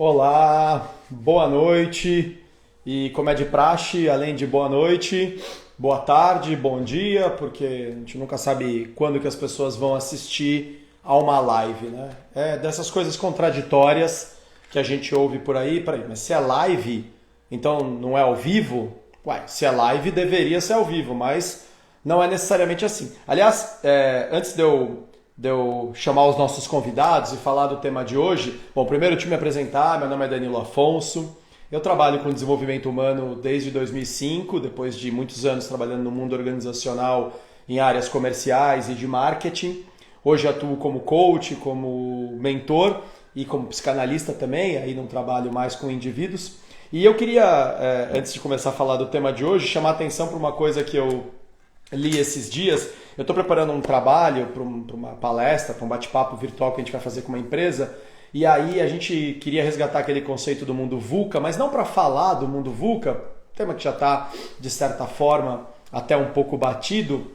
Olá, boa noite. E como é de praxe, além de boa noite, boa tarde, bom dia, porque a gente nunca sabe quando que as pessoas vão assistir a uma live, né? É dessas coisas contraditórias que a gente ouve por aí. Peraí, mas se é live, então não é ao vivo? Uai, se é live, deveria ser ao vivo, mas não é necessariamente assim. Aliás, antes de eu chamar os nossos convidados e falar do tema de hoje, bom, primeiro te me apresentar, meu nome é Danilo Afonso, eu trabalho com desenvolvimento humano desde 2005, depois de muitos anos trabalhando no mundo organizacional em áreas comerciais e de marketing. Hoje atuo como coach, como mentor e como psicanalista também, aí não trabalho mais com indivíduos. E eu queria, antes de começar a falar do tema de hoje, chamar a atenção para uma coisa que eu li esses dias. Eu estou preparando um trabalho para uma palestra, para um bate-papo virtual que a gente vai fazer com uma empresa. E aí a gente queria resgatar aquele conceito do mundo VUCA, mas não para falar do mundo VUCA, tema que já está, de certa forma, até um pouco batido,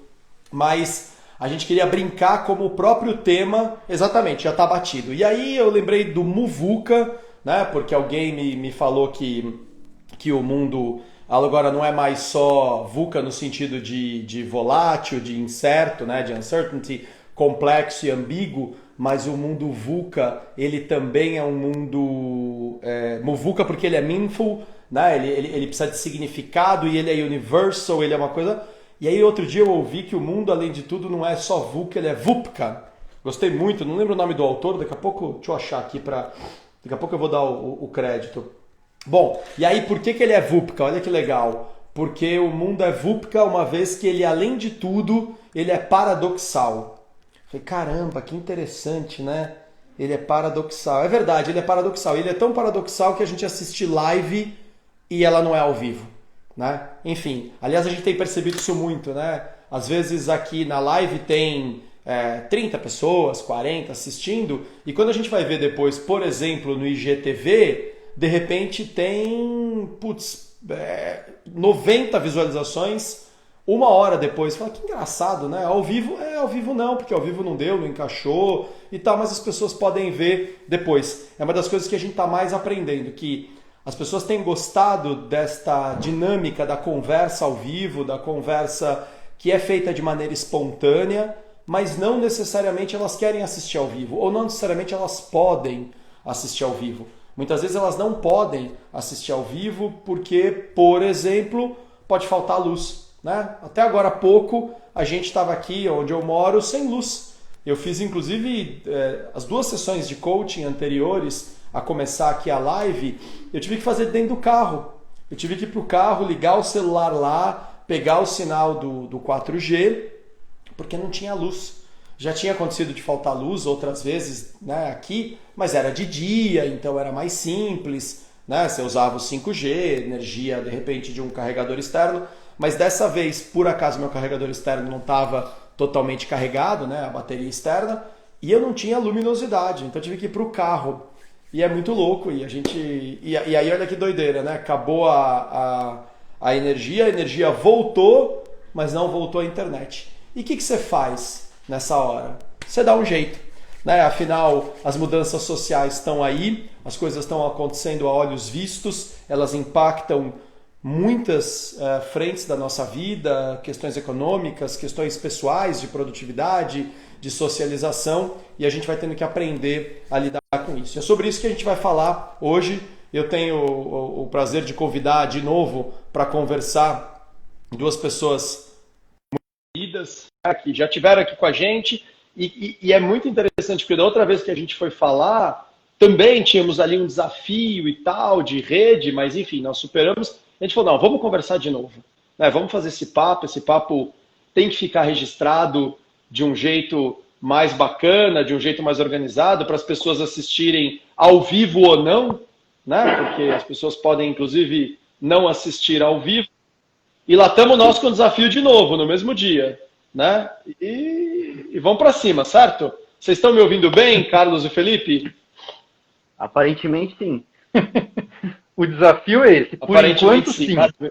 mas a gente queria brincar como o próprio tema, exatamente, já está batido. E aí eu lembrei do MUVUCA, né, porque alguém me falou que o mundo agora não é mais só VUCA no sentido de volátil, de incerto, né, de uncertainty, complexo e ambíguo, mas o mundo VUCA, ele também é um mundo MUVUCA porque ele é meaningful, né, ele precisa de significado e ele é universal, ele é uma coisa. E aí outro dia eu ouvi que o mundo, além de tudo, não é só VUCA, ele é VUPCA. Gostei muito, não lembro o nome do autor, daqui a pouco, deixa eu achar aqui para... Daqui a pouco eu vou dar o crédito. Bom, e aí por que ele é VUPCA? Olha que legal. Porque o mundo é VUPCA uma vez que ele, além de tudo, ele é paradoxal. Falei, caramba, que interessante, né? Ele é paradoxal. É verdade, ele é paradoxal. Ele é tão paradoxal que a gente assiste live e ela não é ao vivo, né? Enfim, aliás, a gente tem percebido isso muito, né? Às vezes aqui na live tem 30 pessoas, 40 assistindo, e quando a gente vai ver depois, por exemplo, no IGTV, de repente tem 90 visualizações uma hora depois. Fala, que engraçado, né? Ao vivo não, porque ao vivo não deu, não encaixou e tal, mas as pessoas podem ver depois. É uma das coisas que a gente está mais aprendendo, que as pessoas têm gostado desta dinâmica da conversa ao vivo, da conversa que é feita de maneira espontânea, mas não necessariamente elas querem assistir ao vivo, ou não necessariamente elas podem assistir ao vivo. Muitas vezes elas não podem assistir ao vivo porque, por exemplo, pode faltar luz, né? Até agora há pouco a gente estava aqui onde eu moro sem luz. Eu fiz inclusive as 2 sessões de coaching anteriores a começar aqui a live, eu tive que fazer dentro do carro. Eu tive que ir para o carro, ligar o celular lá, pegar o sinal do 4G, porque não tinha luz. Já tinha acontecido de faltar luz outras vezes, né, aqui, mas era de dia, então era mais simples, né? Você usava o 5G, energia de repente de um carregador externo, mas dessa vez, por acaso, meu carregador externo não estava totalmente carregado, né, a bateria externa, e eu não tinha luminosidade, então eu tive que ir para o carro. E é muito louco, e aí olha que doideira, né? Acabou a energia voltou, mas não voltou a internet. E o que você faz nessa hora? Você dá um jeito, né? Afinal, as mudanças sociais estão aí, as coisas estão acontecendo a olhos vistos, elas impactam muitas frentes da nossa vida, questões econômicas, questões pessoais, de produtividade, de socialização, e a gente vai tendo que aprender a lidar com isso. É sobre isso que a gente vai falar hoje. Eu tenho o prazer de convidar de novo para conversar 2 pessoas queridas, né, que já estiveram aqui com a gente, e é muito interessante, porque da outra vez que a gente foi falar, também tínhamos ali um desafio e tal, de rede, mas enfim, nós superamos. A gente falou, não, vamos conversar de novo, né? Vamos fazer esse papo tem que ficar registrado de um jeito mais bacana, de um jeito mais organizado, para as pessoas assistirem ao vivo ou não, né? Porque as pessoas podem, inclusive, não assistir ao vivo. E lá estamos nós com o desafio de novo, no mesmo dia, né? E vamos para cima, certo? Vocês estão me ouvindo bem, Carlos e Felipe? Aparentemente, sim. O desafio é esse. Por Aparentemente, enquanto, sim.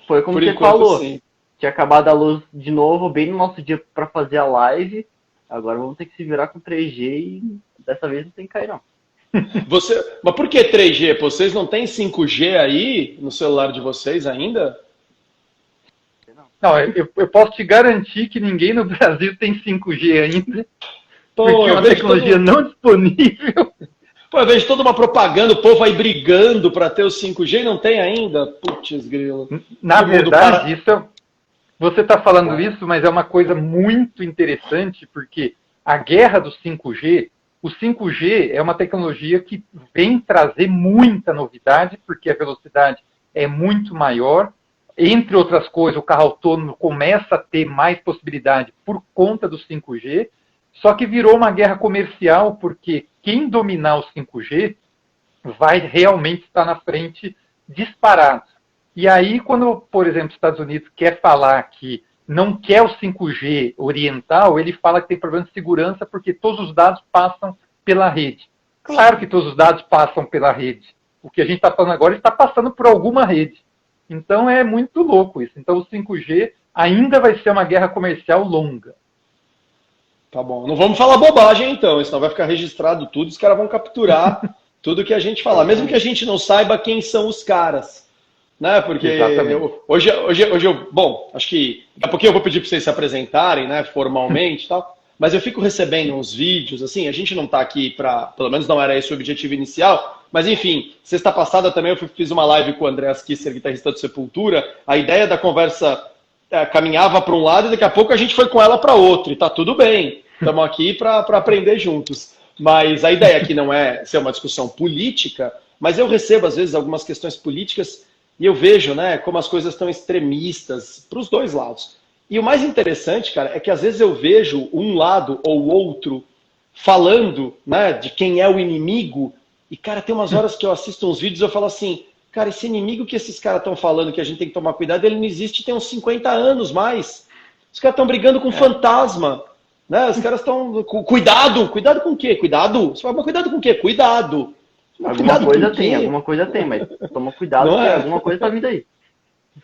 Foi como Por você enquanto, falou. sim. Tinha acabado a luz de novo, bem no nosso dia para fazer a live. Agora vamos ter que se virar com 3G e dessa vez não tem que cair, não. Mas por que 3G? Pô, vocês não têm 5G aí no celular de vocês ainda? Não, eu posso te garantir que ninguém no Brasil tem 5G ainda, Pô, porque é eu uma vejo tecnologia não disponível. Pô, eu vejo toda uma propaganda, o povo aí brigando para ter o 5G e não tem ainda. Putz, grilo. Na Que mundo verdade, para. você está falando isso, mas é uma coisa muito interessante, porque a guerra do 5G, o 5G é uma tecnologia que vem trazer muita novidade, porque a velocidade é muito maior. Entre outras coisas, o carro autônomo começa a ter mais possibilidade por conta do 5G, só que virou uma guerra comercial, porque quem dominar o 5G vai realmente estar na frente disparado. E aí, quando, por exemplo, os Estados Unidos quer falar que não quer o 5G oriental, ele fala que tem problema de segurança porque todos os dados passam pela rede. Claro que todos os dados passam pela rede. O que a gente está falando agora está passando por alguma rede. Então é muito louco isso. Então o 5G ainda vai ser uma guerra comercial longa. Tá bom. Não vamos falar bobagem então, senão vai ficar registrado tudo, os caras vão capturar tudo que a gente falar. Mesmo que a gente não saiba quem são os caras. Né? Porque bom, acho que daqui a pouquinho eu vou pedir para vocês se apresentarem, né, formalmente e tal, mas eu fico recebendo uns vídeos, assim, a gente não está aqui para, pelo menos não era esse o objetivo inicial, mas enfim, sexta passada também eu fiz uma live com o Andreas Kisser, guitarrista do Sepultura, a ideia da conversa caminhava para um lado e daqui a pouco a gente foi com ela para outro, e tá tudo bem, estamos aqui para aprender juntos. Mas a ideia aqui não é ser uma discussão política, mas eu recebo às vezes algumas questões políticas e eu vejo, né, como as coisas estão extremistas para os dois lados. E o mais interessante, cara, é que às vezes eu vejo um lado ou outro falando, né, de quem é o inimigo. E, cara, tem umas horas que eu assisto uns vídeos e eu falo assim, cara, esse inimigo que esses caras estão falando que a gente tem que tomar cuidado, ele não existe tem uns 50 anos mais. Os caras estão brigando com fantasma. Né? Os caras estão... Cuidado! Cuidado com o quê? Cuidado? Você fala, mas cuidado com o quê? Cuidado! Alguma coisa tem, mas toma cuidado, não porque é? alguma coisa tá vindo aí.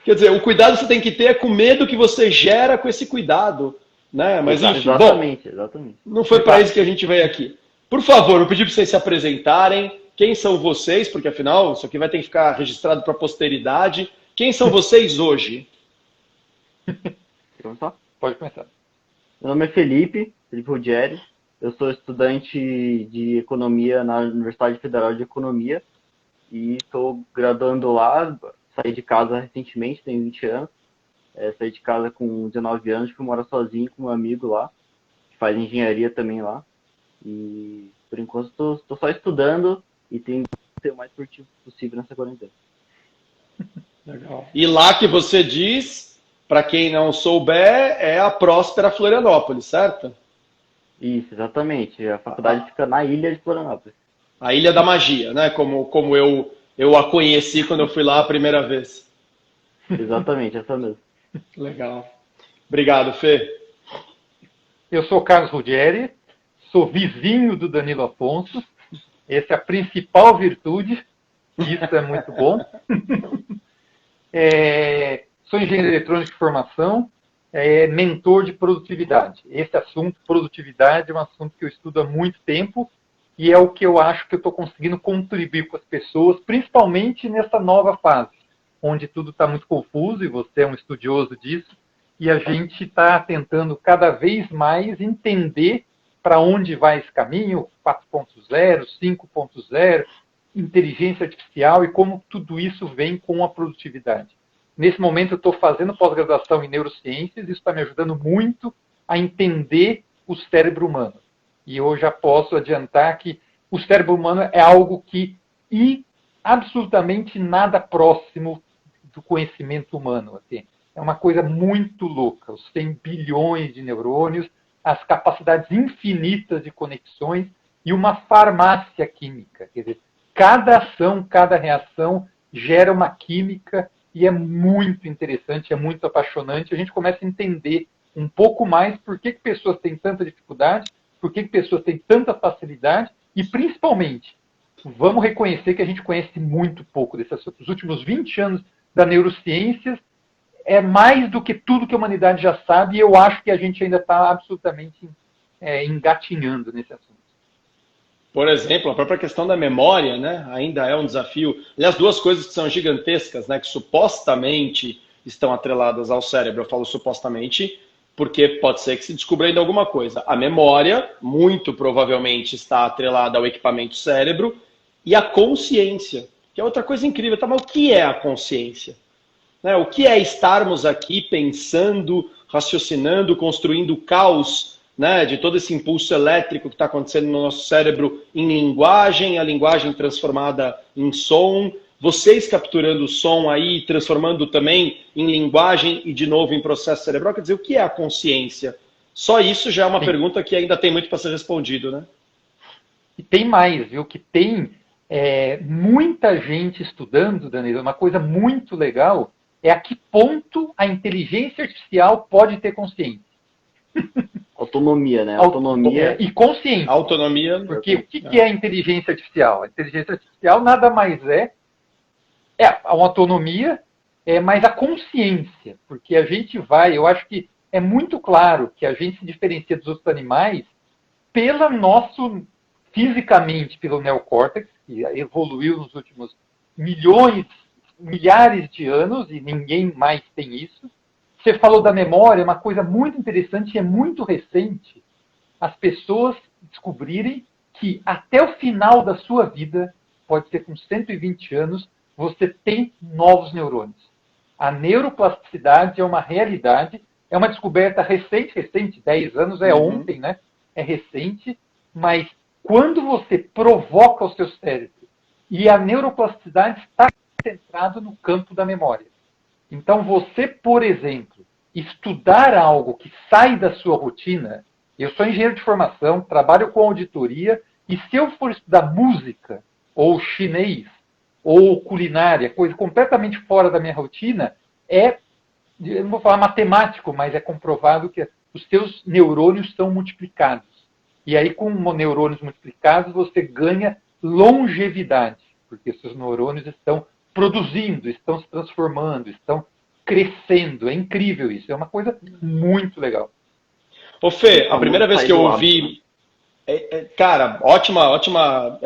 Quer dizer, o cuidado que você tem que ter é com o medo que você gera com esse cuidado. Né? Mas enfim, exatamente. Não foi para isso que a gente veio aqui. Por favor, eu pedi para vocês se apresentarem. Quem são vocês? Porque afinal, isso aqui vai ter que ficar registrado para a posteridade. Quem são vocês hoje? Pode começar. Meu nome é Felipe Ruggeri. Eu sou estudante de economia na Universidade Federal de Economia e estou graduando lá. Saí de casa recentemente, tenho 20 anos. Saí de casa com 19 anos, fui morar sozinho com um amigo lá, que faz engenharia também lá. E por enquanto estou só estudando e tento ser o mais produtivo possível nessa quarentena. Legal. E lá que você diz, para quem não souber, é a próspera Florianópolis, certo? Isso, exatamente. A faculdade fica na ilha de Florianópolis. A Ilha da Magia, né? Como eu a conheci quando eu fui lá a primeira vez. Exatamente, essa mesmo. Legal. Obrigado, Fê. Eu sou Carlos Ruggeri, sou vizinho do Danilo Afonso. Essa é a principal virtude. Isso é muito bom. Sou engenheiro eletrônico de formação, mentor de produtividade. Esse assunto, produtividade, é um assunto que eu estudo há muito tempo e é o que eu acho que eu estou conseguindo contribuir com as pessoas, principalmente nessa nova fase, onde tudo está muito confuso, e você é um estudioso disso, e a gente está tentando cada vez mais entender para onde vai esse caminho, 4.0, 5.0, inteligência artificial e como tudo isso vem com a produtividade. Nesse momento eu estou fazendo pós-graduação em neurociências, isso está me ajudando muito a entender o cérebro humano. E eu já posso adiantar que o cérebro humano é algo que absolutamente nada próximo do conhecimento humano. Assim. É uma coisa muito louca. Os 100 bilhões de neurônios, as capacidades infinitas de conexões e uma farmácia química. Quer dizer, cada ação, cada reação gera uma química e é muito interessante, é muito apaixonante. A gente começa a entender um pouco mais por que pessoas têm tanta dificuldade, por que pessoas têm tanta facilidade e, principalmente, vamos reconhecer que a gente conhece muito pouco desse assunto. Os últimos 20 anos da neurociências é mais do que tudo que a humanidade já sabe e eu acho que a gente ainda está absolutamente engatinhando nesse assunto. Por exemplo, a própria questão da memória, né, ainda é um desafio. Aliás, duas coisas que são gigantescas, né, que supostamente estão atreladas ao cérebro. Eu falo supostamente porque pode ser que se descubra ainda alguma coisa. A memória, muito provavelmente, está atrelada ao equipamento cérebro, e a consciência, que é outra coisa incrível. Tá, mas o que é a consciência? Né, o que é estarmos aqui pensando, raciocinando, construindo o caos, né, de todo esse impulso elétrico que está acontecendo no nosso cérebro em linguagem, a linguagem transformada em som, vocês capturando o som aí, transformando também em linguagem e de novo em processo cerebral. Quer dizer, o que é a consciência? Só isso já é uma pergunta que ainda tem muito para ser respondido, né? E tem mais, viu? Que tem muita gente estudando, Danilo, uma coisa muito legal é a que ponto a inteligência artificial pode ter consciência. Autonomia, né? Autonomia e consciência. Autonomia. Porque o que é a inteligência artificial? A inteligência artificial nada mais é a autonomia, mas a consciência. Porque a gente eu acho que é muito claro que a gente se diferencia dos outros animais fisicamente pelo neocórtex, que evoluiu nos últimos milhares de anos, e ninguém mais tem isso. Você falou da memória, uma coisa muito interessante e é muito recente, as pessoas descobrirem que até o final da sua vida, pode ser com 120 anos, você tem novos neurônios. A neuroplasticidade é uma realidade, é uma descoberta recente, 10 anos é ontem, né? É recente, mas quando você provoca o seu cérebro e a neuroplasticidade está concentrada no campo da memória. Então você, por exemplo, estudar algo que sai da sua rotina, eu sou engenheiro de formação, trabalho com auditoria, e se eu for estudar música, ou chinês, ou culinária, coisa completamente fora da minha rotina, eu não vou falar matemático, mas é comprovado que os seus neurônios são multiplicados. E aí, com neurônios multiplicados, você ganha longevidade, porque seus neurônios estão produzindo, estão se transformando, estão crescendo. É incrível isso, é uma coisa muito legal. Ô Fê, a primeira vez que eu ouvi... Cara, ótima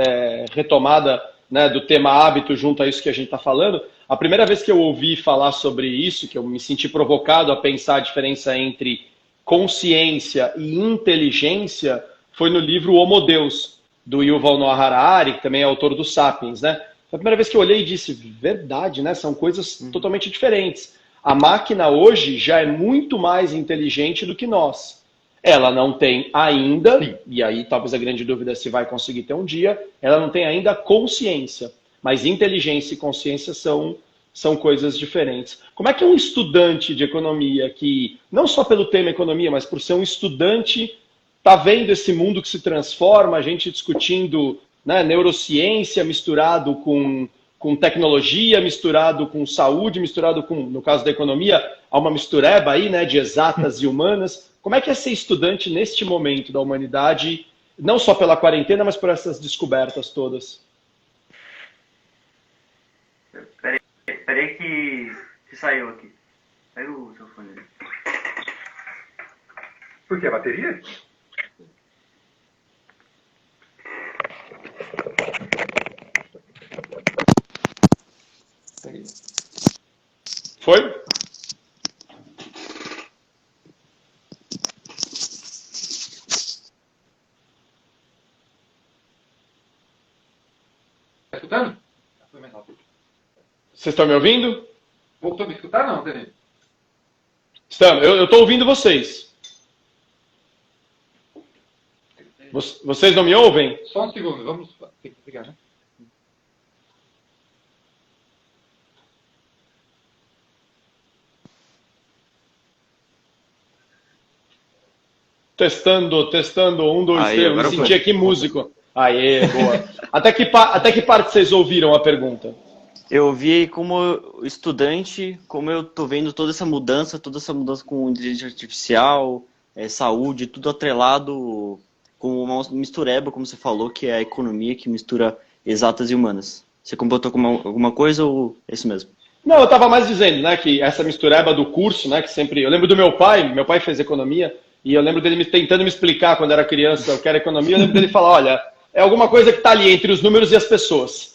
retomada, né, do tema hábito junto a isso que a gente está falando. A primeira vez que eu ouvi falar sobre isso, que eu me senti provocado a pensar a diferença entre consciência e inteligência, foi no livro Homo Deus, do Yuval Noah Harari, que também é autor do Sapiens, né? Foi a primeira vez que eu olhei e disse, verdade, né? São coisas totalmente diferentes. A máquina hoje já é muito mais inteligente do que nós. Ela não tem ainda, e aí talvez a grande dúvida é se vai conseguir ter um dia, ela não tem ainda consciência. Mas inteligência e consciência são coisas diferentes. Como é que um estudante de economia, que não só pelo tema economia, mas por ser um estudante, está vendo esse mundo que se transforma, a gente discutindo, né, neurociência misturado com tecnologia, misturado com saúde, misturado com, no caso da economia, há uma mistureba aí, né, de exatas e humanas. Como é que é ser estudante neste momento da humanidade, não só pela quarentena, mas por essas descobertas todas? Peraí que saiu aqui. Saiu o seu fone. Por que? A bateria? Foi? Tá escutando? Vocês estão me ouvindo? Voltou a me escutar, não, Danilo? Estamos. Eu estou ouvindo vocês. Vocês não me ouvem? Só um segundo, vamos ter que ligar, né? Testando, 1, 2, 3. Eu me senti aqui músico. Aê, boa. Até que parte vocês ouviram a pergunta? Eu vi como estudante, como eu tô vendo toda essa mudança com inteligência artificial, saúde, tudo atrelado com uma mistureba, como você falou, que é a economia que mistura exatas e humanas. Você completou com alguma coisa ou é isso mesmo? Não, eu estava mais dizendo, né, que essa mistureba do curso, né, que sempre... Eu lembro do meu pai fez economia, e eu lembro dele tentando me explicar quando era criança o que era economia, eu lembro dele falar, olha, é alguma coisa que está ali entre os números e as pessoas.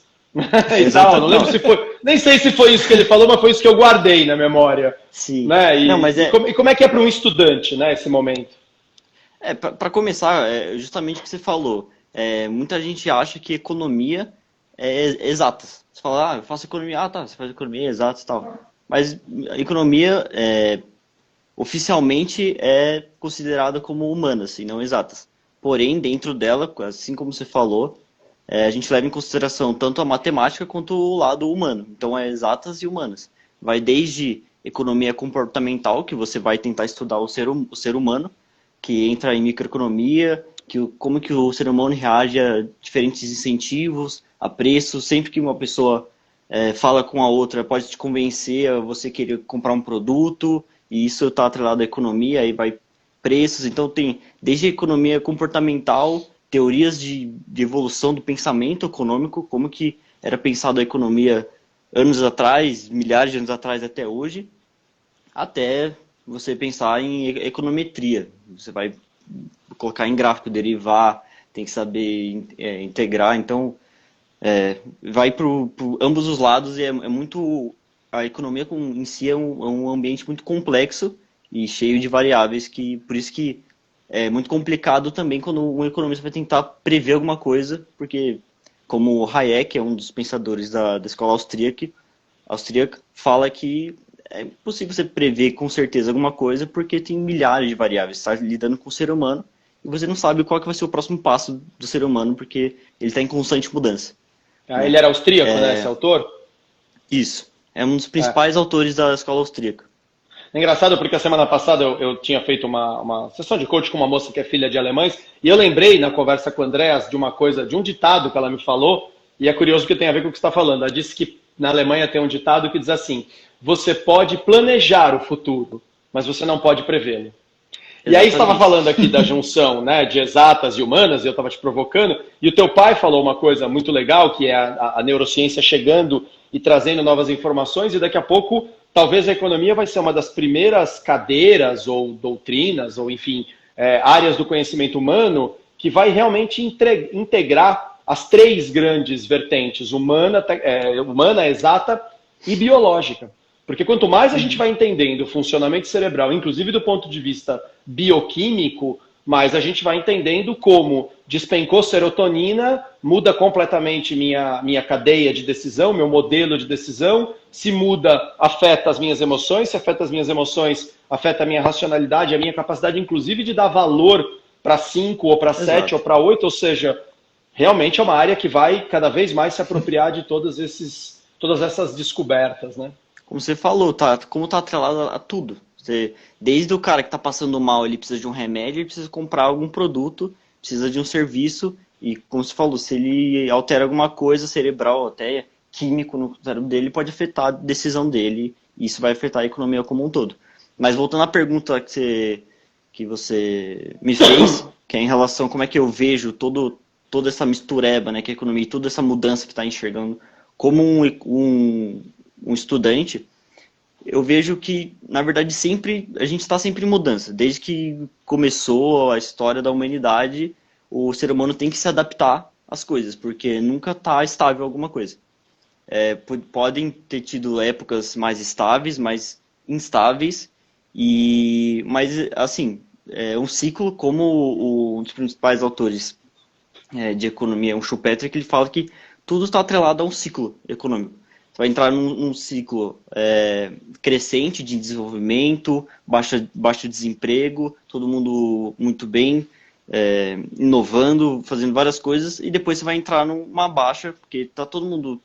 Exato, não lembro se foi, nem sei se foi isso que ele falou, mas foi isso que eu guardei na memória. Sim. Né? Não, mas e como é que é para um estudante, né, esse momento? Para começar, justamente o que você falou. Muita gente acha que economia é exatas. Você fala, eu faço economia, tá, você faz economia exatas e tal. Mas a economia oficialmente é considerada como humanas e não exatas. Porém, dentro dela, assim como você falou, a gente leva em consideração tanto a matemática quanto o lado humano. Então, é exatas e humanas. Vai desde economia comportamental, que você vai tentar estudar o ser humano, que entra em microeconomia, como que o ser humano reage a diferentes incentivos, a preços. Sempre que uma pessoa fala com a outra, pode te convencer a você querer comprar um produto, e isso está atrelado à economia, aí vai preços. Então tem desde a economia comportamental, teorias de evolução do pensamento econômico, como que era pensado a economia anos atrás, milhares de anos atrás até hoje, até você pensar em econometria. Você vai colocar em gráfico, derivar, tem que saber integrar. Então, vai para ambos os lados e é muito... A economia em si é um ambiente muito complexo e cheio de variáveis, por isso que é muito complicado também quando um economista vai tentar prever alguma coisa, porque, como o Hayek, é um dos pensadores da escola austríaca, fala que é impossível você prever com certeza alguma coisa, porque tem milhares de variáveis. Você está lidando com o ser humano e você não sabe qual que vai ser o próximo passo do ser humano, porque ele está em constante mudança. Ele era austríaco, né, esse autor? Isso. É um dos principais autores da escola austríaca. É engraçado porque a semana passada eu tinha feito uma sessão de coach com uma moça que é filha de alemães, e eu lembrei na conversa com o Andreas de um ditado que ela me falou, e é curioso porque tem a ver com o que você está falando. Ela disse que na Alemanha tem um ditado que diz assim: você pode planejar o futuro, mas você não pode prevê-lo. E aí estava falando aqui da junção, né, de exatas e humanas, e eu estava te provocando, e o teu pai falou uma coisa muito legal, que é a neurociência chegando e trazendo novas informações, e daqui a pouco talvez a economia vai ser uma das primeiras cadeiras ou doutrinas, ou enfim, áreas do conhecimento humano que vai realmente integrar as três grandes vertentes, humana, exata e biológica. Porque quanto mais a gente vai entendendo o funcionamento cerebral, inclusive do ponto de vista bioquímico, mais a gente vai entendendo como despencou serotonina, muda completamente minha cadeia de decisão, meu modelo de decisão. Se muda, afeta as minhas emoções. Se afeta as minhas emoções, afeta a minha racionalidade, a minha capacidade, inclusive, de dar valor para 5 ou para 7 ou para 8. Ou seja, realmente é uma área que vai cada vez mais se apropriar de todas essas descobertas, né? Como você falou, como está atrelado a tudo. Desde o cara que está passando mal, ele precisa de um remédio, ele precisa comprar algum produto, precisa de um serviço, e como você falou, se ele altera alguma coisa cerebral, até químico no cérebro dele, pode afetar a decisão dele, e isso vai afetar a economia como um todo. Mas voltando à pergunta que você me fez, que é em relação a como é que eu vejo toda essa mistureba, né, que a economia e toda essa mudança que está enxergando como um estudante, eu vejo que, na verdade, a gente está sempre em mudança. Desde que começou a história da humanidade, o ser humano tem que se adaptar às coisas, porque nunca está estável alguma coisa. Podem ter tido épocas mais estáveis, mais instáveis, mas, assim, um ciclo, como um dos principais autores de economia, o Schumpeter, que ele fala que tudo está atrelado a um ciclo econômico. Você vai entrar num ciclo crescente de desenvolvimento, baixo desemprego, todo mundo muito bem, inovando, fazendo várias coisas, e depois você vai entrar numa baixa, porque está todo mundo,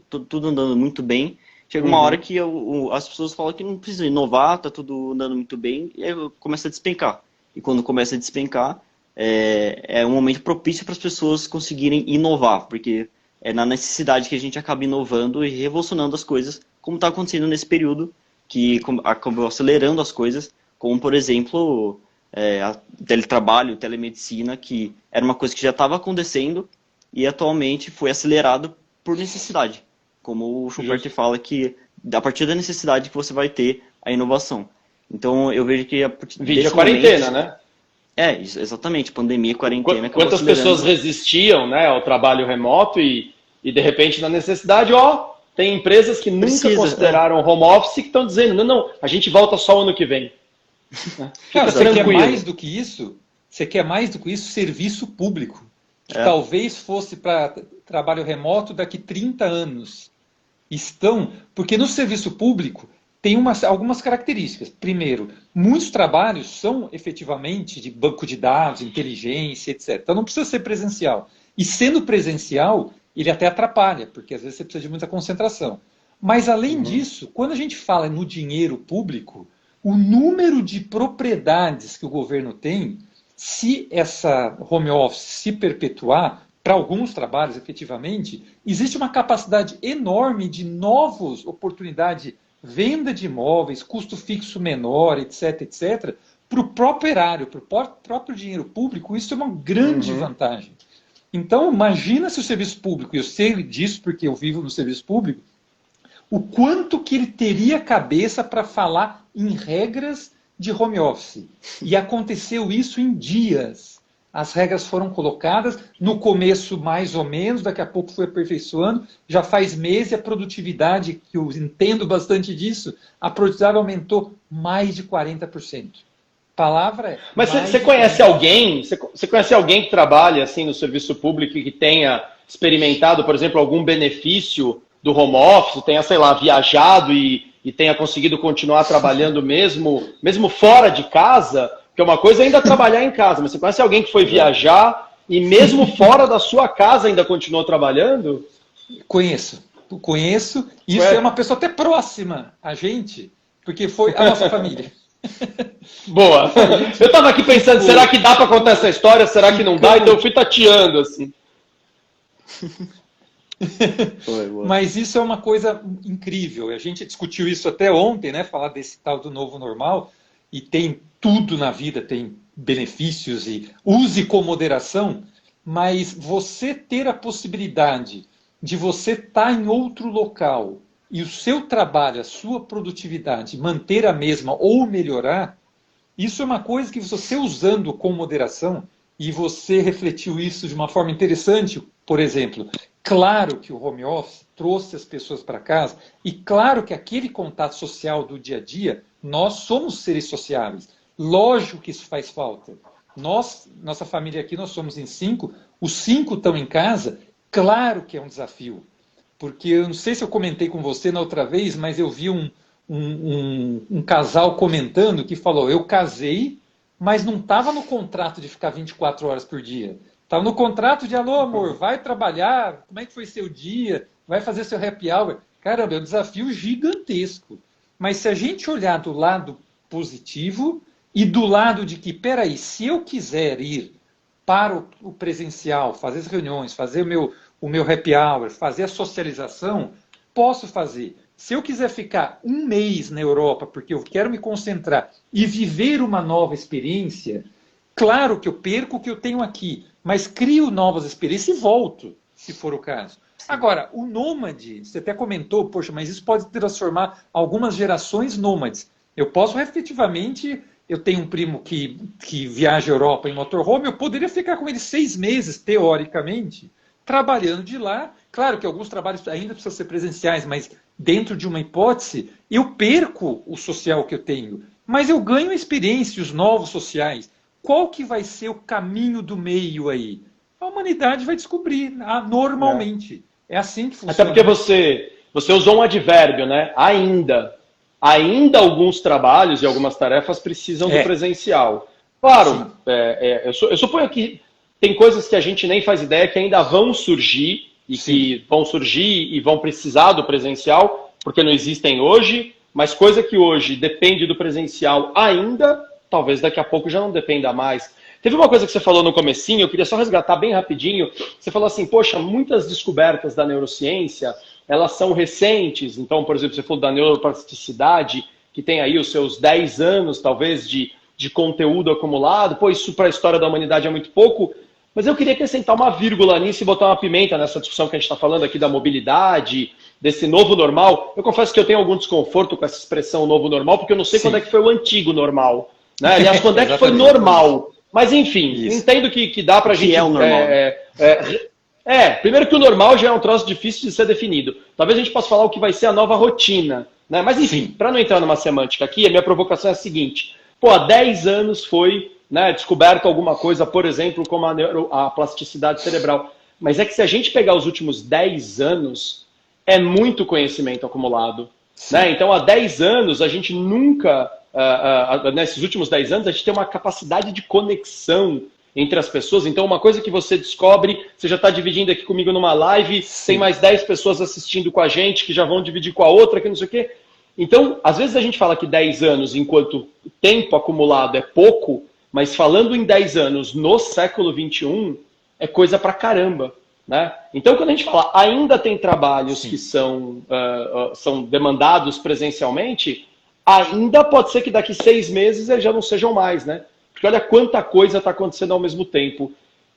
tudo andando muito bem. Chega uma hora que as pessoas falam que não precisa inovar, está tudo andando muito bem, e aí começa a despencar. E quando começa a despencar, é um momento propício para as pessoas conseguirem inovar, porque é na necessidade que a gente acaba inovando e revolucionando as coisas, como está acontecendo nesse período, que acabou acelerando as coisas, como, por exemplo, teletrabalho, telemedicina, que era uma coisa que já estava acontecendo e atualmente foi acelerado por necessidade. Como o Schumpeter fala, que a partir da necessidade que você vai ter a inovação. Então, eu vejo que... Vídeo a quarentena, né? Exatamente, pandemia, quarentena. Quantas pessoas resistiam, né, ao trabalho remoto e de repente, na necessidade, tem empresas que nunca consideraram home office que estão dizendo, não, a gente volta só o ano que vem. Cara, você quer mais do que isso? Você quer mais do que isso? Serviço público. Que talvez fosse para trabalho remoto daqui 30 anos. Porque no serviço público tem algumas características. Primeiro, muitos trabalhos são efetivamente de banco de dados, inteligência, etc. Então não precisa ser presencial. E sendo presencial, ele até atrapalha, porque às vezes você precisa de muita concentração. Mas além disso, quando a gente fala no dinheiro público, o número de propriedades que o governo tem, se essa home office se perpetuar, para alguns trabalhos efetivamente, existe uma capacidade enorme de novas oportunidades, venda de imóveis, custo fixo menor, etc., etc., para o próprio erário, para o próprio dinheiro público, isso é uma grande vantagem. Então, imagina se o serviço público, eu sei disso porque eu vivo no serviço público, o quanto que ele teria cabeça para falar em regras de home office. E aconteceu isso em dias. As regras foram colocadas, no começo mais ou menos, daqui a pouco foi aperfeiçoando, já faz meses a produtividade, que eu entendo bastante disso, a produtividade aumentou mais de 40%. Palavra é. Mas você conhece alguém? Você conhece alguém que trabalha assim no serviço público e que tenha experimentado, por exemplo, algum benefício do home office, tenha, sei lá, viajado e tenha conseguido continuar trabalhando mesmo fora de casa? Porque uma coisa é ainda trabalhar em casa, mas você conhece alguém que foi viajar e mesmo fora da sua casa ainda continuou trabalhando? Conheço. Isso é uma pessoa até próxima a gente, porque foi a nossa família. Boa. Eu estava aqui pensando, será que dá para contar essa história? Será que não dá? Então eu fui tateando assim. Mas isso é uma coisa incrível. A gente discutiu isso até ontem, né? Falar desse tal do novo normal. E tem tudo na vida, tem benefícios e use com moderação. Mas você ter a possibilidade de você estar em outro local e o seu trabalho, a sua produtividade manter a mesma ou melhorar, isso é uma coisa que você usando com moderação, e você refletiu isso de uma forma interessante, por exemplo, claro que o home office trouxe as pessoas para casa, e claro que aquele contato social do dia a dia, nós somos seres sociáveis, lógico que isso faz falta. Nossa família aqui, nós somos em 5, os 5 estão em casa, claro que é um desafio. Porque eu não sei se eu comentei com você na outra vez, mas eu vi um casal comentando que falou, eu casei, mas não estava no contrato de ficar 24 horas por dia. Estava no contrato de, alô amor, vai trabalhar, como é que foi seu dia, vai fazer seu happy hour. Caramba, é um desafio gigantesco. Mas se a gente olhar do lado positivo e do lado de que, peraí, se eu quiser ir para o presencial, fazer as reuniões, fazer o meu happy hour, fazer a socialização, posso fazer. Se eu quiser ficar um mês na Europa, porque eu quero me concentrar e viver uma nova experiência, claro que eu perco o que eu tenho aqui, mas crio novas experiências e volto, se for o caso. Agora, o nômade, você até comentou, poxa, mas isso pode transformar algumas gerações nômades. Eu posso efetivamente, eu tenho um primo que viaja à Europa em motorhome, eu poderia ficar com ele 6 meses, teoricamente, trabalhando de lá. Claro que alguns trabalhos ainda precisam ser presenciais, mas dentro de uma hipótese, eu perco o social que eu tenho, mas eu ganho a experiência, os novos sociais. Qual que vai ser o caminho do meio aí? A humanidade vai descobrir, normalmente. É assim que funciona. Até porque você usou um advérbio, né? Ainda. Ainda alguns trabalhos e algumas tarefas precisam do presencial. Claro, eu suponho que tem coisas que a gente nem faz ideia que ainda vão surgir e que vão surgir e vão precisar do presencial, porque não existem hoje, mas coisa que hoje depende do presencial ainda, talvez daqui a pouco já não dependa mais. Teve uma coisa que você falou no comecinho, eu queria só resgatar bem rapidinho. Você falou assim, poxa, muitas descobertas da neurociência, elas são recentes. Então, por exemplo, você falou da neuroplasticidade, que tem aí os seus 10 anos, talvez, de conteúdo acumulado. Pô, isso para a história da humanidade é muito pouco. Mas eu queria acrescentar uma vírgula nisso e botar uma pimenta nessa discussão que a gente está falando aqui da mobilidade, desse novo normal. Eu confesso que eu tenho algum desconforto com essa expressão novo normal, porque eu não sei quando é que foi o antigo normal. Né? Aliás, quando é que foi normal? Mas enfim, entendo que dá pra gente... Que é o normal. Primeiro que o normal já é um troço difícil de ser definido. Talvez a gente possa falar o que vai ser a nova rotina, né? Mas enfim, para não entrar numa semântica aqui, a minha provocação é a seguinte. Pô, há 10 anos foi, né, descoberto alguma coisa, por exemplo, como a plasticidade cerebral. Mas é que se a gente pegar os últimos 10 anos, é muito conhecimento acumulado. Né? Então, há 10 anos, a gente nunca... nesses últimos 10 anos, a gente tem uma capacidade de conexão entre as pessoas. Então, uma coisa que você descobre, você já está dividindo aqui comigo numa live, tem mais 10 pessoas assistindo com a gente, que já vão dividir com a outra, que não sei o quê. Então, às vezes a gente fala que 10 anos, enquanto tempo acumulado é pouco, mas falando em 10 anos no século XXI, é coisa pra caramba. Né? Então, quando a gente fala ainda tem trabalhos que são demandados presencialmente, ainda pode ser que daqui 6 meses eles já não sejam mais, né? Porque olha quanta coisa está acontecendo ao mesmo tempo.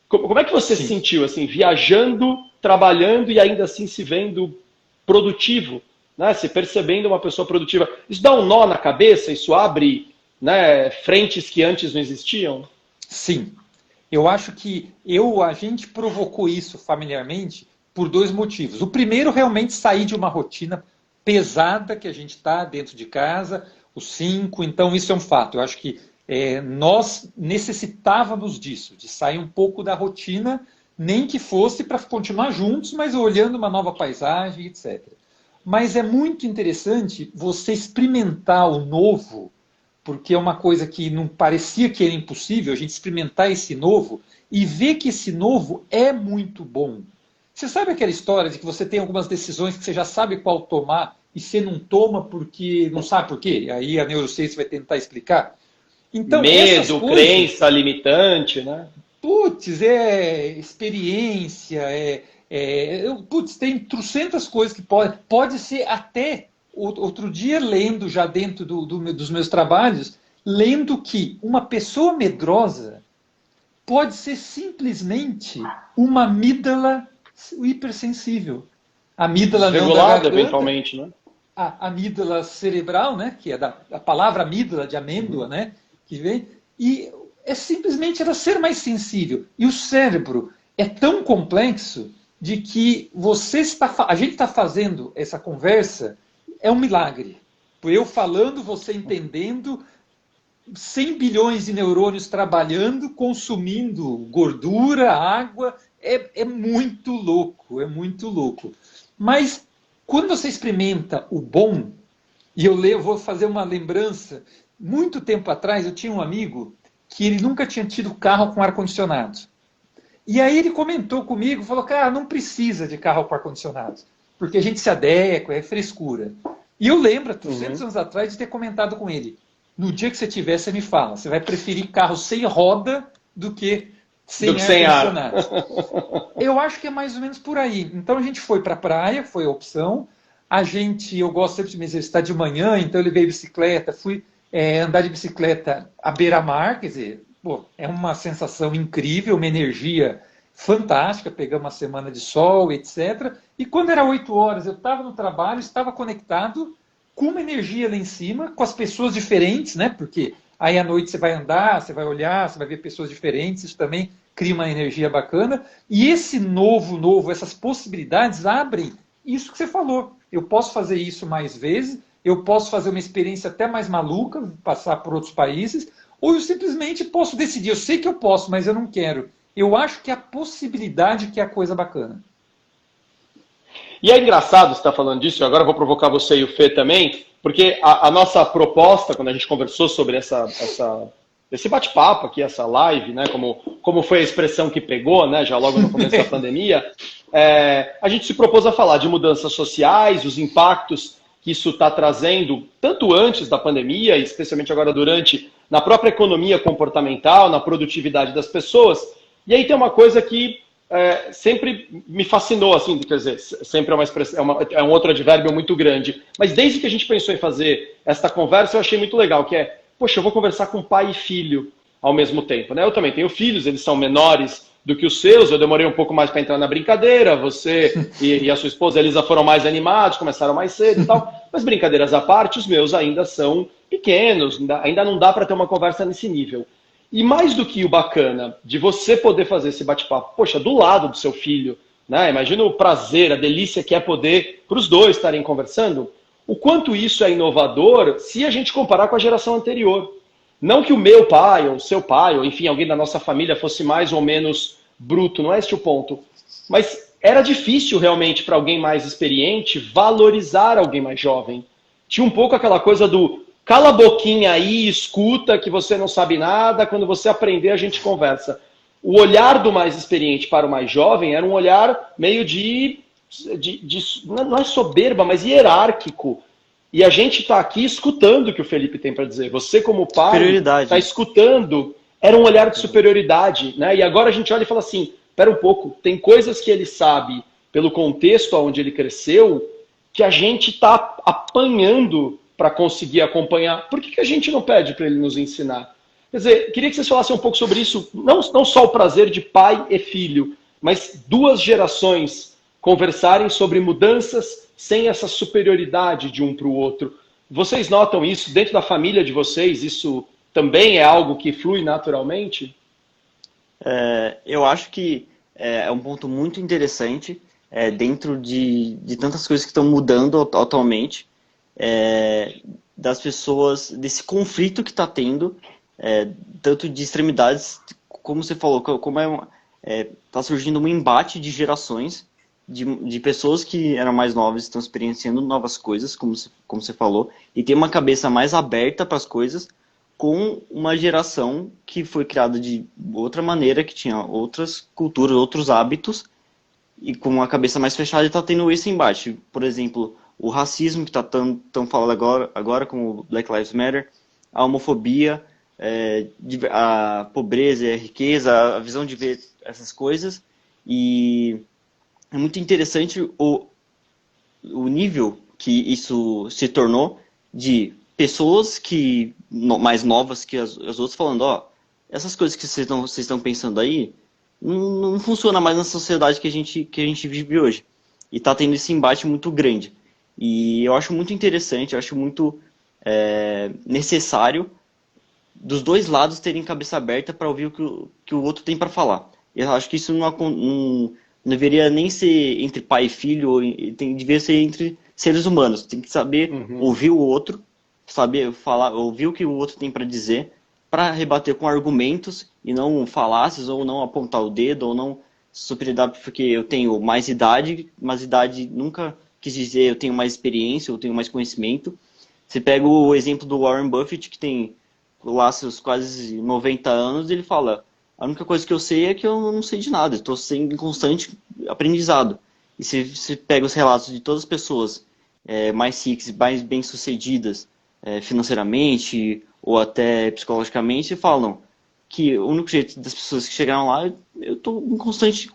Como é que você se sentiu, assim, viajando, trabalhando e ainda assim se vendo produtivo, né? Se percebendo uma pessoa produtiva? Isso dá um nó na cabeça? Isso abre, né, frentes que antes não existiam? Sim. Eu acho que a gente provocou isso familiarmente por 2 motivos. O primeiro, realmente sair de uma rotina pesada que a gente está dentro de casa, os 5, então isso é um fato. Eu acho que nós necessitávamos disso, de sair um pouco da rotina, nem que fosse para continuar juntos, mas olhando uma nova paisagem, etc. Mas é muito interessante você experimentar o novo, porque é uma coisa que não parecia que era impossível, a gente experimentar esse novo e ver que esse novo é muito bom. Você sabe aquela história de que você tem algumas decisões que você já sabe qual tomar e você não toma porque não sabe por quê? Aí a neurociência vai tentar explicar. Então, medo, crença limitante, né? Putz, experiência, tem trocentas coisas que pode ser até... Outro dia, lendo já dentro dos meus trabalhos, lendo que uma pessoa medrosa pode ser simplesmente uma amígdala hipersensível. A amígdala não da garganta, eventualmente, né? A amígdala cerebral, né? Que é a palavra amígdala de amêndoa, né? Que vem, e é simplesmente ela ser mais sensível. E o cérebro é tão complexo de que a gente está fazendo essa conversa, é um milagre. Eu falando, você entendendo, 100 bilhões de neurônios trabalhando, consumindo gordura, água, é muito louco, é muito louco. Mas quando você experimenta o bom, e eu vou fazer uma lembrança, muito tempo atrás eu tinha um amigo que ele nunca tinha tido carro com ar-condicionado. E aí ele comentou comigo, falou, cara, não precisa de carro com ar-condicionado, porque a gente se adequa, é frescura. E eu lembro, 300 anos atrás, de ter comentado com ele, no dia que você tiver, você me fala, você vai preferir carro sem roda do que sem ar-condicionado. Eu acho que é mais ou menos por aí. Então a gente foi para a praia, foi a opção. Eu gosto sempre de me exercitar de manhã, então eu levei bicicleta, fui andar de bicicleta à beira-mar, quer dizer, é uma sensação incrível, uma energia fantástica, pegamos uma semana de sol, etc. E quando era 8 horas, eu estava no trabalho, estava conectado com uma energia lá em cima, com as pessoas diferentes, né? Porque aí à noite você vai andar, você vai olhar, você vai ver pessoas diferentes, isso também cria uma energia bacana. E esse novo, essas possibilidades abrem isso que você falou. Eu posso fazer isso mais vezes, eu posso fazer uma experiência até mais maluca, passar por outros países, ou eu simplesmente posso decidir, eu sei que eu posso, mas eu não quero. Eu acho que é a possibilidade que é a coisa bacana. E é engraçado você estar falando disso, agora eu vou provocar você e o Fê também, porque a nossa proposta, quando a gente conversou sobre esse bate-papo aqui, essa live, né, como foi a expressão que pegou, né, já logo no começo da pandemia, a gente se propôs a falar de mudanças sociais, os impactos que isso está trazendo, tanto antes da pandemia, especialmente agora na própria economia comportamental, na produtividade das pessoas. E aí tem uma coisa que sempre me fascinou, assim, quer dizer, sempre é um outro advérbio muito grande, mas desde que a gente pensou em fazer esta conversa, eu achei muito legal, que poxa, eu vou conversar com pai e filho ao mesmo tempo, né? Eu também tenho filhos, eles são menores do que os seus, eu demorei um pouco mais para entrar na brincadeira, você e a sua esposa Elisa foram mais animados, começaram mais cedo e tal, mas brincadeiras à parte, os meus ainda são pequenos, ainda não dá para ter uma conversa nesse nível. E mais do que o bacana de você poder fazer esse bate-papo, poxa, do lado do seu filho, né? Imagina o prazer, a delícia que é poder para os dois estarem conversando, o quanto isso é inovador se a gente comparar com a geração anterior. Não que o meu pai, ou o seu pai, ou enfim, alguém da nossa família fosse mais ou menos bruto, não é este o ponto. Mas era difícil realmente para alguém mais experiente valorizar alguém mais jovem. Tinha um pouco aquela coisa do cala a boquinha aí, escuta que você não sabe nada, quando você aprender a gente conversa. O olhar do mais experiente para o mais jovem era um olhar meio não é soberba, mas hierárquico. E a gente está aqui escutando o que o Felipe tem para dizer. Você, como pai, está escutando. Era um olhar de superioridade, né? E agora a gente olha e fala assim, espera um pouco, tem coisas que ele sabe pelo contexto onde ele cresceu que a gente está apanhando para conseguir acompanhar. Por que a gente não pede para ele nos ensinar? Quer dizer, queria que vocês falassem um pouco sobre isso, não só o prazer de pai e filho, mas duas gerações conversarem sobre mudanças sem essa superioridade de um para o outro. Vocês notam isso dentro da família de vocês? Isso também é algo que flui naturalmente? Eu acho que é um ponto muito interessante dentro de tantas coisas que estão mudando atualmente, das pessoas, desse conflito que está tendo, tanto de extremidades, como você falou, como está surgindo um embate de gerações, de pessoas que eram mais novas, estão experienciando novas coisas, como você falou, e tem uma cabeça mais aberta para as coisas, com uma geração que foi criada de outra maneira, que tinha outras culturas, outros hábitos, e com uma cabeça mais fechada está tendo esse embate. Por exemplo, o racismo que está tão falando agora com o Black Lives Matter, a homofobia, a pobreza, a riqueza, a visão de ver essas coisas. E é muito interessante o nível que isso se tornou de pessoas mais novas que as outras falando, essas coisas que vocês estão pensando aí não funciona mais na sociedade que a gente vive hoje. E está tendo esse embate muito grande. E eu acho muito interessante, eu acho muito necessário dos dois lados terem cabeça aberta para ouvir o que o outro tem para falar. Eu acho que isso não deveria nem ser entre pai e filho, deveria ser entre seres humanos. Tem que saber ouvir o outro, saber falar, ouvir o que o outro tem para dizer, para rebater com argumentos e não falácias, ou não apontar o dedo, ou não superioridade porque eu tenho mais idade, mas idade nunca quis dizer eu tenho mais experiência, eu tenho mais conhecimento. Você pega o exemplo do Warren Buffett, que tem lá seus quase 90 anos, ele fala, a única coisa que eu sei é que eu não sei de nada, estou em constante aprendizado. E você pega os relatos de todas as pessoas mais ricas, mais bem-sucedidas, financeiramente ou até psicologicamente, e falam que o único jeito das pessoas que chegaram lá, eu estou em constante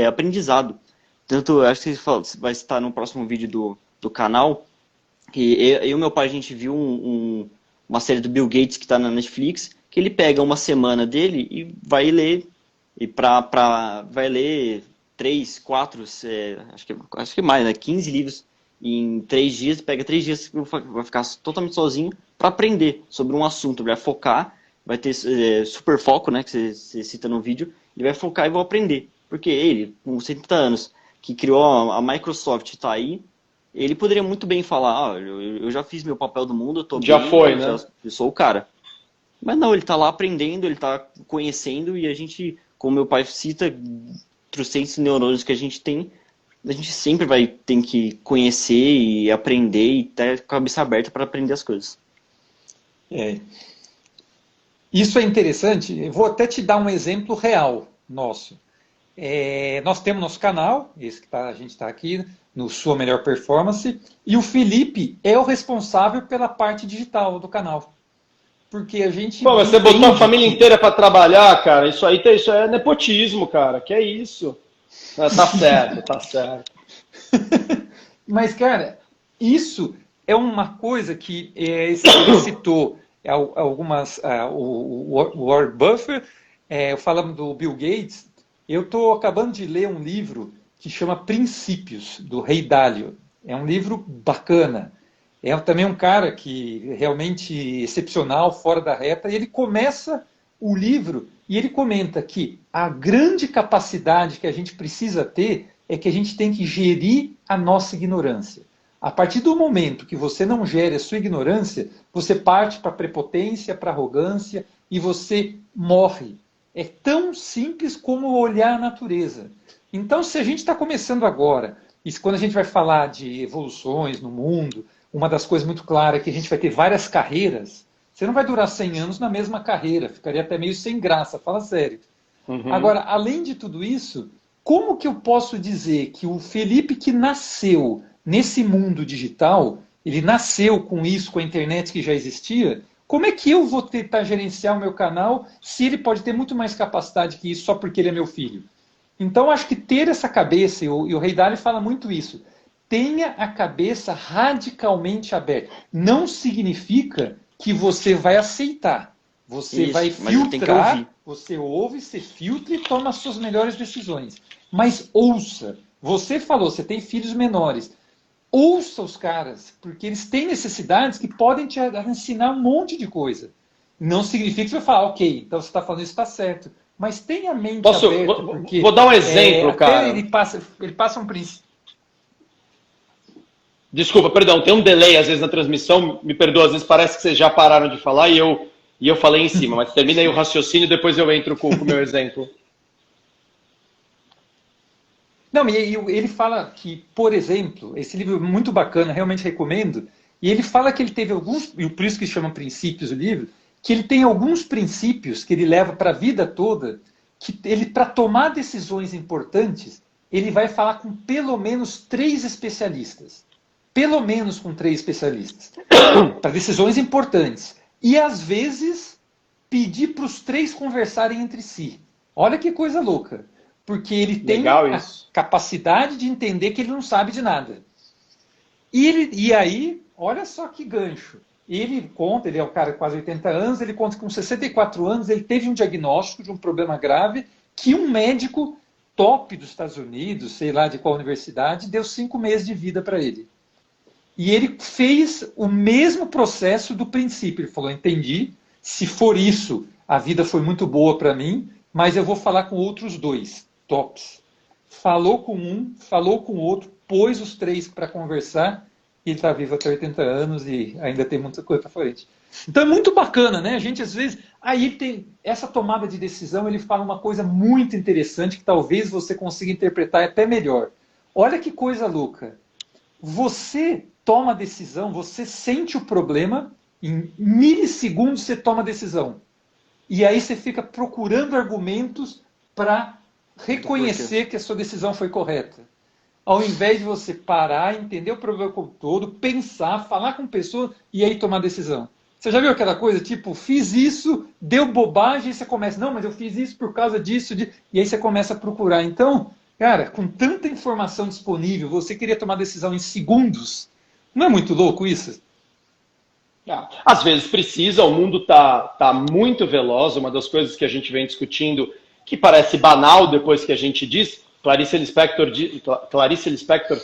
aprendizado. Tanto, acho que você vai estar no próximo vídeo do canal, que eu e meu pai, a gente viu uma série do Bill Gates que está na Netflix, que ele pega uma semana dele e vai ler, vai ler 3, 4, acho que mais, né, 15 livros em 3 dias, pega 3 dias, vai ficar totalmente sozinho para aprender sobre um assunto, vai focar, vai ter super foco, né, que você cita no vídeo, ele vai focar e vai aprender, porque ele, com 70 anos, que criou a Microsoft, está aí, ele poderia muito bem falar, eu já fiz meu papel do mundo, eu tô já bem, foi, né? Eu sou o cara. Mas não, ele está lá aprendendo, ele está conhecendo, e a gente, como meu pai cita, trocentos neurônios que a gente tem, a gente sempre vai ter que conhecer e aprender e ter a cabeça aberta para aprender as coisas. Isso é interessante. Eu vou até te dar um exemplo real nosso. Nós temos nosso canal, esse que a gente está aqui, no Sua Melhor Performance, e o Felipe é o responsável pela parte digital do canal. Porque a gente... Pô, mas você botou a família inteira para trabalhar, cara, isso é nepotismo, cara, que é isso? Tá certo, tá certo. Mas, cara, isso é uma coisa que ele citou algumas... o Warren Buffett, falando do Bill Gates, eu estou acabando de ler um livro que chama Princípios, do Rei Dalio. É um livro bacana. É também um cara que realmente excepcional, fora da reta, e ele começa o livro e ele comenta que a grande capacidade que a gente precisa ter é que a gente tem que gerir a nossa ignorância. A partir do momento que você não gere a sua ignorância, você parte para a prepotência, para a arrogância e você morre. É tão simples como olhar a natureza. Então, se a gente está começando agora, e quando a gente vai falar de evoluções no mundo, uma das coisas muito claras é que a gente vai ter várias carreiras. Você não vai durar 100 anos na mesma carreira, ficaria até meio sem graça, fala sério. Agora, além de tudo isso, como que eu posso dizer que o Felipe que nasceu nesse mundo digital, ele nasceu com isso, com a internet que já existia, como é que eu vou tentar gerenciar o meu canal se ele pode ter muito mais capacidade que isso só porque ele é meu filho? Então, acho que ter essa cabeça, e o Ray Dalio fala muito isso, tenha a cabeça radicalmente aberta. Não significa que você vai aceitar. Você Isso, vai mas tem que filtrar, ouvir. você ouve, você filtra e toma as suas melhores decisões. Mas ouça. Você falou, você tem filhos menores. Ouça os caras, porque eles têm necessidades que podem te ensinar um monte de coisa. Não significa que você vai falar, ok, então você está falando isso, está certo. Mas tenha a mente aberta, porque... Vou dar um exemplo, cara. Ele passa um princípio. Desculpa, perdão, tem um delay às vezes na transmissão, me perdoa, às vezes parece que vocês já pararam de falar e eu falei em cima, mas termina aí o raciocínio e depois eu entro com o meu exemplo. Não, e ele fala que, por exemplo, esse livro é muito bacana, realmente recomendo, e ele fala que ele teve alguns, e por isso que chama Princípios o livro, que ele tem alguns princípios que ele leva para a vida toda, que ele, para tomar decisões importantes, ele vai falar com pelo menos 3 especialistas. Pelo menos com 3 especialistas. Para decisões importantes. E, às vezes, pedir para os 3 conversarem entre si. Olha que coisa louca. Porque ele tem a capacidade de entender que ele não sabe de nada. E aí, olha só que gancho. Ele conta, ele é um cara de quase 80 anos, ele conta que com 64 anos ele teve um diagnóstico de um problema grave que um médico top dos Estados Unidos, sei lá de qual universidade, deu 5 meses de vida para ele. E ele fez o mesmo processo do princípio. Ele falou, entendi, se for isso, a vida foi muito boa para mim, mas eu vou falar com outros 2 tops. Falou com um, falou com o outro, pôs os 3 para conversar, e ele está vivo até 80 anos e ainda tem muita coisa para frente. Então é muito bacana, né? A gente às vezes... Aí tem essa tomada de decisão, ele fala uma coisa muito interessante que talvez você consiga interpretar até melhor. Olha que coisa louca. Você toma a decisão, você sente o problema, em milissegundos você toma a decisão. E aí você fica procurando argumentos para reconhecer que a sua decisão foi correta. Ao invés de você parar, entender o problema como todo, pensar, falar com pessoas e aí tomar a decisão. Você já viu aquela coisa, tipo, fiz isso, deu bobagem, e você começa, não, mas eu fiz isso por causa disso, e aí você começa a procurar. Então, cara, com tanta informação disponível, você queria tomar decisão em segundos, não é muito louco isso? Às vezes precisa, o mundo tá muito veloz, uma das coisas que a gente vem discutindo, que parece banal depois que a gente diz, Clarice Lispector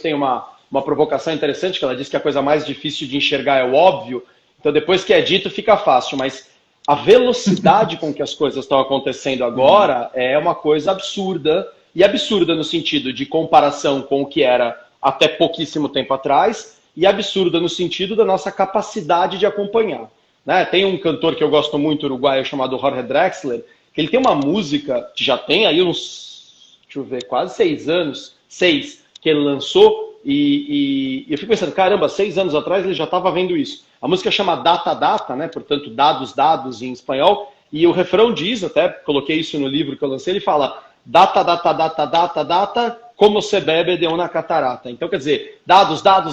tem uma provocação interessante, que ela diz que a coisa mais difícil de enxergar é o óbvio, então depois que é dito fica fácil, mas a velocidade com que as coisas estão acontecendo agora é uma coisa absurda, e absurda no sentido de comparação com o que era até pouquíssimo tempo atrás, e absurda no sentido da nossa capacidade de acompanhar. Né? Tem um cantor que eu gosto muito, uruguaio, chamado Jorge Drexler, que ele tem uma música que já tem aí uns, deixa eu ver, quase 6 anos, 6, que ele lançou, e eu fico pensando, caramba, 6 anos atrás ele já estava vendo isso. A música chama Data Data, né? Portanto, dados em espanhol, e o refrão diz, até coloquei isso no livro que eu lancei, ele fala, data, data, data, data, data, como se bebe de uma catarata. Então, quer dizer, dados. Tá,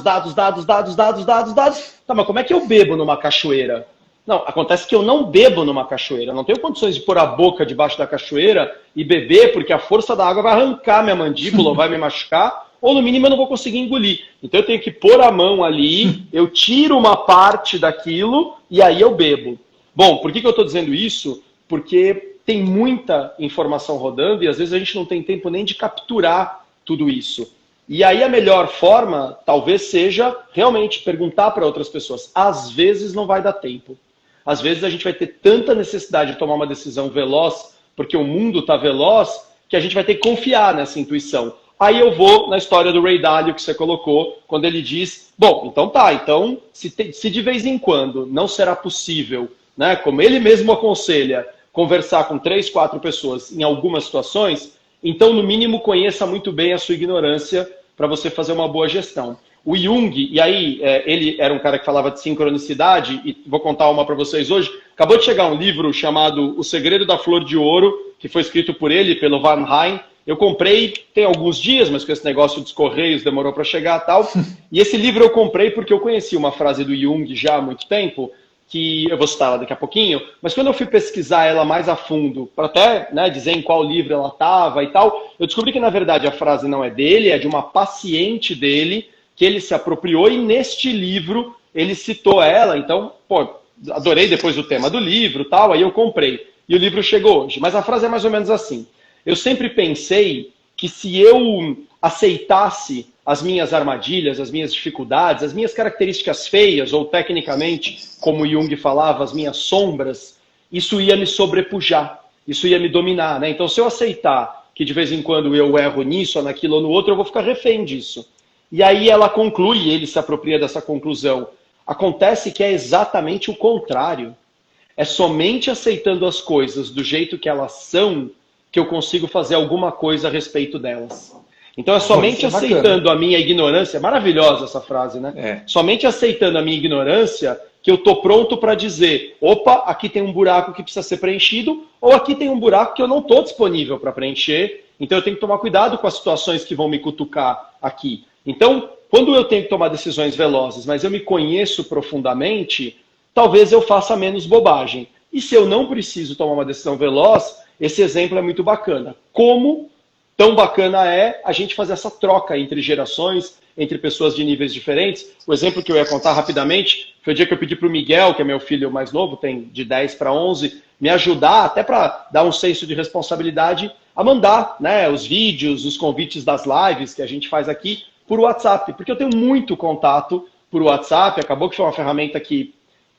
mas como é que eu bebo numa cachoeira? Não, acontece que eu não bebo numa cachoeira. Eu não tenho condições de pôr a boca debaixo da cachoeira e beber, porque a força da água vai arrancar minha mandíbula, ou vai me machucar, ou no mínimo eu não vou conseguir engolir. Então eu tenho que pôr a mão ali, eu tiro uma parte daquilo e aí eu bebo. Bom, por que eu estou dizendo isso? Porque tem muita informação rodando e às vezes a gente não tem tempo nem de capturar tudo isso. E aí a melhor forma talvez seja realmente perguntar para outras pessoas. Às vezes não vai dar tempo. Às vezes a gente vai ter tanta necessidade de tomar uma decisão veloz, porque o mundo está veloz, que a gente vai ter que confiar nessa intuição. Aí eu vou na história do Ray Dalio que você colocou, quando ele diz, bom, então tá, então se de vez em quando não será possível, né, como ele mesmo aconselha, conversar com 3, 4 pessoas em algumas situações, então no mínimo conheça muito bem a sua ignorância para você fazer uma boa gestão. O Jung, e aí ele era um cara que falava de sincronicidade, e vou contar uma para vocês hoje, acabou de chegar um livro chamado O Segredo da Flor de Ouro, que foi escrito por ele, pelo Van Rijn. Eu comprei, tem alguns dias, mas com esse negócio dos correios demorou para chegar e tal. E esse livro eu comprei porque eu conheci uma frase do Jung já há muito tempo, que eu vou citar ela daqui a pouquinho, mas quando eu fui pesquisar ela mais a fundo, para até, né, dizer em qual livro ela estava e tal, eu descobri que na verdade a frase não é dele, é de uma paciente dele, que ele se apropriou e neste livro ele citou ela. Então, pô, adorei depois o tema do livro e tal, aí eu comprei. E o livro chegou hoje. Mas a frase é mais ou menos assim. Eu sempre pensei que se eu aceitasse as minhas armadilhas, as minhas dificuldades, as minhas características feias, ou tecnicamente, como Jung falava, as minhas sombras, isso ia me sobrepujar, isso ia me dominar, né? Então, se eu aceitar que de vez em quando eu erro nisso, ou naquilo ou no outro, eu vou ficar refém disso. E aí ela conclui, ele se apropria dessa conclusão. Acontece que é exatamente o contrário. É somente aceitando as coisas do jeito que elas são que eu consigo fazer alguma coisa a respeito delas. Então é somente aceitando a minha ignorância, maravilhosa essa frase, né? Somente aceitando a minha ignorância que eu estou pronto para dizer, opa, aqui tem um buraco que precisa ser preenchido, ou aqui tem um buraco que eu não estou disponível para preencher, então eu tenho que tomar cuidado com as situações que vão me cutucar aqui. Então, quando eu tenho que tomar decisões velozes, mas eu me conheço profundamente, talvez eu faça menos bobagem. E se eu não preciso tomar uma decisão veloz, esse exemplo é muito bacana. Como tão bacana é a gente fazer essa troca entre gerações, entre pessoas de níveis diferentes. O exemplo que eu ia contar rapidamente foi o dia que eu pedi para o Miguel, que é meu filho mais novo, tem de 10 para 11, me ajudar, até para dar um senso de responsabilidade, a mandar, né, os vídeos, os convites das lives que a gente faz aqui por WhatsApp, porque eu tenho muito contato por WhatsApp, acabou que foi uma ferramenta que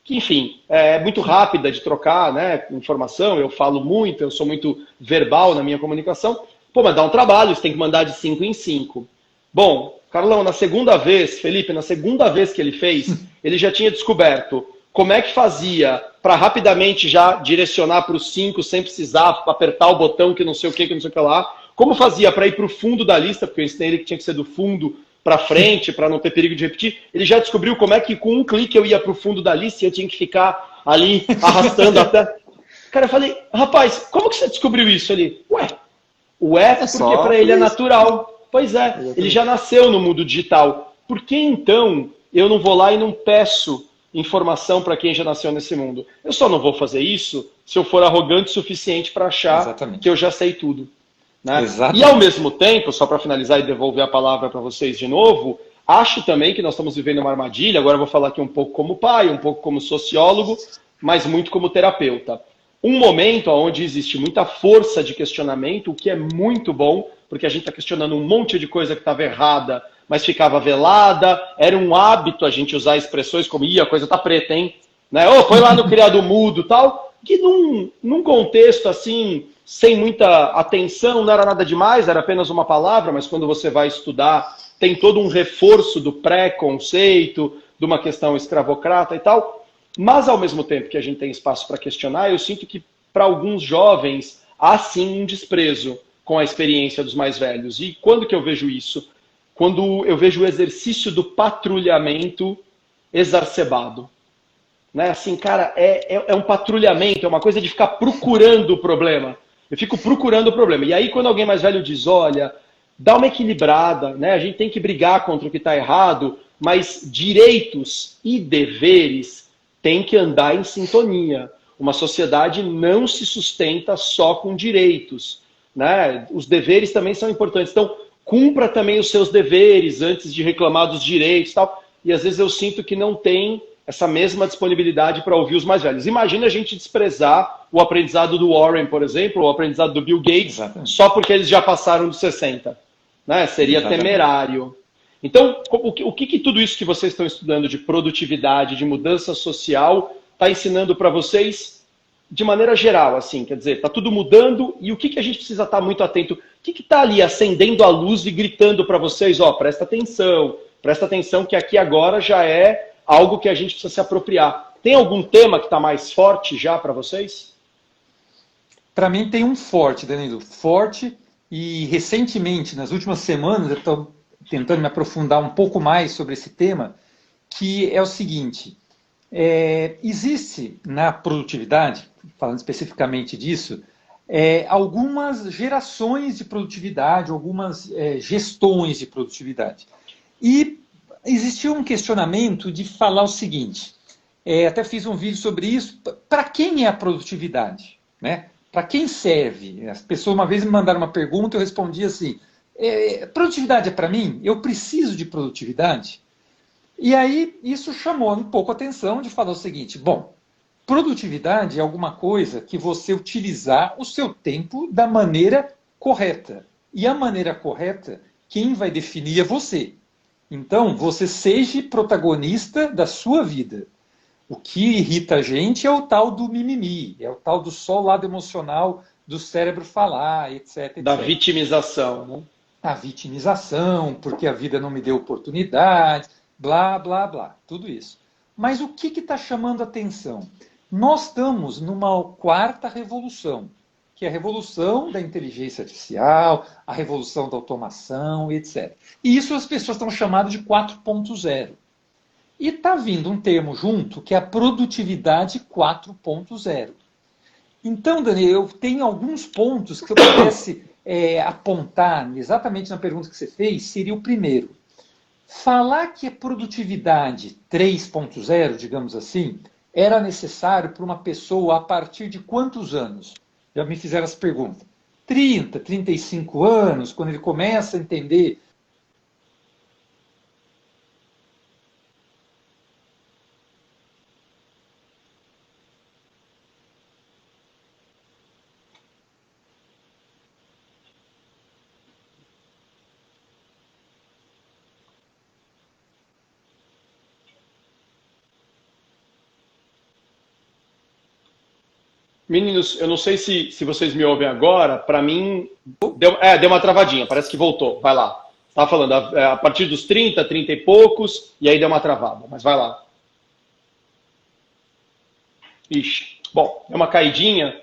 enfim, é muito rápida de trocar, né, informação, eu falo muito, eu sou muito verbal na minha comunicação. Pô, mas dá um trabalho, você tem que mandar de 5 em 5. Bom, Carlão, na segunda vez, Felipe, na segunda vez que ele fez, ele já tinha descoberto como é que fazia para rapidamente já direcionar para os 5 sem precisar apertar o botão que não sei o que não sei o que lá. Como fazia para ir para o fundo da lista, porque eu ensinei ele que tinha que ser do fundo para frente, para não ter perigo de repetir. Ele já descobriu como é que com um clique eu ia para o fundo da lista e eu tinha que ficar ali arrastando até... Cara, eu falei, rapaz, como que você descobriu isso? Ele, ué, porque para ele é natural. Pois é, ele já nasceu no mundo digital. Por que então eu não vou lá e não peço informação para quem já nasceu nesse mundo? Eu só não vou fazer isso se eu for arrogante o suficiente para achar que eu já sei tudo. Né? E ao mesmo tempo, só para finalizar e devolver a palavra para vocês de novo, acho também que nós estamos vivendo uma armadilha. Agora eu vou falar aqui um pouco como pai, um pouco como sociólogo, mas muito como terapeuta. Um momento onde existe muita força de questionamento, o que é muito bom, porque a gente está questionando um monte de coisa que estava errada, mas ficava velada. Era um hábito a gente usar expressões como, a coisa tá preta, hein? Né? Foi lá no criado mudo tal, que num contexto assim, sem muita atenção, não era nada demais, era apenas uma palavra, mas quando você vai estudar, tem todo um reforço do pré-conceito, de uma questão escravocrata e tal. Mas, ao mesmo tempo que a gente tem espaço para questionar, eu sinto que, para alguns jovens, há sim um desprezo com a experiência dos mais velhos. E quando que eu vejo isso? Quando eu vejo o exercício do patrulhamento exacerbado. Né? Assim, cara, é um patrulhamento, é uma coisa de ficar procurando o problema. Eu fico procurando o problema. E aí, quando alguém mais velho diz, olha, dá uma equilibrada, né? A gente tem que brigar contra o que está errado, mas direitos e deveres têm que andar em sintonia. Uma sociedade não se sustenta só com direitos. Né? Os deveres também são importantes. Então, cumpra também os seus deveres antes de reclamar dos direitos e tal. E às vezes eu sinto que não tem essa mesma disponibilidade para ouvir os mais velhos. Imagina a gente desprezar o aprendizado do Warren, por exemplo, ou o aprendizado do Bill Gates, só porque eles já passaram dos 60. Né? Seria temerário. Então, o que tudo isso que vocês estão estudando de produtividade, de mudança social, está ensinando para vocês de maneira geral, assim, quer dizer, está tudo mudando e o que a gente precisa estar muito atento? O que está ali acendendo a luz e gritando para vocês, ó, presta atenção que aqui agora já é algo que a gente precisa se apropriar. Tem algum tema que está mais forte já para vocês? Para mim tem um forte, Danilo, forte, e recentemente, nas últimas semanas, eu estou tentando me aprofundar um pouco mais sobre esse tema, que é o seguinte, existe na produtividade, falando especificamente disso, algumas gerações de produtividade, algumas gestões de produtividade. E existiu um questionamento de falar o seguinte, até fiz um vídeo sobre isso, para quem é a produtividade? Né? Para quem serve? As pessoas uma vez me mandaram uma pergunta, eu respondi assim, produtividade é para mim? Eu preciso de produtividade? E aí isso chamou um pouco a atenção de falar o seguinte, bom, produtividade é alguma coisa que você utilizar o seu tempo da maneira correta. E a maneira correta, quem vai definir é você. Então, você seja protagonista da sua vida. O que irrita a gente é o tal do mimimi, é o tal do só o lado emocional do cérebro falar, etc. Da vitimização, né? A vitimização, porque a vida não me deu oportunidade, blá, blá, blá, tudo isso. Mas o que está chamando a atenção? Nós estamos numa quarta revolução, que é a revolução da inteligência artificial, a revolução da automação, etc. E isso as pessoas estão chamando de 4.0. E está vindo um termo junto, que é a produtividade 4.0. Então, Dani, eu tenho alguns pontos que eu pudesse apontar exatamente na pergunta que você fez, seria o primeiro. Falar que a produtividade 3.0, digamos assim, era necessário para uma pessoa a partir de quantos anos? Já me fizeram essa pergunta. 30, 35 anos, quando ele começa a entender. Meninos, eu não sei se vocês me ouvem agora, para mim deu uma travadinha, parece que voltou, vai lá. Estava falando a partir dos 30, 30 e poucos, e aí deu uma travada, mas vai lá. Ixi, bom, é uma caidinha,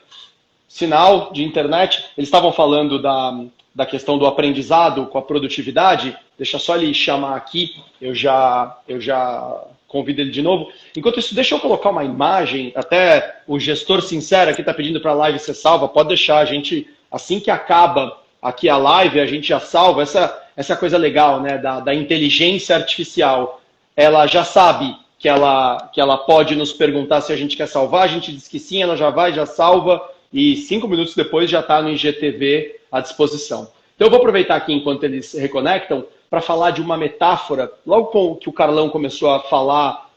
sinal de internet, eles estavam falando da questão do aprendizado com a produtividade, deixa só ele chamar aqui, eu já convido ele de novo. Enquanto isso, deixa eu colocar uma imagem, até o gestor sincero aqui está pedindo para a live ser salva, pode deixar, a gente, assim que acaba aqui a live, a gente já salva, essa coisa legal, né, da inteligência artificial, ela já sabe que ela pode nos perguntar se a gente quer salvar, a gente diz que sim, ela já vai, já salva, e 5 minutos depois já está no IGTV à disposição. Então eu vou aproveitar aqui enquanto eles se reconectam para falar de uma metáfora, logo que o Carlão começou a falar,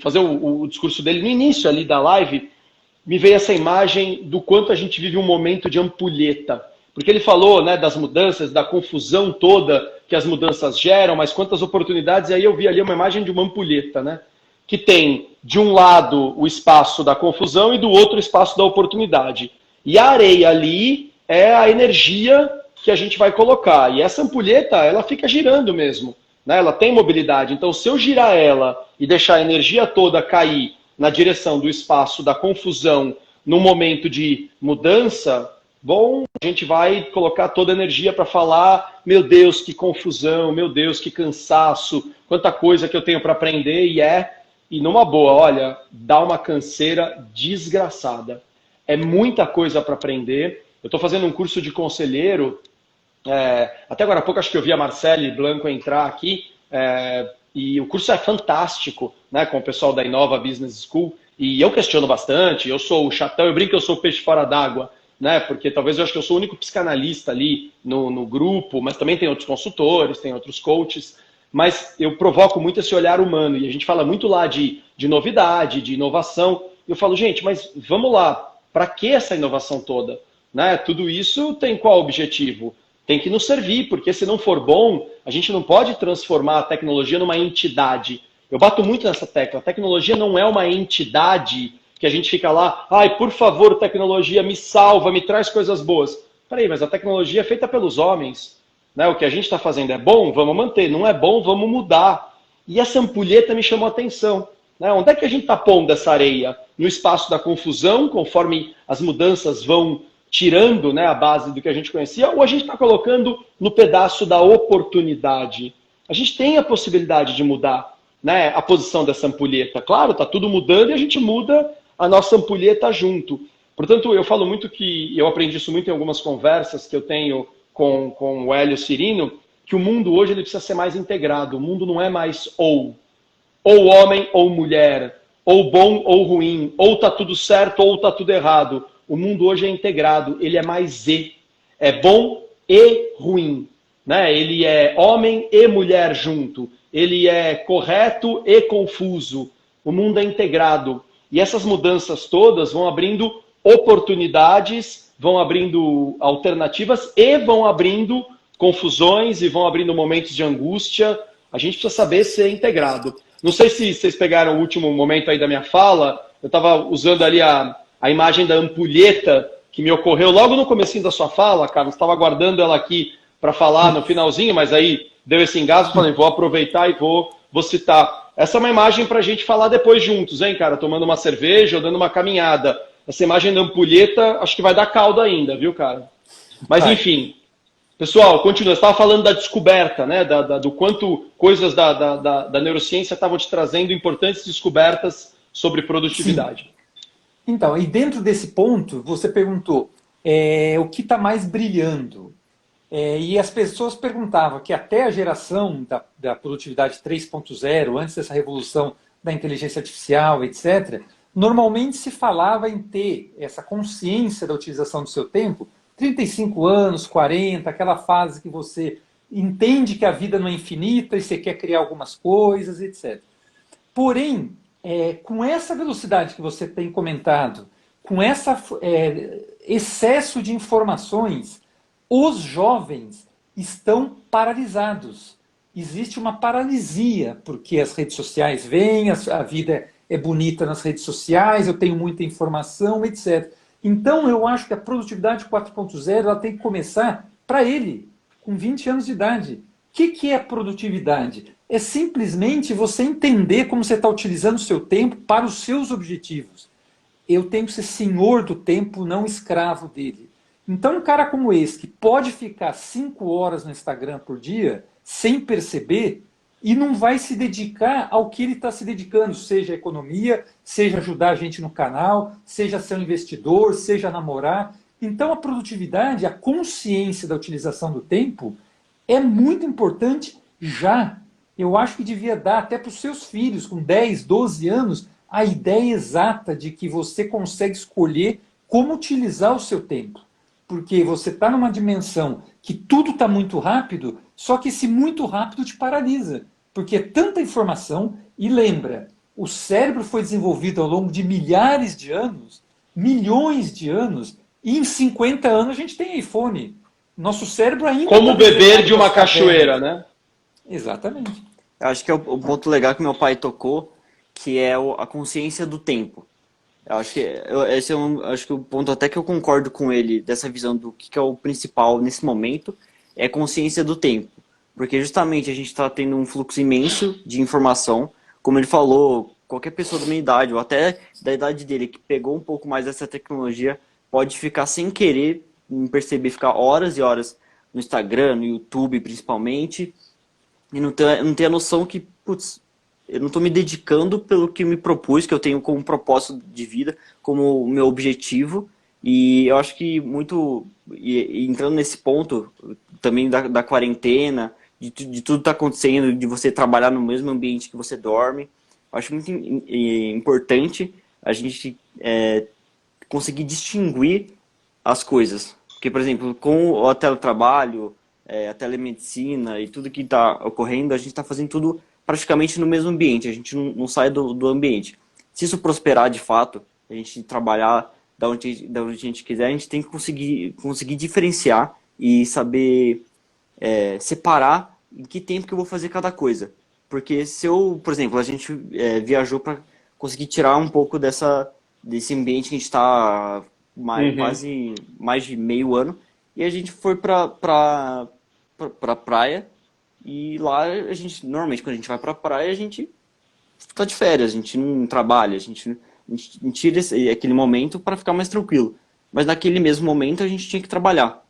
fazer o discurso dele no início ali da live, me veio essa imagem do quanto a gente vive um momento de ampulheta. Porque ele falou, né, das mudanças, da confusão toda que as mudanças geram, mas quantas oportunidades, e aí eu vi ali uma imagem de uma ampulheta, né? Que tem, de um lado, o espaço da confusão e do outro o espaço da oportunidade. E a areia ali é a energia que a gente vai colocar. E essa ampulheta, ela fica girando mesmo, né? Ela tem mobilidade. Então, se eu girar ela e deixar a energia toda cair na direção do espaço da confusão num momento de mudança, bom, a gente vai colocar toda a energia para falar, meu Deus, que confusão, meu Deus, que cansaço, quanta coisa que eu tenho para aprender, e numa boa, olha, dá uma canseira desgraçada. É muita coisa para aprender. Eu estou fazendo um curso de conselheiro, até agora há pouco acho que eu vi a Marcele Blanco entrar aqui, e o curso é fantástico, né, com o pessoal da Inova Business School, e eu questiono bastante, eu sou o chatão, eu brinco que eu sou o peixe fora d'água, né, porque talvez eu acho que eu sou o único psicanalista ali no grupo, mas também tem outros consultores, tem outros coaches, mas eu provoco muito esse olhar humano, e a gente fala muito lá de novidade, de inovação, e eu falo, gente, mas vamos lá, para que essa inovação toda? Né? Tudo isso tem qual objetivo? Tem que nos servir, porque se não for bom, a gente não pode transformar a tecnologia numa entidade. Eu bato muito nessa tecla. A tecnologia não é uma entidade que a gente fica lá, ai, por favor, tecnologia, me salva, me traz coisas boas. Peraí, mas a tecnologia é feita pelos homens. Né? O que a gente está fazendo é bom? Vamos manter. Não é bom? Vamos mudar. E essa ampulheta me chamou a atenção. Né? Onde é que a gente está pondo essa areia? No espaço da confusão, conforme as mudanças vão tirando, né, a base do que a gente conhecia, ou a gente está colocando no pedaço da oportunidade? A gente tem a possibilidade de mudar, né, a posição dessa ampulheta. Claro, está tudo mudando e a gente muda a nossa ampulheta junto. Portanto, eu falo muito que, eu aprendi isso muito em algumas conversas que eu tenho com o Hélio Cirino, que o mundo hoje ele precisa ser mais integrado. O mundo não é mais ou homem ou mulher, ou bom ou ruim, ou está tudo certo ou está tudo errado. O mundo hoje é integrado, ele é mais e. É bom e ruim. Né? Ele é homem e mulher junto. Ele é correto e confuso. O mundo é integrado. E essas mudanças todas vão abrindo oportunidades, vão abrindo alternativas e vão abrindo confusões e vão abrindo momentos de angústia. A gente precisa saber ser integrado. Não sei se vocês pegaram o último momento aí da minha fala, eu estava usando ali a imagem da ampulheta que me ocorreu logo no comecinho da sua fala, Carlos, estava aguardando ela aqui para falar no finalzinho, mas aí deu esse engasgo, falei, vou aproveitar e vou citar. Essa é uma imagem para a gente falar depois juntos, hein, cara? Tomando uma cerveja ou dando uma caminhada. Essa imagem da ampulheta, acho que vai dar caldo ainda, viu, cara? Mas enfim... Pessoal, continua. Você estava falando da descoberta, né? Do quanto coisas da neurociência estavam te trazendo importantes descobertas sobre produtividade. Sim. Então, e dentro desse ponto, você perguntou o que está mais brilhando. E as pessoas perguntavam que até a geração da produtividade 3.0, antes dessa revolução da inteligência artificial, etc., normalmente se falava em ter essa consciência da utilização do seu tempo 35 anos, 40, aquela fase que você entende que a vida não é infinita e você quer criar algumas coisas, etc. Porém, com essa velocidade que você tem comentado, com esse excesso de informações, os jovens estão paralisados. Existe uma paralisia, porque as redes sociais vêm, a vida é bonita nas redes sociais, eu tenho muita informação, etc. Então, eu acho que a produtividade 4.0 ela tem que começar para ele, com 20 anos de idade. O que é produtividade? É simplesmente você entender como você está utilizando o seu tempo para os seus objetivos. Eu tenho que ser senhor do tempo, não escravo dele. Então, um cara como esse, que pode ficar 5 horas no Instagram por dia, sem perceber, e não vai se dedicar ao que ele está se dedicando, seja a economia, seja ajudar a gente no canal, seja ser um investidor, seja namorar. Então a produtividade, a consciência da utilização do tempo é muito importante já. Eu acho que devia dar até para os seus filhos, com 10, 12 anos, a ideia exata de que você consegue escolher como utilizar o seu tempo. Porque você está numa dimensão que tudo está muito rápido, só que esse muito rápido te paralisa. Porque é tanta informação, e lembra, o cérebro foi desenvolvido ao longo de milhares de anos, milhões de anos, e em 50 anos a gente tem iPhone. Nosso cérebro ainda... Como beber de uma cachoeira, né? Exatamente. Eu acho que é o ponto legal que meu pai tocou, que é a consciência do tempo. Eu acho que esse é acho que o ponto até que eu concordo com ele, dessa visão do que é o principal nesse momento, é a consciência do tempo. Porque justamente a gente está tendo um fluxo imenso de informação, como ele falou, qualquer pessoa da minha idade, ou até da idade dele, que pegou um pouco mais dessa tecnologia, pode ficar sem querer, não perceber, ficar horas e horas no Instagram, no YouTube principalmente, e não ter a noção que, putz, eu não estou me dedicando pelo que me propus, que eu tenho como propósito de vida, como o meu objetivo. E eu acho que muito, e entrando nesse ponto também da quarentena, de tudo que está acontecendo, de você trabalhar no mesmo ambiente que você dorme, eu acho muito importante a gente conseguir distinguir as coisas. Porque, por exemplo, com o teletrabalho, a telemedicina e tudo que está ocorrendo, a gente está fazendo tudo praticamente no mesmo ambiente, a gente não sai do ambiente. Se isso prosperar de fato, a gente trabalhar da onde a gente quiser, a gente tem que conseguir diferenciar e saber separar em que tempo que eu vou fazer cada coisa. Porque se eu, por exemplo, a gente viajou para conseguir tirar um pouco desse ambiente que a gente está quase mais de meio ano, e a gente foi pra praia, e lá a gente, normalmente quando a gente vai pra praia, a gente tá de férias, a gente não trabalha, a gente tira aquele momento para ficar mais tranquilo. Mas naquele mesmo momento a gente tinha que trabalhar.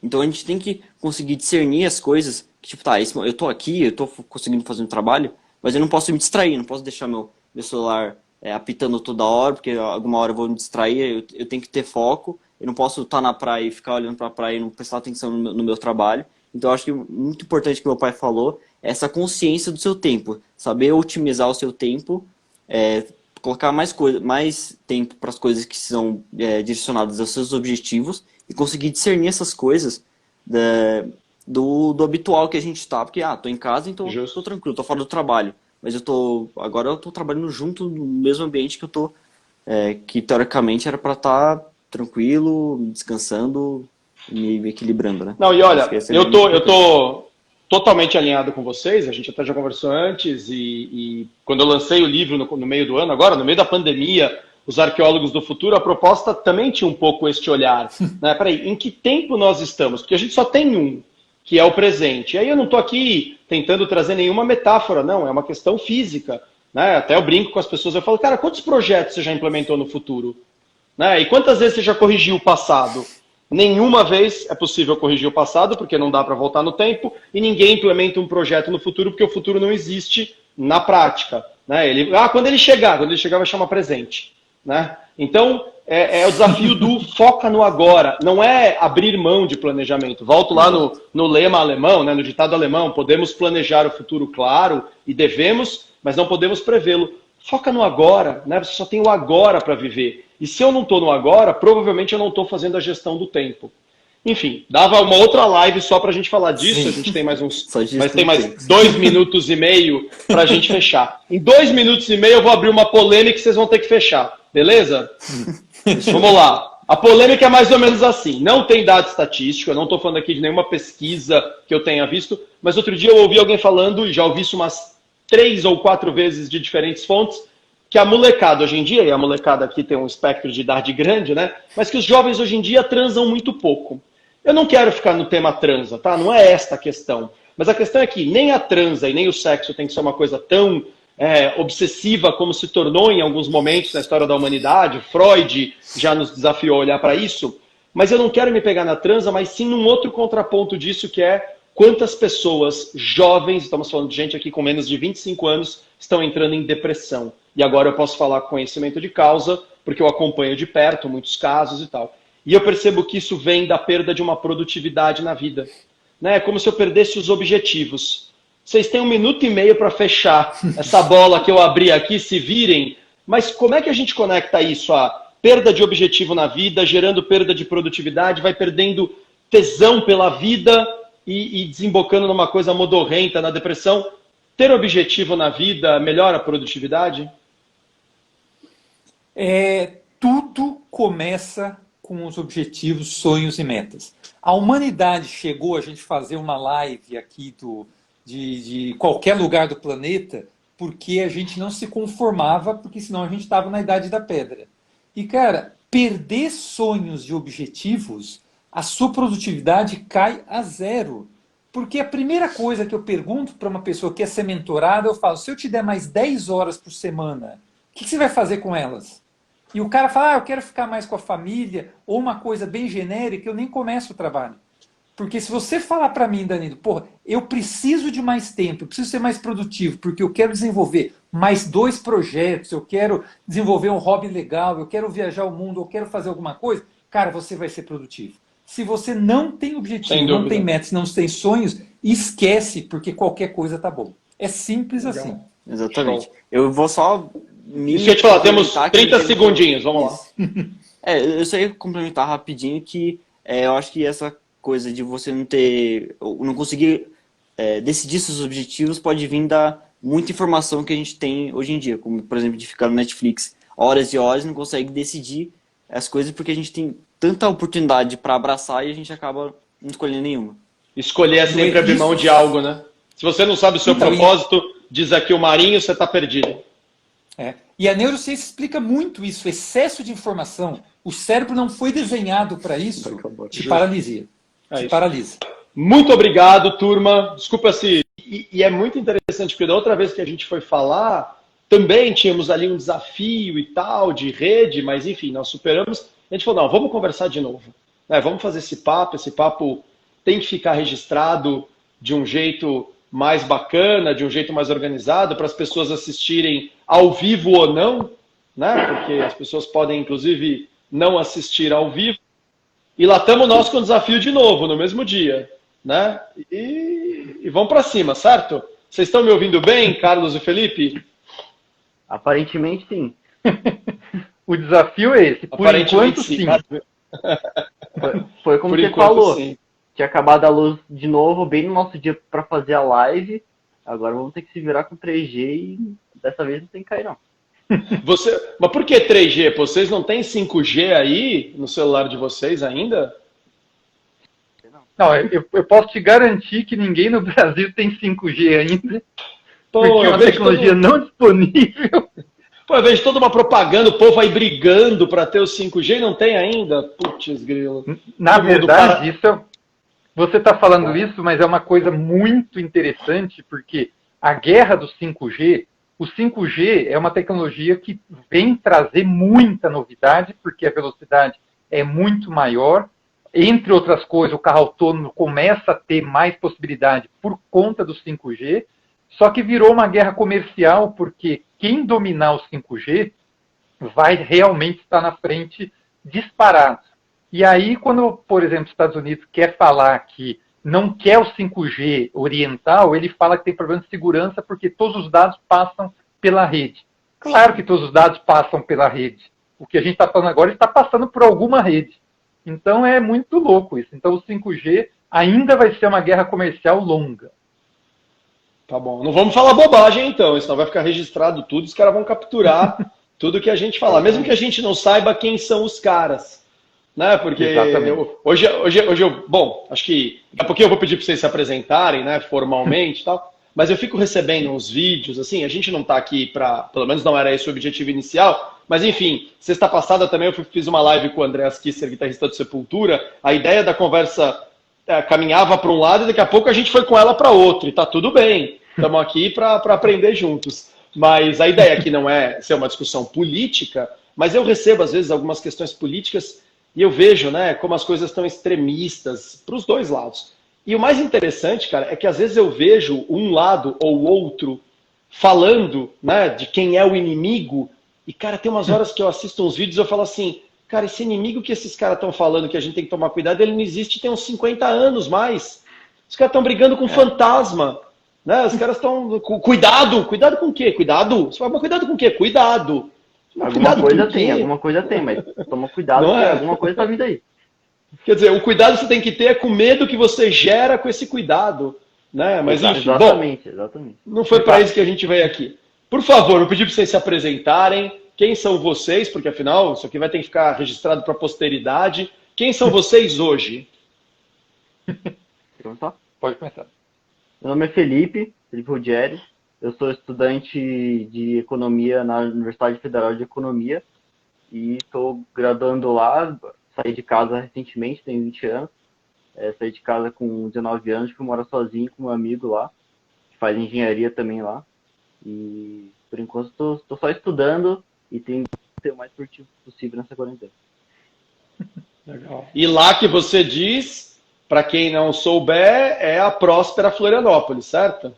Então a gente tem que conseguir discernir as coisas, que tipo, tá, eu tô aqui, eu tô conseguindo fazer um trabalho, mas eu não posso me distrair, não posso deixar meu celular apitando toda hora, porque alguma hora eu vou me distrair, eu tenho que ter foco, eu não posso estar na praia e ficar olhando para a praia e não prestar atenção no meu trabalho. Então eu acho que muito importante que meu pai falou é essa consciência do seu tempo, saber otimizar o seu tempo, colocar mais tempo para as coisas que são direcionadas aos seus objetivos e conseguir discernir essas coisas do habitual que a gente está, porque tô em casa, então estou tranquilo, estou fora do trabalho, mas agora eu estou trabalhando junto no mesmo ambiente que eu estou, que teoricamente era para estar tranquilo, descansando, me equilibrando, né? Não, e olha, eu tô totalmente alinhado com vocês, a gente até já conversou antes, e quando eu lancei o livro no meio do ano, agora, no meio da pandemia, Os Arqueólogos do Futuro, a proposta também tinha um pouco este olhar, né? Peraí, em que tempo nós estamos? Porque a gente só tem um, que é o presente. E aí eu não estou aqui tentando trazer nenhuma metáfora, não, é uma questão física, né? Até eu brinco com as pessoas, eu falo, cara, quantos projetos você já implementou no futuro? Né? E quantas vezes você já corrigiu o passado? Nenhuma vez é possível corrigir o passado, porque não dá para voltar no tempo, e ninguém implementa um projeto no futuro, porque o futuro não existe na prática. Né? Quando ele chegar vai chamar presente. Né? Então, é o desafio do foca no agora, não é abrir mão de planejamento. Volto lá no lema alemão, né, no ditado alemão, podemos planejar o futuro, claro, e devemos, mas não podemos prevê-lo. Foca no agora, né? Você só tem o agora para viver. E se eu não estou no agora, provavelmente eu não estou fazendo a gestão do tempo. Enfim, dava uma outra live só para a gente falar disso. Sim. A gente tem mais tem mais 2 minutos e meio para a gente fechar. Em 2 minutos e meio eu vou abrir uma polêmica que vocês vão ter que fechar, beleza? Vamos lá. A polêmica é mais ou menos assim. Não tem dado estatístico, eu não estou falando aqui de nenhuma pesquisa que eu tenha visto, mas outro dia eu ouvi alguém falando, e já ouvi isso umas 3 ou 4 vezes de diferentes fontes, que a molecada hoje em dia, e a molecada aqui tem um espectro de idade grande, né? Mas que os jovens hoje em dia transam muito pouco. Eu não quero ficar no tema transa, tá? Não é esta a questão. Mas a questão é que nem a transa e nem o sexo tem que ser uma coisa tão obsessiva como se tornou em alguns momentos na história da humanidade. Freud já nos desafiou a olhar para isso. Mas eu não quero me pegar na transa, mas sim num outro contraponto disso, que é quantas pessoas jovens, estamos falando de gente aqui com menos de 25 anos, estão entrando em depressão. E agora eu posso falar com conhecimento de causa, porque eu acompanho de perto muitos casos e tal. E eu percebo que isso vem da perda de uma produtividade na vida. Né? É como se eu perdesse os objetivos. Vocês têm 1 minuto e meio para fechar essa bola que eu abri aqui, se virem. Mas como é que a gente conecta isso a perda de objetivo na vida, gerando perda de produtividade, vai perdendo tesão pela vida e desembocando numa coisa modorrenta, na depressão? Ter objetivo na vida melhora a produtividade? Tudo começa com os objetivos, sonhos e metas. A humanidade chegou a gente fazer uma live aqui de qualquer lugar do planeta porque a gente não se conformava, porque senão a gente estava na idade da pedra. E, cara, perder sonhos e objetivos, a sua produtividade cai a zero. Porque a primeira coisa que eu pergunto para uma pessoa que quer ser mentorada, eu falo, se eu te der mais 10 horas por semana, o que você vai fazer com elas? E o cara fala, eu quero ficar mais com a família, ou uma coisa bem genérica, eu nem começo o trabalho. Porque se você falar para mim, Danilo, porra, eu preciso de mais tempo, eu preciso ser mais produtivo, porque eu quero desenvolver mais 2 projetos, eu quero desenvolver um hobby legal, eu quero viajar o mundo, eu quero fazer alguma coisa, cara, você vai ser produtivo. Se você não tem objetivo, não tem metas, não tem sonhos, esquece, porque qualquer coisa tá bom. É simples assim. Exatamente. Eu vou só... Deixa eu te falar, temos 30 segundinhos, vamos lá. Eu só ia complementar rapidinho que eu acho que essa coisa de você não conseguir decidir seus objetivos pode vir da muita informação que a gente tem hoje em dia, como, por exemplo, de ficar no Netflix horas e horas e não consegue decidir as coisas porque a gente tem tanta oportunidade para abraçar e a gente acaba não escolhendo nenhuma. Escolher é sempre abrir mão de algo, né? Se você não sabe o seu propósito, diz aqui o Marinho, você está perdido. E a neurociência explica muito isso, excesso de informação. O cérebro não foi desenhado para isso, te paralisia. Te paralisa. Muito obrigado, turma. Desculpa se... E é muito interessante, porque da outra vez que a gente foi falar, também tínhamos ali um desafio e tal, de rede, mas enfim, nós superamos. A gente falou, não, vamos conversar de novo. Vamos fazer esse papo tem que ficar registrado de um jeito mais bacana, de um jeito mais organizado, para as pessoas assistirem ao vivo ou não, né? Porque as pessoas podem, inclusive, não assistir ao vivo. E lá estamos nós com o desafio de novo, no mesmo dia, né? E vamos para cima, certo? Vocês estão me ouvindo bem, Carlos e Felipe? Aparentemente, sim. O desafio é esse. Por enquanto, sim. Foi como Por você enquanto, falou. sim. Tinha acabado a luz de novo, bem no nosso dia para fazer a live. Agora vamos ter que se virar com 3G e dessa vez não tem que cair, não. Mas por que 3G? Vocês não têm 5G aí no celular de vocês ainda? Não, eu posso te garantir que ninguém no Brasil tem 5G ainda. Porque é uma tecnologia não disponível. Pô, eu vejo toda uma propaganda, o povo aí brigando para ter o 5G e não tem ainda. Putz, grilo. Na verdade, você está falando isso, mas é uma coisa muito interessante, porque a guerra do 5G, o 5G é uma tecnologia que vem trazer muita novidade, porque a velocidade é muito maior. Entre outras coisas, o carro autônomo começa a ter mais possibilidade por conta do 5G, só que virou uma guerra comercial, porque quem dominar o 5G vai realmente estar na frente disparado. E aí, quando, por exemplo, os Estados Unidos quer falar que não quer o 5G oriental, ele fala que tem problema de segurança porque todos os dados passam pela rede. Claro que todos os dados passam pela rede. O que a gente está falando agora está passando por alguma rede. Então é muito louco isso. Então o 5G ainda vai ser uma guerra comercial longa. Tá bom. Não vamos falar bobagem então, senão vai ficar registrado tudo, os caras vão capturar tudo que a gente falar. Mesmo que a gente não saiba quem são os caras. Né? Porque hoje bom, acho que daqui a pouquinho eu vou pedir para vocês se apresentarem, né, formalmente e tal, mas eu fico recebendo uns vídeos, assim, a gente não está aqui para, pelo menos não era esse o objetivo inicial, mas enfim, sexta passada também eu fiz uma live com o Andreas Kisser, guitarrista do Sepultura, a ideia da conversa caminhava para um lado e daqui a pouco a gente foi com ela para outro, e tá tudo bem, estamos aqui para aprender juntos, mas a ideia aqui não é ser uma discussão política, mas eu recebo às vezes algumas questões políticas e eu vejo, né, como as coisas estão extremistas para os dois lados. E o mais interessante, cara, é que às vezes eu vejo um lado ou outro falando, né, de quem é o inimigo, e, cara, tem umas horas que eu assisto uns vídeos e eu falo assim, cara, esse inimigo que esses caras estão falando que a gente tem que tomar cuidado, ele não existe tem uns 50 anos mais. Os caras estão brigando com fantasma, né? Os caras estão... Cuidado com o quê? Cuidado? Você fala, mas cuidado com o quê? Cuidado. Alguma coisa tem, mas toma cuidado, porque alguma coisa tá vindo aí. Quer dizer, o cuidado que você tem que ter é com o medo que você gera com esse cuidado. Né? Mas enfim, exatamente. Não foi para isso que a gente veio aqui. Por favor, eu pedi para vocês se apresentarem. Quem são vocês? Porque afinal, isso aqui vai ter que ficar registrado para a posteridade. Quem são vocês hoje? Pode começar. Meu nome é Felipe Ruggieri. Eu sou estudante de economia na Universidade Federal de Economia e estou graduando lá. Saí de casa recentemente, tenho 20 anos. Saí de casa com 19 anos, fui morar sozinho com meu amigo lá, que faz engenharia também lá. E por enquanto estou só estudando e tenho que ser o mais produtivo possível nessa quarentena. Legal. E lá que você diz, para quem não souber, é a próspera Florianópolis, certo?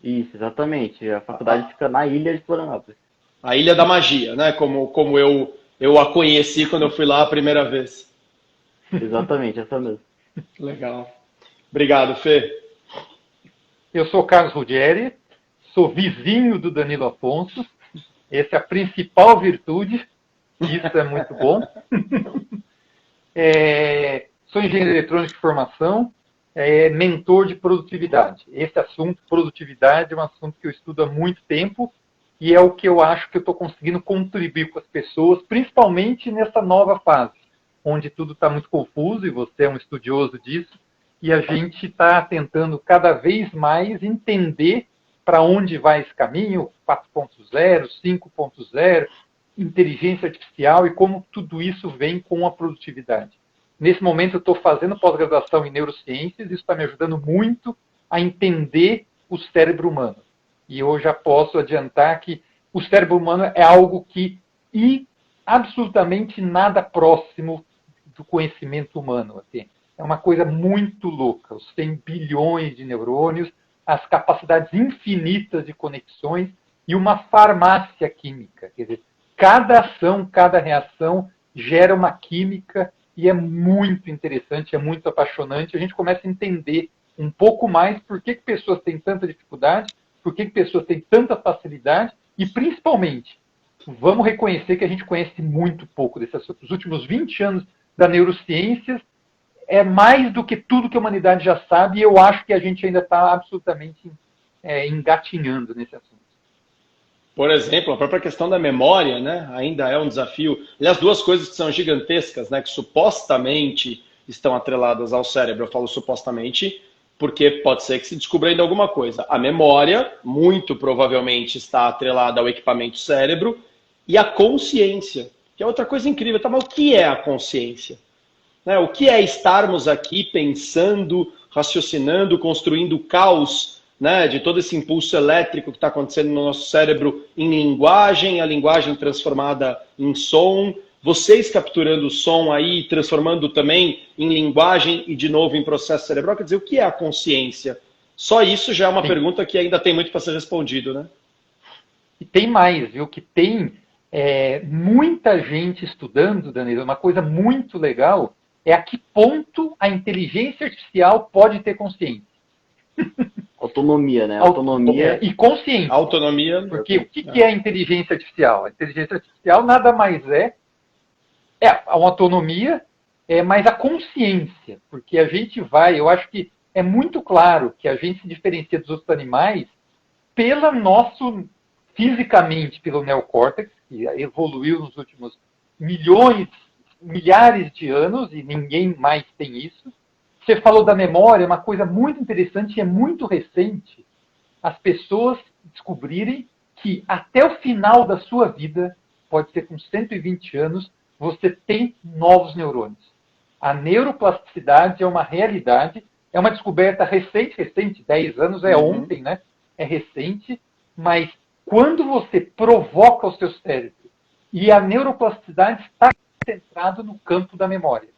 Isso, exatamente. A faculdade fica na ilha de Florianópolis. A Ilha da Magia, né? Como eu a conheci quando eu fui lá a primeira vez. Exatamente, essa mesmo. Legal. Obrigado, Fê. Eu sou Carlos Ruggieri, sou vizinho do Danilo Afonso. Essa é a principal virtude. Isso é muito bom. Sou engenheiro eletrônico de formação, mentor de produtividade. Esse assunto, produtividade, é um assunto que eu estudo há muito tempo e é o que eu acho que eu estou conseguindo contribuir com as pessoas, principalmente nessa nova fase, onde tudo está muito confuso, e você é um estudioso disso. e a gente está tentando cada vez mais entender para onde vai esse caminho, 4.0, 5.0, inteligência artificial e como tudo isso vem com a produtividade. Nesse momento eu estou fazendo pós-graduação em neurociências, isso está me ajudando muito a entender o cérebro humano. E eu já posso adiantar que o cérebro humano é algo que absolutamente nada próximo do conhecimento humano. Assim. É uma coisa muito louca. Os 100 bilhões de neurônios, as capacidades infinitas de conexões e uma farmácia química. Quer dizer, cada ação, cada reação gera uma química e é muito interessante, é muito apaixonante. A gente começa a entender um pouco mais por que pessoas têm tanta dificuldade, por que pessoas têm tanta facilidade e, principalmente, vamos reconhecer que a gente conhece muito pouco desse assunto. Os últimos 20 anos da neurociências é mais do que tudo que a humanidade já sabe e eu acho que a gente ainda está absolutamente engatinhando nesse assunto. Por exemplo, a própria questão da memória, né, ainda é um desafio. Aliás, duas coisas que são gigantescas, né, que supostamente estão atreladas ao cérebro. Eu falo supostamente porque pode ser que se descubra ainda alguma coisa. A memória, muito provavelmente, está atrelada ao equipamento cérebro e a consciência, que é outra coisa incrível. Tá, mas o que é a consciência? Né, o que é estarmos aqui pensando, raciocinando, construindo caos, né, de todo esse impulso elétrico que está acontecendo no nosso cérebro em linguagem, a linguagem transformada em som, vocês capturando o som aí, transformando também em linguagem e de novo em processo cerebral, quer dizer, o que é a consciência? Só isso já é uma pergunta que ainda tem muito para ser respondido, né? E tem mais, viu, que tem muita gente estudando, Danilo, uma coisa muito legal é a que ponto a inteligência artificial pode ter consciência. Autonomia, né? Autonomia e consciência. Autonomia. Porque o que é a inteligência artificial? A inteligência artificial nada mais é uma autonomia, mas a consciência. Porque a gente eu acho que é muito claro que a gente se diferencia dos outros animais fisicamente pelo neocórtex, que evoluiu nos últimos milhares de anos e ninguém mais tem isso. Você falou da memória, uma coisa muito interessante e é muito recente, as pessoas descobrirem que até o final da sua vida, pode ser com 120 anos, você tem novos neurônios. A neuroplasticidade é uma realidade, é uma descoberta recente, 10 anos é ontem, né? É recente, mas quando você provoca o seu cérebro e a neuroplasticidade está concentrada no campo da memória.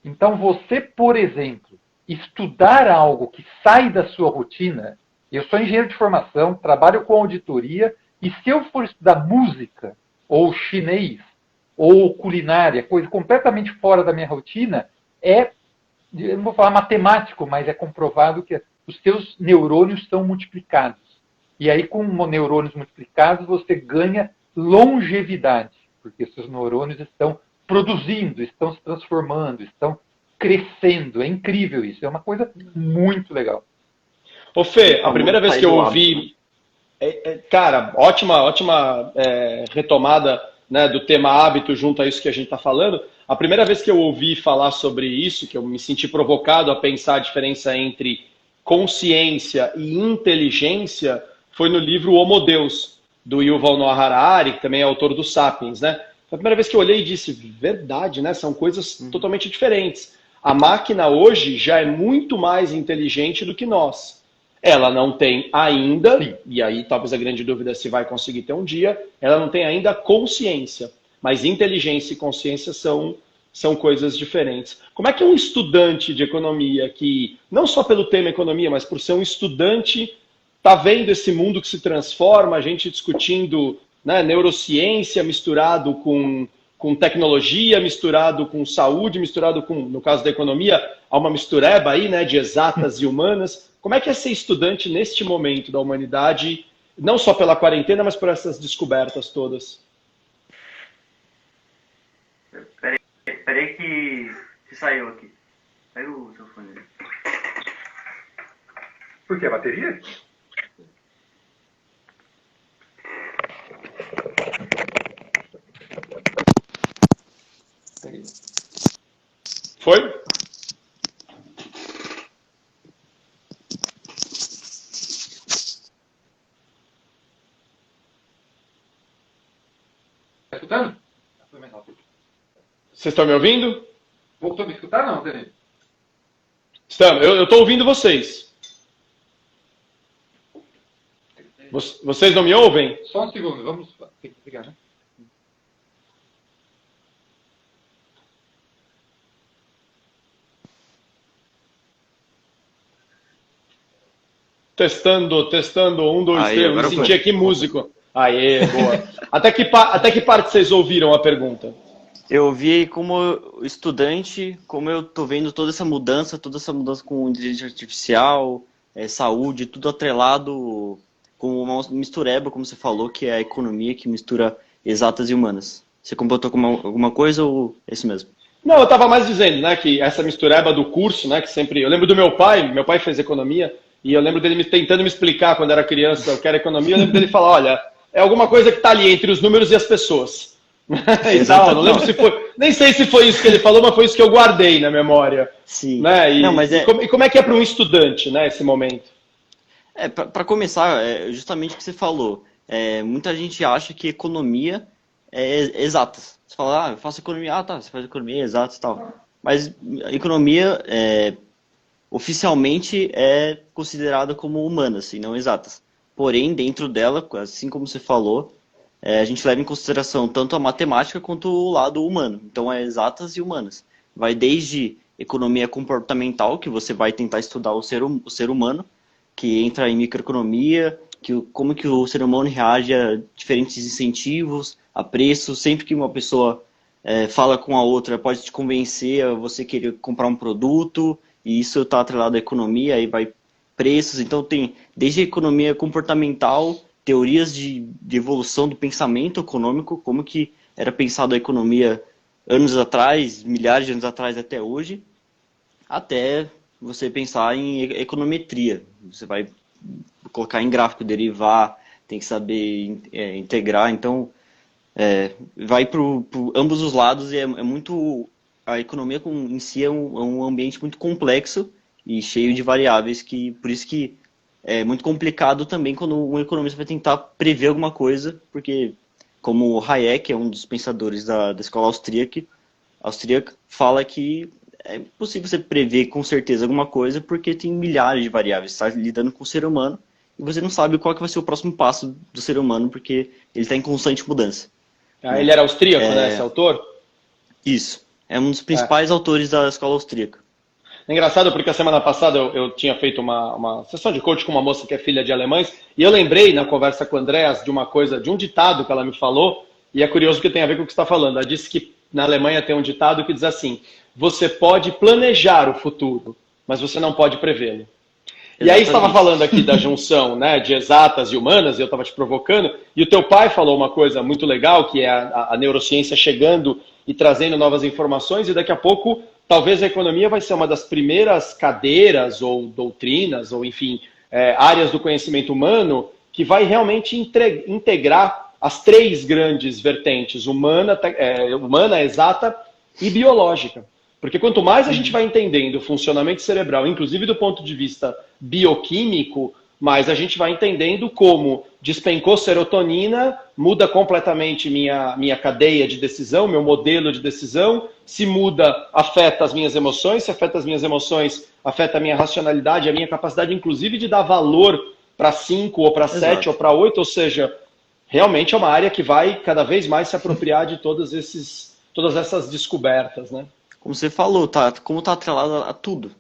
Então, você, por exemplo, estudar algo que sai da sua rotina, eu sou engenheiro de formação, trabalho com auditoria, e se eu for estudar música, ou chinês, ou culinária, coisa completamente fora da minha rotina, eu não vou falar matemático, mas é comprovado que os seus neurônios são multiplicados. E aí, com neurônios multiplicados, você ganha longevidade, porque seus neurônios estão produzindo, estão se transformando, estão crescendo. É incrível isso. É uma coisa muito legal. Ô Fê, a primeira vez que eu ouvi... cara, ótima retomada, né, do tema hábito junto a isso que a gente está falando. A primeira vez que eu ouvi falar sobre isso, que eu me senti provocado a pensar a diferença entre consciência e inteligência, foi no livro Homo Deus, do Yuval Noah Harari, que também é autor do Sapiens, né? Foi a primeira vez que eu olhei e disse, verdade, né? São coisas totalmente diferentes. A máquina hoje já é muito mais inteligente do que nós. Ela não tem ainda, e aí talvez a grande dúvida é se vai conseguir ter um dia, ela não tem ainda consciência. Mas inteligência e consciência são coisas diferentes. Como é que um estudante de economia, que não só pelo tema economia, mas por ser um estudante, está vendo esse mundo que se transforma, a gente discutindo, né, neurociência misturado com tecnologia, misturado com saúde, misturado com, no caso da economia, há uma mistureba aí, né, de exatas e humanas. Como é que é ser estudante neste momento da humanidade, não só pela quarentena, mas por essas descobertas todas? Peraí que saiu aqui. Saiu o seu fone. Por que? A bateria? Foi? Vocês estão me ouvindo? Voltou a me escutar, não, Danilo? Estamos. Eu estou ouvindo vocês. Vocês não me ouvem? Só um segundo, vamos... Tem que ligar, né? Testando, testando, 1, 2, Aí, 3. Eu me agora senti foi. aqui músico. Aê, boa. Até que parte vocês ouviram a pergunta? Eu vi como estudante, como eu tô vendo toda essa mudança com inteligência artificial, saúde, tudo atrelado com uma mistureba, como você falou, que é a economia que mistura exatas e humanas. Você completou com alguma coisa ou é isso mesmo? Não, eu estava mais dizendo, né, que essa mistureba do curso, né, que sempre... Eu lembro do meu pai fez economia, e eu lembro dele tentando me explicar quando era criança o que era economia, eu lembro dele falar, olha, é alguma coisa que está ali entre os números e as pessoas. E tal, não lembro se foi, nem sei se foi isso que ele falou, mas foi isso que eu guardei na memória. Sim. Né? Não, mas e como é que é para um estudante, né, esse momento? Para começar, justamente o que você falou, muita gente acha que economia é exatas. Você fala, eu faço economia, tá, você faz economia, exatas e tal. Mas a economia oficialmente é considerada como humanas e não exatas. Porém, dentro dela, assim como você falou, a gente leva em consideração tanto a matemática quanto o lado humano. Então, é exatas e humanas. Vai desde economia comportamental, que você vai tentar estudar o ser humano, que entra em microeconomia, como que o ser humano reage a diferentes incentivos, a preços. Sempre que uma pessoa fala com a outra, pode te convencer a você querer comprar um produto, e isso está atrelado à economia, aí vai preços. Então, tem desde a economia comportamental, teorias de evolução do pensamento econômico, como que era pensado a economia anos atrás, milhares de anos atrás até hoje, até você pensar em econometria. Você vai colocar em gráfico, derivar, tem que saber integrar. Então, vai para ambos os lados e é muito... A economia em si é um ambiente muito complexo e cheio de variáveis, por isso que é muito complicado também quando um economista vai tentar prever alguma coisa, porque, como o Hayek, é um dos pensadores da escola austríaca, fala que é possível você prever com certeza alguma coisa, porque tem milhares de variáveis. Você está lidando com o ser humano e você não sabe qual que vai ser o próximo passo do ser humano, porque ele está em constante mudança. Ele era austríaco, né, esse autor? Isso. É um dos principais autores da escola austríaca. É engraçado porque a semana passada eu tinha feito uma sessão de coach com uma moça que é filha de alemães, e eu lembrei na conversa com o Andreas de um ditado que ela me falou, e é curioso porque tem a ver com o que você está falando. Ela disse que na Alemanha tem um ditado que diz assim: você pode planejar o futuro, mas você não pode prevê-lo. E aí estava falando aqui da junção, né, de exatas e humanas, e eu estava te provocando, e o teu pai falou uma coisa muito legal, que é a neurociência chegando e trazendo novas informações, e daqui a pouco talvez a economia vai ser uma das primeiras cadeiras ou doutrinas, ou enfim, áreas do conhecimento humano que vai realmente integrar as três grandes vertentes, humana, exata e biológica. Porque quanto mais a gente vai entendendo o funcionamento cerebral, inclusive do ponto de vista bioquímico, mais a gente vai entendendo como despencou serotonina, muda completamente minha cadeia de decisão, meu modelo de decisão. Se muda, afeta as minhas emoções. Se afeta as minhas emoções, afeta a minha racionalidade, a minha capacidade, inclusive, de dar valor para 5 ou para 7 ou para 8. Ou seja, realmente é uma área que vai cada vez mais se apropriar de todas essas descobertas, né? Como você falou, como está atrelado a tudo.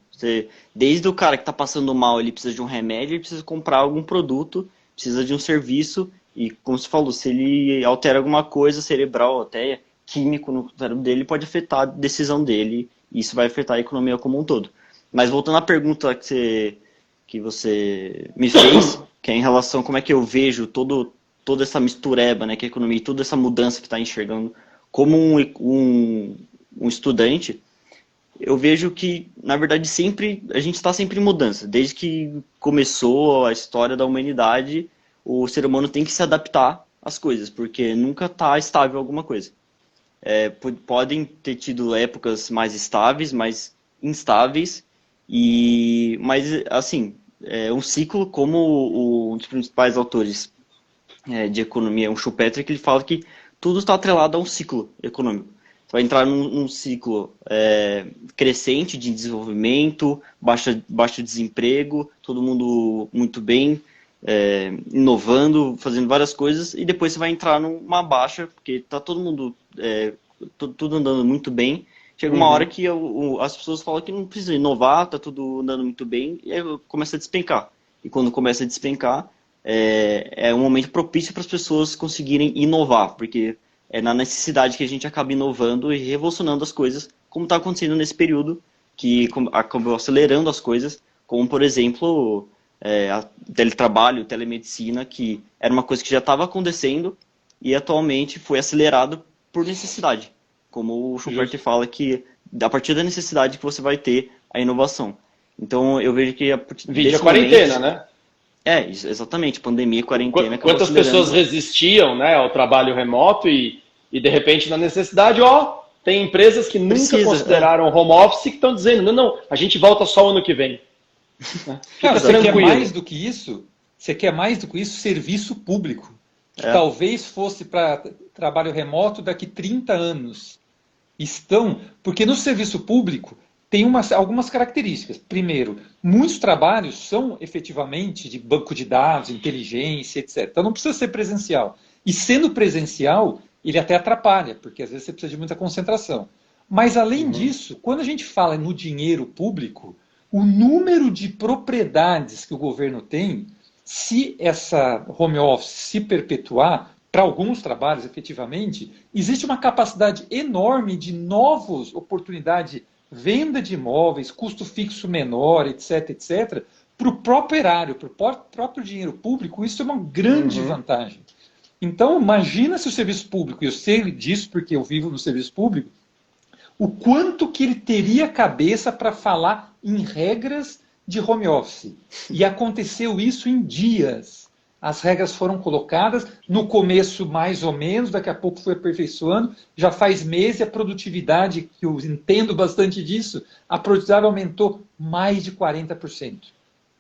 Desde o cara que está passando mal, ele precisa de um remédio, ele precisa comprar algum produto, precisa de um serviço, e como você falou, se ele altera alguma coisa cerebral, até químico no cérebro dele, pode afetar a decisão dele, e isso vai afetar a economia como um todo. Mas voltando à pergunta que você me fez, que é em relação a como é que eu vejo toda essa mistureba, né, que a economia, toda essa mudança que está enxergando como um estudante, eu vejo que, na verdade, a gente está sempre em mudança. Desde que começou a história da humanidade, o ser humano tem que se adaptar às coisas, porque nunca está estável alguma coisa. Podem ter tido épocas mais estáveis, mais instáveis, mas, assim, um ciclo, como um dos principais autores de economia, um Schumpeter, que ele fala que tudo está atrelado a um ciclo econômico. vai entrar num ciclo crescente de desenvolvimento, baixo desemprego, todo mundo muito bem, inovando, fazendo várias coisas, e depois você vai entrar numa baixa, porque está todo mundo, tudo andando muito bem. Chega uma hora que as pessoas falam que não precisa inovar, está tudo andando muito bem, e aí começa a despencar. E quando começa a despencar, é um momento propício para as pessoas conseguirem inovar, porque é na necessidade que a gente acaba inovando e revolucionando as coisas, como está acontecendo nesse período, que acabou acelerando as coisas, como, por exemplo, teletrabalho, telemedicina, que era uma coisa que já estava acontecendo e atualmente foi acelerado por necessidade. Como o Schumpeter fala, que a partir da necessidade que você vai ter a inovação. Então, eu vejo que... Vídeo a quarentena, né? Exatamente, pandemia, quarentena. Quantas pessoas resistiam, né, ao trabalho remoto e de repente na necessidade, tem empresas que nunca consideraram home office que estão dizendo, não, a gente volta só o ano que vem. Cara, você quer mais do que isso? Você quer mais do que isso? Serviço público. Que talvez fosse para trabalho remoto daqui 30 anos. Porque no serviço público tem algumas características. Primeiro, muitos trabalhos são efetivamente de banco de dados, inteligência, etc. Então não precisa ser presencial. E sendo presencial, ele até atrapalha, porque às vezes você precisa de muita concentração. Mas além disso, quando a gente fala no dinheiro público, o número de propriedades que o governo tem, se essa home office se perpetuar, para alguns trabalhos efetivamente, existe uma capacidade enorme de novas oportunidades, venda de imóveis, custo fixo menor, etc., etc., para o próprio erário, para o próprio dinheiro público, isso é uma grande vantagem. Então, imagina se o serviço público, eu sei disso porque eu vivo no serviço público, o quanto que ele teria cabeça para falar em regras de home office. E aconteceu isso em dias. As regras foram colocadas, no começo mais ou menos, daqui a pouco foi aperfeiçoando, já faz meses a produtividade, que eu entendo bastante disso, a produtividade aumentou mais de 40%.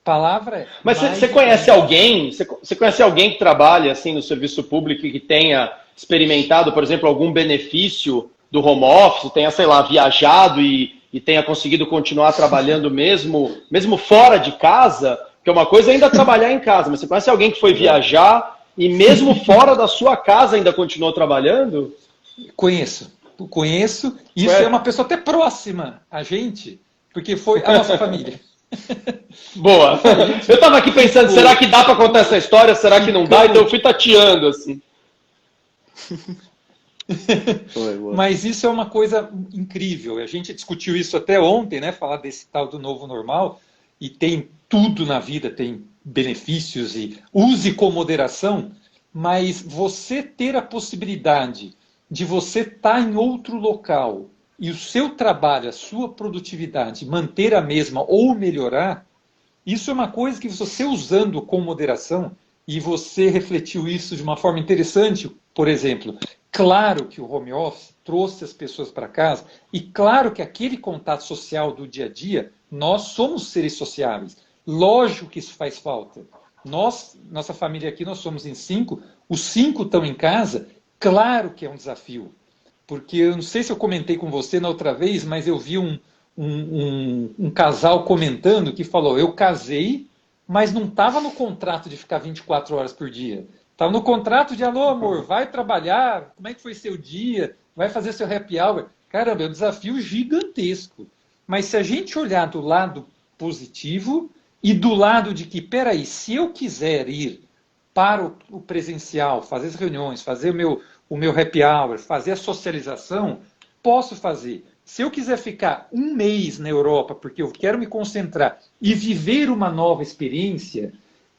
Palavra. Mas você conhece alguém? Você conhece alguém que trabalha assim no serviço público e que tenha experimentado, por exemplo, algum benefício do home office, tenha, sei lá, viajado e tenha conseguido continuar trabalhando mesmo fora de casa? Porque uma coisa é ainda trabalhar em casa, mas você conhece alguém que foi viajar e mesmo fora da sua casa ainda continuou trabalhando? Conheço. Isso é uma pessoa até próxima a gente, porque foi a nossa família. Boa. Eu estava aqui pensando, será que dá para contar essa história? Será que não dá? Então eu fui tateando assim. Mas isso é uma coisa incrível. A gente discutiu isso até ontem, né? Falar desse tal do novo normal. E tem tudo na vida, tem benefícios e use com moderação. Mas você ter a possibilidade de você estar em outro local e o seu trabalho, a sua produtividade manter a mesma ou melhorar, isso é uma coisa que você usando com moderação, e você refletiu isso de uma forma interessante, por exemplo, claro que o home office trouxe as pessoas para casa, e claro que aquele contato social do dia a dia, nós somos seres sociáveis. Lógico que isso faz falta. Nossa família aqui, nós somos em 5, os 5 estão em casa, claro que é um desafio. Porque eu não sei se eu comentei com você na outra vez, mas eu vi um casal comentando que falou, eu casei, mas não estava no contrato de ficar 24 horas por dia. Estava no contrato de, alô amor, vai trabalhar, como é que foi seu dia, vai fazer seu happy hour. Caramba, é um desafio gigantesco. Mas se a gente olhar do lado positivo e do lado de que, peraí, se eu quiser ir para o presencial, fazer as reuniões, fazer o meu happy hour, fazer a socialização, posso fazer. Se eu quiser ficar um mês na Europa, porque eu quero me concentrar e viver uma nova experiência,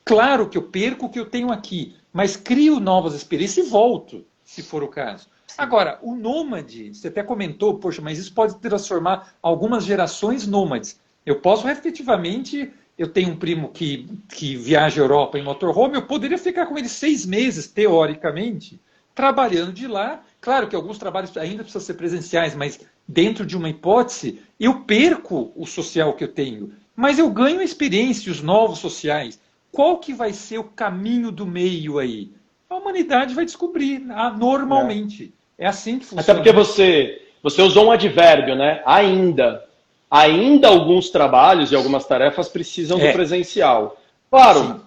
claro que eu perco o que eu tenho aqui, mas crio novas experiências e volto, se for o caso. Agora, o nômade, você até comentou, poxa, mas isso pode transformar algumas gerações nômades. Eu posso efetivamente, eu tenho um primo que viaja à Europa em motorhome, eu poderia ficar com ele 6 meses, teoricamente, trabalhando de lá. Claro que alguns trabalhos ainda precisam ser presenciais, mas dentro de uma hipótese, eu perco o social que eu tenho, mas eu ganho a experiência, os novos sociais. Qual que vai ser o caminho do meio aí? A humanidade vai descobrir, normalmente. É assim que funciona. Até porque você usou um advérbio, né? Ainda. Ainda alguns trabalhos e algumas tarefas precisam do presencial. Claro,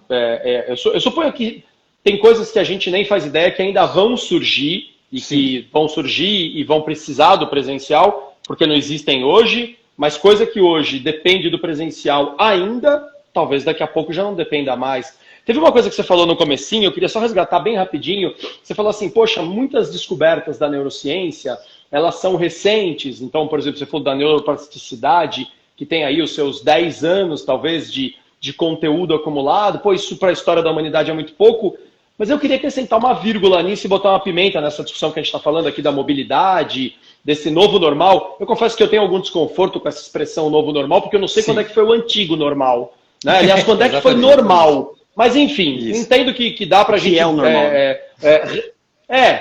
eu suponho que tem coisas que a gente nem faz ideia que ainda vão surgir e que vão surgir e vão precisar do presencial, porque não existem hoje, mas coisa que hoje depende do presencial ainda, talvez daqui a pouco já não dependa mais. Teve uma coisa que você falou no comecinho, eu queria só resgatar bem rapidinho. Você falou assim, poxa, muitas descobertas da neurociência, elas são recentes. Então, por exemplo, você falou da neuroplasticidade, que tem aí os seus 10 anos, talvez, de conteúdo acumulado. Pô, isso para a história da humanidade é muito pouco. Mas eu queria acrescentar uma vírgula nisso e botar uma pimenta nessa discussão que a gente está falando aqui da mobilidade, desse novo normal. Eu confesso que eu tenho algum desconforto com essa expressão novo normal, porque eu não sei quando é que foi o antigo normal. Né? Aliás, quando é que foi normal? Mas, enfim, entendo que dá pra gente... é o normal.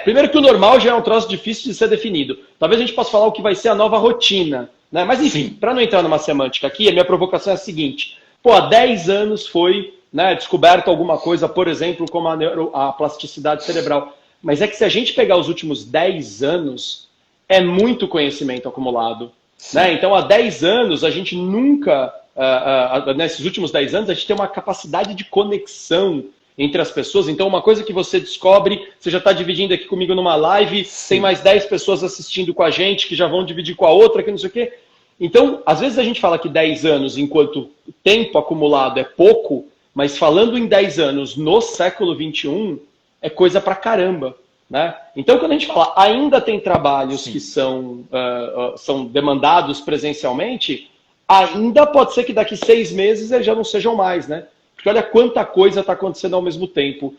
Primeiro que o normal já é um troço difícil de ser definido. Talvez a gente possa falar o que vai ser a nova rotina. Né? Mas, enfim, para não entrar numa semântica aqui, a minha provocação é a seguinte. Pô, há 10 anos foi descoberto alguma coisa, por exemplo, como a plasticidade cerebral. Mas é que se a gente pegar os últimos 10 anos, é muito conhecimento acumulado. Né? Então, há 10 anos, a gente nunca... nesses últimos 10 anos, a gente tem uma capacidade de conexão entre as pessoas. Então, uma coisa que você descobre, você já está dividindo aqui comigo numa live, tem mais 10 pessoas assistindo com a gente, que já vão dividir com a outra, que não sei o quê. Então, às vezes a gente fala que 10 anos, enquanto tempo acumulado é pouco, mas falando em 10 anos no século XXI, é coisa pra caramba. Né? Então, quando a gente fala ainda tem trabalhos que são demandados presencialmente, ainda pode ser que daqui 6 meses eles já não sejam mais, né? Porque olha quanta coisa está acontecendo ao mesmo tempo.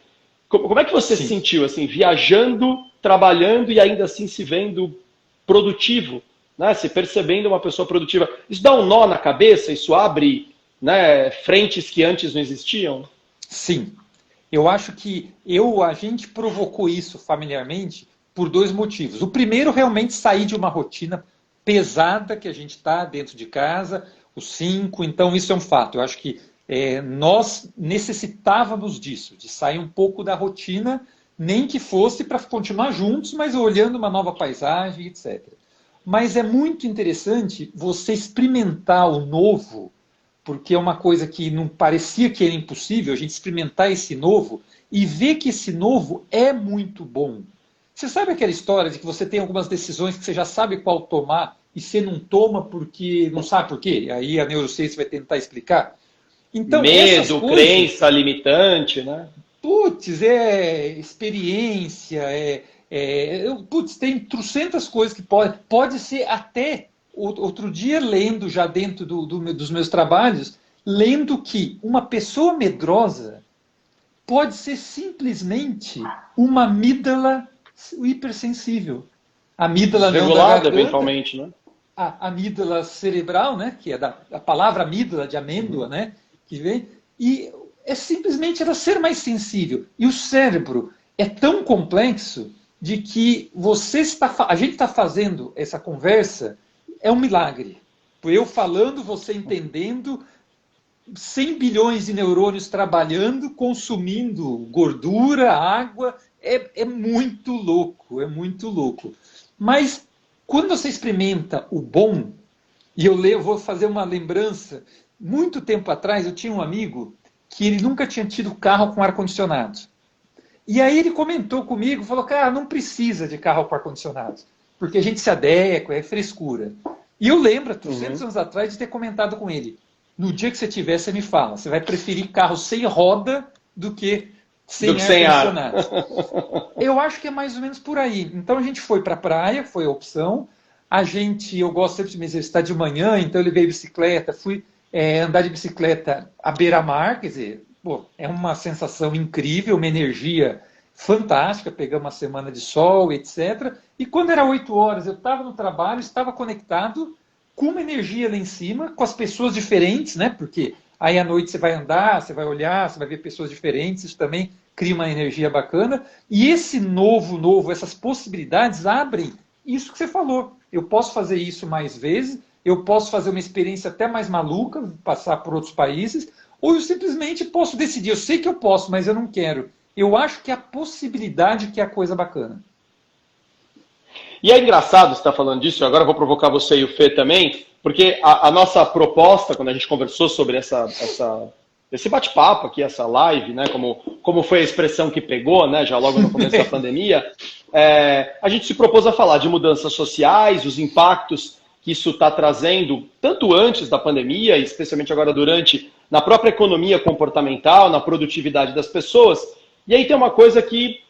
Como é que você se sentiu, assim, viajando, trabalhando e ainda assim se vendo produtivo, né? Se percebendo uma pessoa produtiva? Isso dá um nó na cabeça? Isso abre, né, frentes que antes não existiam? Sim. Eu acho que a gente provocou isso familiarmente por 2 motivos. O primeiro, realmente sair de uma rotina pesada que a gente está dentro de casa, os 5, então isso é um fato. Eu acho que nós necessitávamos disso, de sair um pouco da rotina, nem que fosse para continuar juntos, mas olhando uma nova paisagem, etc. Mas é muito interessante você experimentar o novo, porque é uma coisa que não parecia que era impossível, a gente experimentar esse novo e ver que esse novo é muito bom. Você sabe aquela história de que você tem algumas decisões que você já sabe qual tomar e você não toma porque não sabe por quê? Aí a neurociência vai tentar explicar. Então, medo, crença limitante, né? Putz, experiência, tem trocentas coisas que pode ser até, outro dia lendo já dentro dos meus trabalhos, lendo que uma pessoa medrosa pode ser simplesmente uma amígdala hipersensível. A amígdala não da garganta, eventualmente, né? A amígdala cerebral, né? Que é a palavra amígdala de amêndoa, né? Que vem, e é simplesmente ela ser mais sensível. E o cérebro é tão complexo de que a gente está fazendo essa conversa, é um milagre. Eu falando, você entendendo, 100 bilhões de neurônios trabalhando, consumindo gordura, água, é muito louco, é muito louco. Mas quando você experimenta o bom, e eu vou fazer uma lembrança, muito tempo atrás eu tinha um amigo que ele nunca tinha tido carro com ar-condicionado. E aí ele comentou comigo, falou, cara, não precisa de carro com ar-condicionado, porque a gente se adequa, é frescura. E eu lembro, 300 anos atrás, de ter comentado com ele, no dia que você tiver, você me fala, você vai preferir carro sem roda do que sem ar-condicionado. Eu acho que é mais ou menos por aí. Então a gente foi para a praia, foi a opção. Eu gosto sempre de me exercitar de manhã, então eu levei bicicleta, fui andar de bicicleta à beira-mar, quer dizer, é uma sensação incrível, uma energia fantástica, pegamos uma semana de sol, etc. E quando era 8 horas, eu estava no trabalho, estava conectado com uma energia lá em cima, com as pessoas diferentes, né? Porque aí à noite você vai andar, você vai olhar, você vai ver pessoas diferentes, isso também cria uma energia bacana. E esse novo, essas possibilidades abrem isso que você falou. Eu posso fazer isso mais vezes, eu posso fazer uma experiência até mais maluca, passar por outros países, ou eu simplesmente posso decidir, eu sei que eu posso, mas eu não quero. Eu acho que é a possibilidade que é a coisa bacana. E é engraçado você estar falando disso, agora eu vou provocar você e o Fê também, porque a nossa proposta, quando a gente conversou sobre esse bate-papo aqui, essa live, né, como foi a expressão que pegou, né, já logo no começo da pandemia, a gente se propôs a falar de mudanças sociais, os impactos que isso está trazendo, tanto antes da pandemia, e especialmente agora durante, na própria economia comportamental, na produtividade das pessoas. E aí tem uma coisa que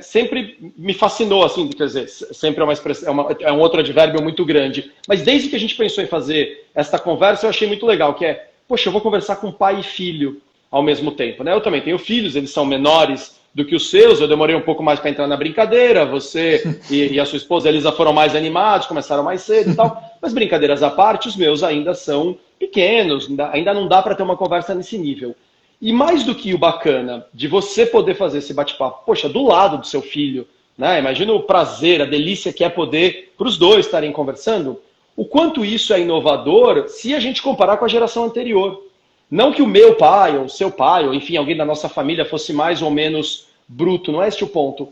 sempre me fascinou, assim, quer dizer, sempre é uma expressão, é um outro advérbio muito grande, mas desde que a gente pensou em fazer esta conversa, eu achei muito legal, que poxa, eu vou conversar com pai e filho ao mesmo tempo, né? Eu também tenho filhos, eles são menores do que os seus, eu demorei um pouco mais para entrar na brincadeira, você e a sua esposa Elisa foram mais animados, começaram mais cedo e tal, mas brincadeiras à parte, os meus ainda são pequenos, ainda não dá para ter uma conversa nesse nível. E mais do que o bacana de você poder fazer esse bate-papo, poxa, do lado do seu filho, né? Imagina o prazer, a delícia que é poder para os dois estarem conversando, o quanto isso é inovador se a gente comparar com a geração anterior. Não que o meu pai, ou o seu pai, ou enfim, alguém da nossa família fosse mais ou menos bruto, não é este o ponto.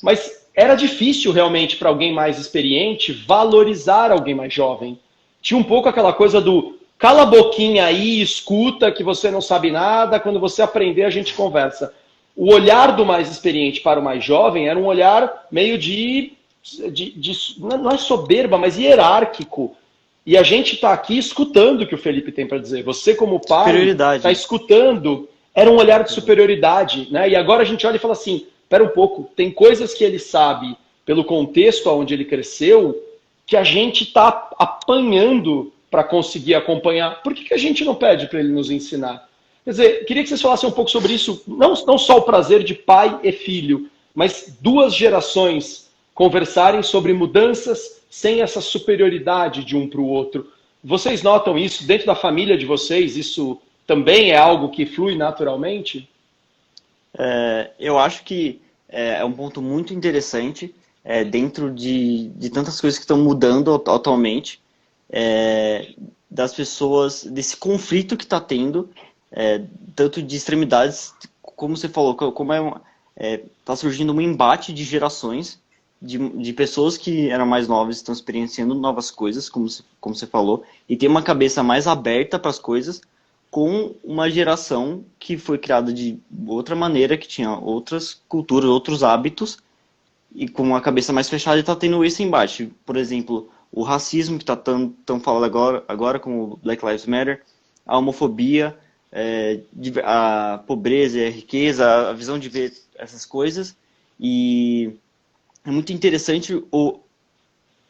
Mas era difícil realmente para alguém mais experiente valorizar alguém mais jovem. Tinha um pouco aquela coisa do cala a boquinha aí, escuta que você não sabe nada, quando você aprender a gente conversa. O olhar do mais experiente para o mais jovem era um olhar meio não é soberba, mas hierárquico. E a gente está aqui escutando o que o Felipe tem para dizer. Você, como pai, está escutando. Era um olhar de superioridade, né? E agora a gente olha e fala assim, espera um pouco, tem coisas que ele sabe pelo contexto onde ele cresceu que a gente está apanhando para conseguir acompanhar. Por que a gente não pede para ele nos ensinar? Quer dizer, queria que vocês falassem um pouco sobre isso, não só o prazer de pai e filho, mas duas gerações conversarem sobre mudanças sem essa superioridade de um para o outro. Vocês notam isso dentro da família de vocês? Isso também é algo que flui naturalmente? Eu acho que é um ponto muito interessante dentro de tantas coisas que estão mudando atualmente, das pessoas, desse conflito que está tendo, tanto de extremidades, como você falou, como está surgindo um embate de gerações, de pessoas que eram mais novas, estão experienciando novas coisas, como você falou, e tem uma cabeça mais aberta para as coisas, com uma geração que foi criada de outra maneira, que tinha outras culturas, outros hábitos, e com uma cabeça mais fechada, e está tendo esse embate. Por exemplo, o racismo que está tão falando agora com o Black Lives Matter, a homofobia, a pobreza, a riqueza, a visão de ver essas coisas, e é muito interessante o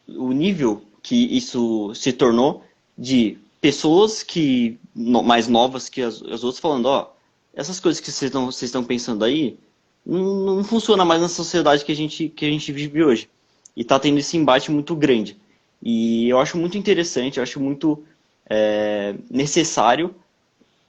nível que isso se tornou de pessoas mais novas que as outras falando, essas coisas que vocês estão pensando aí não funciona mais na sociedade que a gente vive hoje. E está tendo esse embate muito grande. E eu acho muito interessante, eu acho muito necessário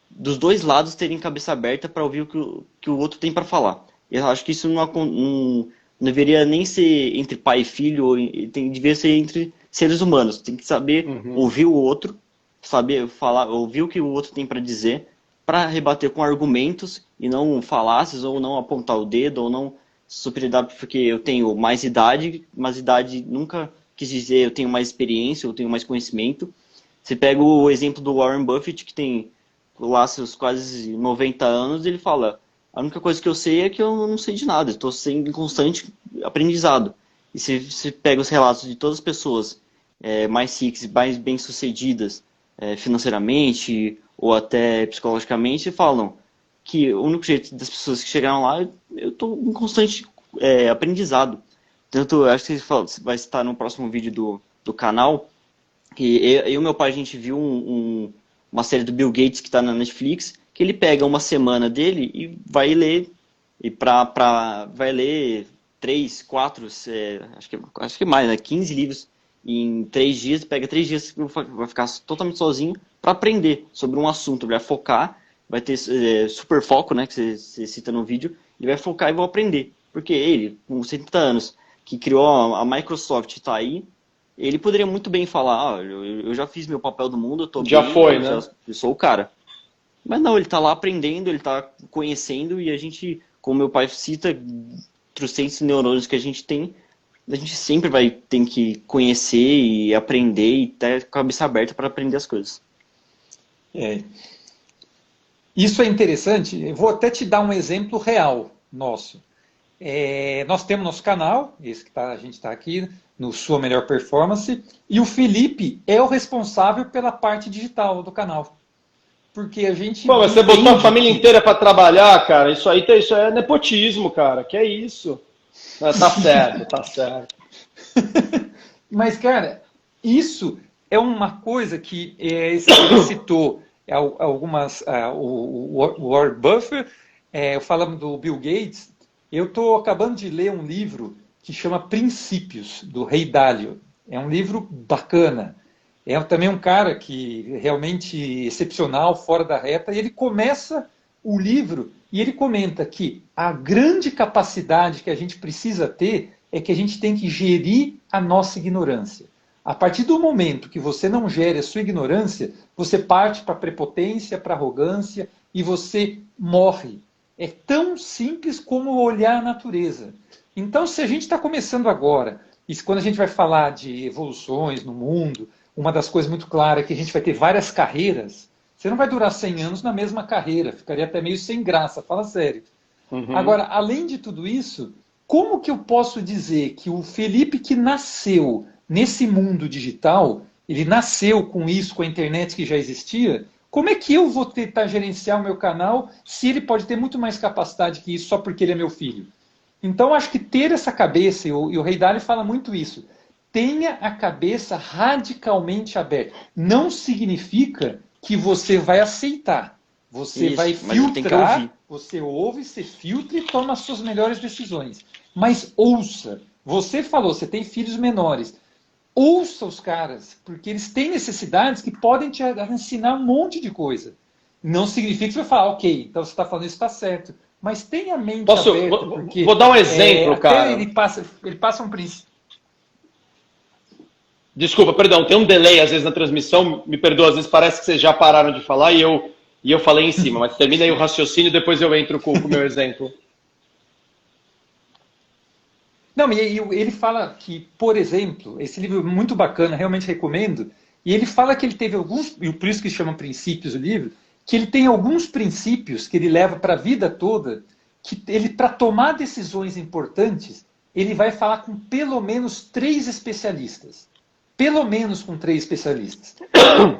dos dois lados terem cabeça aberta para ouvir o que o outro tem para falar. Eu acho que isso não deveria nem ser entre pai e filho, deveria ser entre seres humanos. Tem que saber ouvir o outro, saber falar, ouvir o que o outro tem para dizer, para rebater com argumentos e não falácias, ou não apontar o dedo, ou não superioridade porque eu tenho mais idade, mas idade nunca quis dizer eu tenho mais experiência, eu tenho mais conhecimento. Você pega o exemplo do Warren Buffett, que tem lá seus quase 90 anos, ele fala, a única coisa que eu sei é que eu não sei de nada, estou em constante aprendizado. E você pega os relatos de todas as pessoas mais ricas, mais bem-sucedidas, financeiramente ou até psicologicamente, falam que o único jeito das pessoas que chegaram lá, eu estou em constante aprendizado. Tanto, acho que você vai estar no próximo vídeo do canal, que eu e meu pai, a gente viu uma série do Bill Gates que está na Netflix, que ele pega uma semana dele e vai ler, vai ler 3, 4, acho que mais, né, 15 livros em 3 dias, pega 3 dias, vai ficar totalmente sozinho para aprender sobre um assunto, ele vai focar, vai ter super foco, né, que você cita no vídeo, ele vai focar e vai aprender, porque ele, com 70 anos, que criou a Microsoft, está aí, ele poderia muito bem falar, eu já fiz meu papel do mundo, eu tô já bem, foi, né? Eu sou o cara. Mas não, ele está lá aprendendo, ele está conhecendo, e a gente, como meu pai cita, trocentos neurônios que a gente tem, a gente sempre vai ter que conhecer e aprender e ter a cabeça aberta para aprender as coisas. Isso é interessante. Eu vou até te dar um exemplo real nosso. Nós temos nosso canal, esse que a gente está aqui, no Sua Melhor Performance, e o Felipe é o responsável pela parte digital do canal. Porque a gente... Pô, mas você botou a família inteira para trabalhar, cara, isso é nepotismo, cara, que é isso? Tá certo, tá certo. Mas, cara, isso é uma coisa que ele citou algumas... o Warren Buffett, falando do Bill Gates. Eu estou acabando de ler um livro que chama Princípios, do Rei Dalio. É um livro bacana. É também um cara que realmente excepcional, fora da reta, e ele começa o livro e ele comenta que a grande capacidade que a gente precisa ter é que a gente tem que gerir a nossa ignorância. A partir do momento que você não gere a sua ignorância, você parte para a prepotência, para a arrogância e você morre. É tão simples como olhar a natureza. Então, se a gente está começando agora, e quando a gente vai falar de evoluções no mundo, uma das coisas muito claras é que a gente vai ter várias carreiras. Você não vai durar 100 anos na mesma carreira, ficaria até meio sem graça, fala sério. Uhum. Agora, além de tudo isso, como que eu posso dizer que o Felipe que nasceu nesse mundo digital, ele nasceu com isso, com a internet que já existia, como é que eu vou tentar gerenciar o meu canal se ele pode ter muito mais capacidade que isso só porque ele é meu filho? Então, acho que ter essa cabeça, e o Rei Dalio fala muito isso, tenha a cabeça radicalmente aberta. Não significa que você vai aceitar. Você Isso, vai mas tem que filtrar, ouvir. você ouve, você filtra e toma as suas melhores decisões. Mas ouça. Você falou, você tem filhos menores. Ouça os caras, porque eles têm necessidades que podem te ensinar um monte de coisa. Não significa que você vai falar, ok, então você está falando isso, está certo. Mas tenha a mente aberta, porque... Vou dar um exemplo, cara. Ele passa um princípio. Desculpa, perdão, tem um delay às vezes na transmissão, me perdoa, às vezes parece que vocês já pararam de falar e eu falei em cima, mas termina aí o raciocínio e depois eu entro com o meu exemplo. Não, e ele fala que, por exemplo, esse livro é muito bacana, realmente recomendo, e ele fala que ele teve alguns, e por isso que chama Princípios o livro, que ele tem alguns princípios que ele leva para a vida toda, que ele, para tomar decisões importantes, ele vai falar com pelo menos 3 especialistas. Pelo menos com 3 especialistas.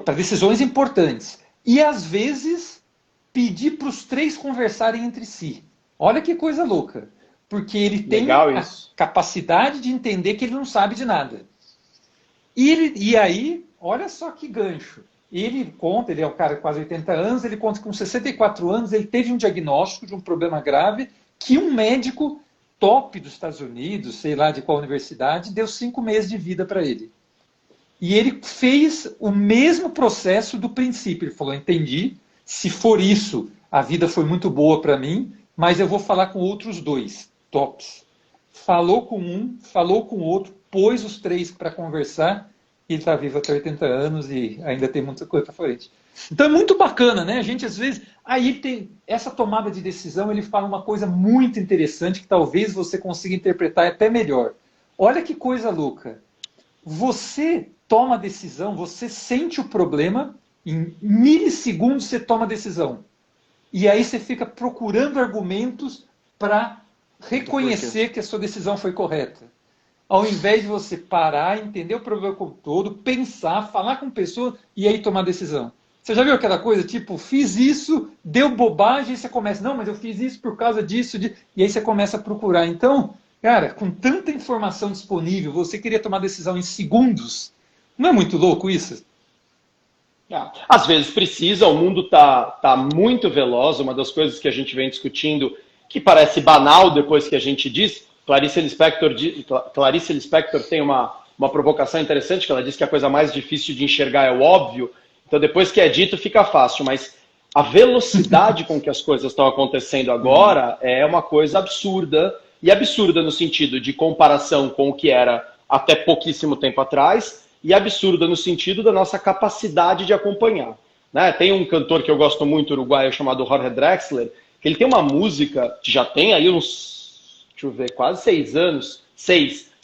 Para decisões importantes. E, às vezes, pedir para os 3 conversarem entre si. Olha que coisa louca. Porque ele tem a capacidade de entender que ele não sabe de nada. E aí, olha só que gancho. Ele conta, ele é um cara de quase 80 anos, ele conta que com 64 anos ele teve um diagnóstico de um problema grave que um médico top dos Estados Unidos, sei lá de qual universidade, deu 5 meses de vida para ele. E ele fez o mesmo processo do princípio. Ele falou, entendi, se for isso, a vida foi muito boa para mim, mas eu vou falar com outros 2 tops. Falou com um, falou com o outro, pôs os 3 para conversar, e ele está vivo até 80 anos e ainda tem muita coisa para frente. Então é muito bacana, né? A gente às vezes... Aí tem essa tomada de decisão, ele fala uma coisa muito interessante que talvez você consiga interpretar até melhor. Olha que coisa louca. Você toma a decisão, você sente o problema, em milissegundos você toma a decisão. E aí você fica procurando argumentos para reconhecer que a sua decisão foi correta. Ao invés de você parar, entender o problema como todo, pensar, falar com pessoas e aí tomar decisão. Você já viu aquela coisa, tipo, fiz isso, deu bobagem, e você começa, não, mas eu fiz isso por causa disso, e aí você começa a procurar. Então, cara, com tanta informação disponível, você queria tomar decisão em segundos, não é muito louco isso? Às vezes precisa, o mundo tá muito veloz, uma das coisas que a gente vem discutindo, que parece banal depois que a gente diz, Clarice Lispector tem uma provocação interessante, que ela diz que a coisa mais difícil de enxergar é o óbvio, então depois que é dito fica fácil, mas a velocidade com que as coisas estão acontecendo agora é uma coisa absurda, e absurda no sentido de comparação com o que era até pouquíssimo tempo atrás, e absurda no sentido da nossa capacidade de acompanhar. Né? Tem um cantor que eu gosto muito, uruguaio, chamado Jorge Drexler, que ele tem uma música que já tem aí uns, deixa eu ver, quase 6 anos,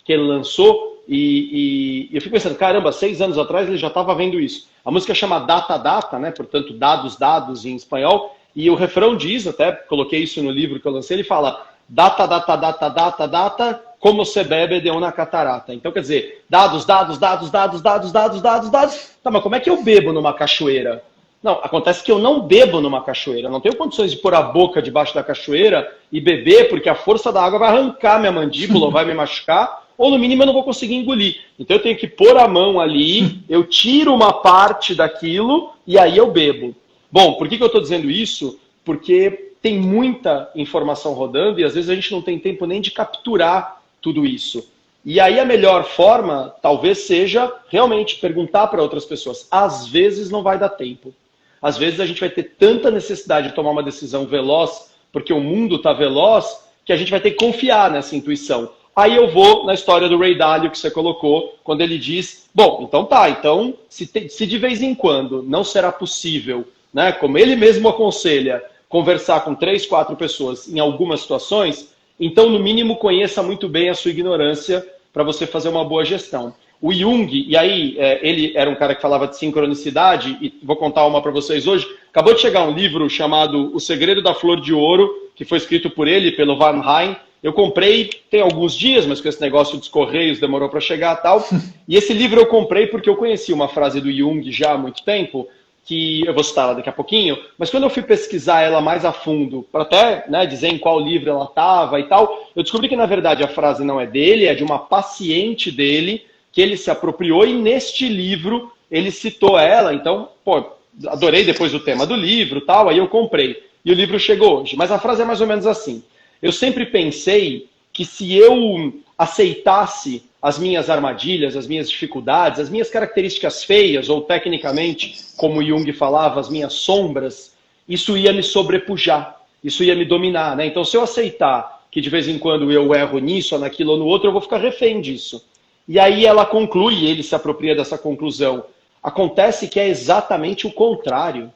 que ele lançou, e eu fico pensando, caramba, 6 anos atrás ele já estava vendo isso. A música chama Data Data, né? Portanto, dados, dados em espanhol, e o refrão diz, até coloquei isso no livro que eu lancei, ele fala data, data, data, data, data, como se bebe de uma catarata. Então, quer dizer, dados, dados, dados, dados, dados, dados, dados, dados. Tá, mas como é que eu bebo numa cachoeira? Não, acontece que eu não bebo numa cachoeira. Eu não tenho condições de pôr a boca debaixo da cachoeira e beber, porque a força da água vai arrancar minha mandíbula, ou vai me machucar, ou no mínimo eu não vou conseguir engolir. Então eu tenho que pôr a mão ali, eu tiro uma parte daquilo e aí eu bebo. Bom, por que eu estou dizendo isso? Porque tem muita informação rodando e às vezes a gente não tem tempo nem de capturar tudo isso. E aí a melhor forma, talvez, seja realmente perguntar para outras pessoas. Às vezes não vai dar tempo. Às vezes a gente vai ter tanta necessidade de tomar uma decisão veloz, porque o mundo está veloz, que a gente vai ter que confiar nessa intuição. Aí eu vou na história do Ray Dalio que você colocou, quando ele diz, bom, então tá, então se de vez em quando não será possível, né, como ele mesmo aconselha, conversar com 3, 4 pessoas em algumas situações, então no mínimo conheça muito bem a sua ignorância para você fazer uma boa gestão. O Jung, e aí ele era um cara que falava de sincronicidade, e vou contar uma para vocês hoje, acabou de chegar um livro chamado O Segredo da Flor de Ouro, que foi escrito por ele, pelo Van Rijn. Eu comprei tem alguns dias, mas com esse negócio dos correios demorou para chegar e tal. E esse livro eu comprei porque eu conheci uma frase do Jung já há muito tempo, que eu vou citar ela daqui a pouquinho, mas quando eu fui pesquisar ela mais a fundo, para até, né, dizer em qual livro ela estava e tal, eu descobri que na verdade a frase não é dele, é de uma paciente dele, que ele se apropriou e neste livro ele citou ela, então, pô, adorei depois o tema do livro e tal, aí eu comprei. E o livro chegou hoje, mas a frase é mais ou menos assim. Eu sempre pensei que se eu aceitasse as minhas armadilhas, as minhas dificuldades, as minhas características feias, ou tecnicamente, como Jung falava, as minhas sombras, isso ia me sobrepujar, isso ia me dominar, né? Então, se eu aceitar que de vez em quando eu erro nisso, ou naquilo ou no outro, eu vou ficar refém disso. E aí ela conclui, ele se apropria dessa conclusão. Acontece que é exatamente o contrário.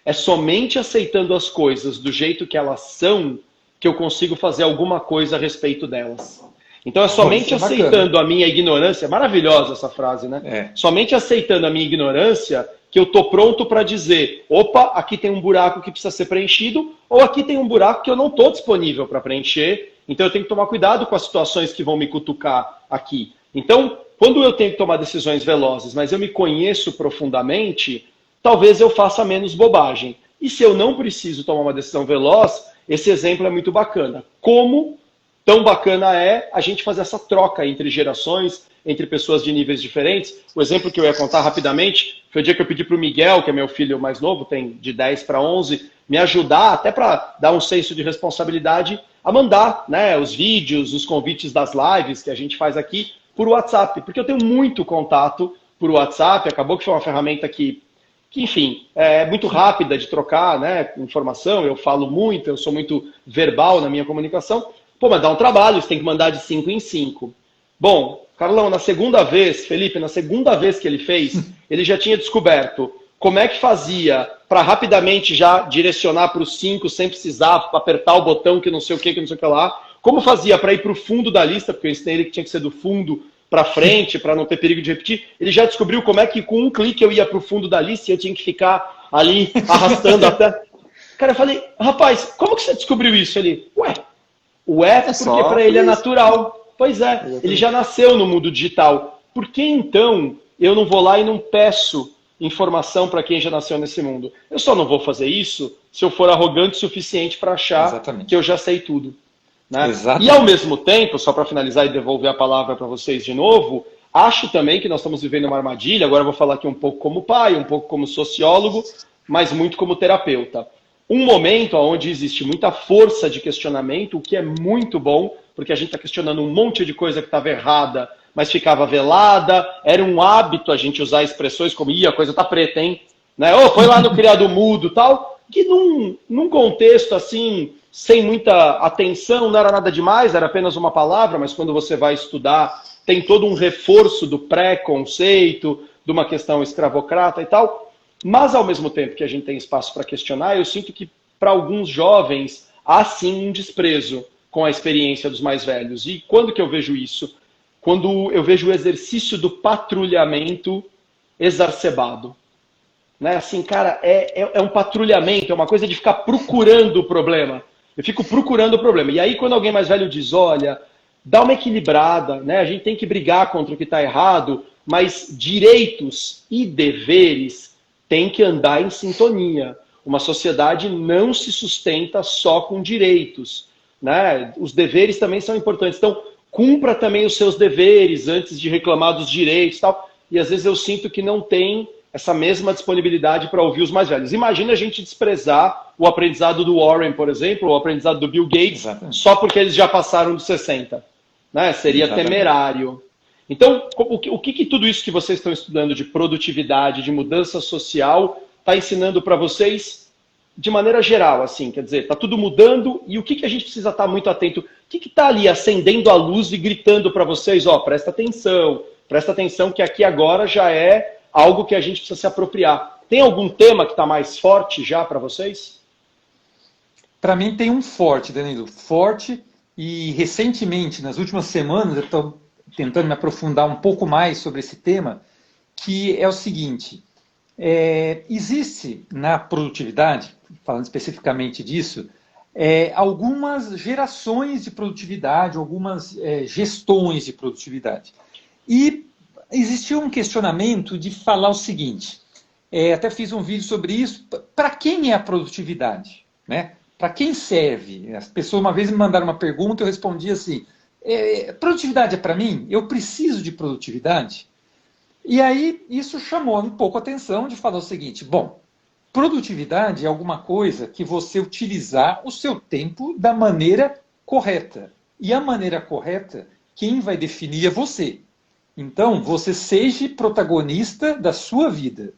É somente aceitando as coisas do jeito que elas são que eu consigo fazer alguma coisa a respeito delas. Então é somente aceitando a minha ignorância, maravilhosa essa frase, né? Somente aceitando a minha ignorância que eu estou pronto para dizer, opa, aqui tem um buraco que precisa ser preenchido, ou aqui tem um buraco que eu não estou disponível para preencher, então eu tenho que tomar cuidado com as situações que vão me cutucar aqui. Então, quando eu tenho que tomar decisões velozes, mas eu me conheço profundamente, talvez eu faça menos bobagem. E se eu não preciso tomar uma decisão veloz, esse exemplo é muito bacana. Como tão bacana é a gente fazer essa troca entre gerações, entre pessoas de níveis diferentes. O exemplo que eu ia contar rapidamente foi o dia que eu pedi para o Miguel, que é meu filho mais novo, tem de 10 para 11, me ajudar, até para dar um senso de responsabilidade, a mandar, né, os vídeos, os convites das lives que a gente faz aqui por WhatsApp. Porque eu tenho muito contato por WhatsApp, acabou que foi uma ferramenta que enfim, é muito rápida de trocar, né, informação, eu falo muito, eu sou muito verbal na minha comunicação. Pô, mas dá um trabalho, você tem que mandar de 5 em 5. Bom, Carlão, na segunda vez, Felipe, na segunda vez que ele fez, ele já tinha descoberto como é que fazia para rapidamente já direcionar para os 5 sem precisar apertar o botão que não sei o que não sei o que lá. Como fazia para ir para o fundo da lista, porque eu ensinei ele que tinha que ser do fundo para frente, para não ter perigo de repetir. Ele já descobriu como é que com um clique eu ia para o fundo da lista e eu tinha que ficar ali arrastando até... Cara, eu falei, rapaz, como que você descobriu isso? Ele, ué, porque para ele é natural. Pois é, ele já nasceu no mundo digital. Por que então eu não vou lá e não peço informação para quem já nasceu nesse mundo? Eu só não vou fazer isso se eu for arrogante o suficiente para achar que eu já sei tudo. Né? E ao mesmo tempo, só para finalizar e devolver a palavra para vocês de novo, acho também que nós estamos vivendo uma armadilha. Agora eu vou falar aqui um pouco como pai, um pouco como sociólogo, mas muito como terapeuta. Um momento onde existe muita força de questionamento, o que é muito bom, porque a gente está questionando um monte de coisa que estava errada, mas ficava velada. Era um hábito a gente usar expressões como, a coisa tá preta, hein? Né? Foi lá no criado mudo tal, que num contexto assim, sem muita atenção, não era nada demais, era apenas uma palavra, mas quando você vai estudar, tem todo um reforço do pré-conceito, de uma questão escravocrata e tal. Mas, ao mesmo tempo que a gente tem espaço para questionar, eu sinto que, para alguns jovens, há sim um desprezo com a experiência dos mais velhos. E quando que eu vejo isso? quando eu vejo o exercício do patrulhamento exacerbado. Né? Assim, cara, é um patrulhamento, é uma coisa de ficar procurando o problema. Eu fico procurando o problema. E aí, quando alguém mais velho diz, olha, dá uma equilibrada, né? A gente tem que brigar contra o que está errado, mas direitos e deveres têm que andar em sintonia. Uma sociedade não se sustenta só com direitos. Né? Os deveres também são importantes. Então, cumpra também os seus deveres antes de reclamar dos direitos e tal. E às vezes eu sinto que não tem essa mesma disponibilidade para ouvir os mais velhos. Imagina a gente desprezar o aprendizado do Warren, por exemplo, ou o aprendizado do Bill Gates, só porque eles já passaram dos 60. Né? Seria temerário. Então, o que tudo isso que vocês estão estudando de produtividade, de mudança social, está ensinando para vocês de maneira geral? Assim, quer dizer, está tudo mudando e o que a gente precisa estar muito atento? O que está ali acendendo a luz e gritando para vocês? Ó, presta atenção que aqui agora já é algo que a gente precisa se apropriar. Tem algum tema que está mais forte já para vocês? Para mim tem um forte, Danilo, forte, e recentemente, nas últimas semanas, eu estou tentando me aprofundar um pouco mais sobre esse tema, que é o seguinte, existe na produtividade, falando especificamente disso, algumas gerações de produtividade, algumas gestões de produtividade. E existiu um questionamento de falar o seguinte, até fiz um vídeo sobre isso, para quem é a produtividade? Né? Para quem serve? As pessoas uma vez me mandaram uma pergunta, eu respondi assim, produtividade é para mim? Eu preciso de produtividade? E aí isso chamou um pouco a atenção de falar o seguinte, bom, produtividade é alguma coisa que você utilizar o seu tempo da maneira correta. E a maneira correta, quem vai definir é você. Então, você seja protagonista da sua vida.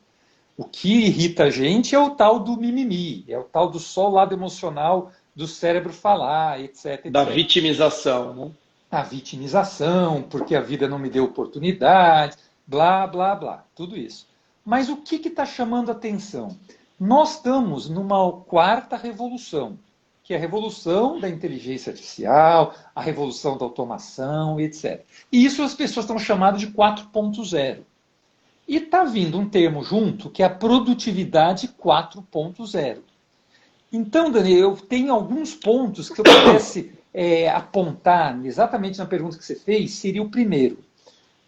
O que irrita a gente é o tal do mimimi, é o tal do só o lado emocional do cérebro falar, etc. Da vitimização, né? A vitimização, porque a vida não me deu oportunidade, blá, blá, blá, tudo isso. Mas o que está chamando a atenção? Nós estamos numa quarta revolução, que é a revolução da inteligência artificial, a revolução da automação, etc. E isso as pessoas estão chamando de 4.0. E está vindo um termo junto, que é a produtividade 4.0. Então, Daniel, eu tenho alguns pontos que se eu pudesse apontar exatamente na pergunta que você fez, seria o primeiro.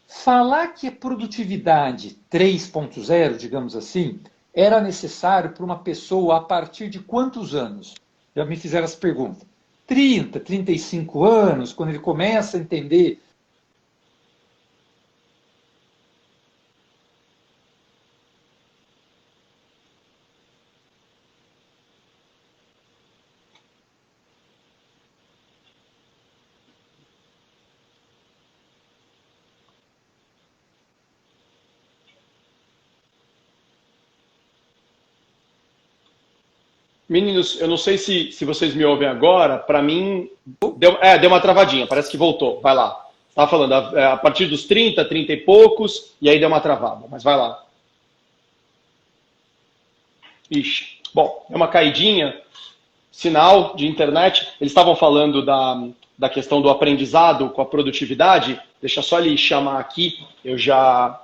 Falar que a produtividade 3.0, digamos assim, era necessário para uma pessoa a partir de quantos anos? Já me fizeram essa pergunta. 30, 35 anos, quando ele começa a entender. Meninos, eu não sei se vocês me ouvem agora, para mim deu uma travadinha, parece que voltou, vai lá. Estava falando a partir dos 30, 30 e poucos, e aí deu uma travada, mas vai lá. Ixi, bom, é uma caidinha, sinal de internet, eles estavam falando da questão do aprendizado com a produtividade, deixa só ele chamar aqui, eu já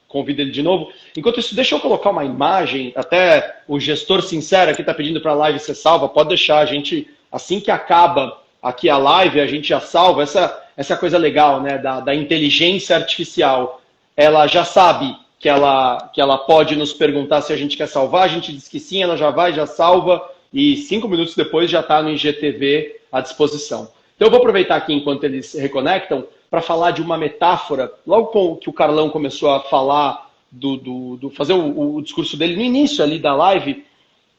convido ele de novo. Enquanto isso, deixa eu colocar uma imagem, até o gestor sincero aqui está pedindo para a live ser salva, pode deixar, a gente, assim que acaba aqui a live, a gente já salva, essa é a coisa legal, né, da inteligência artificial. Ela já sabe que ela pode nos perguntar se a gente quer salvar, a gente diz que sim, ela já vai, já salva, e 5 minutos depois já está no IGTV à disposição. Então eu vou aproveitar aqui enquanto eles se reconectam, para falar de uma metáfora, logo que o Carlão começou a falar, fazer o discurso dele no início ali da live,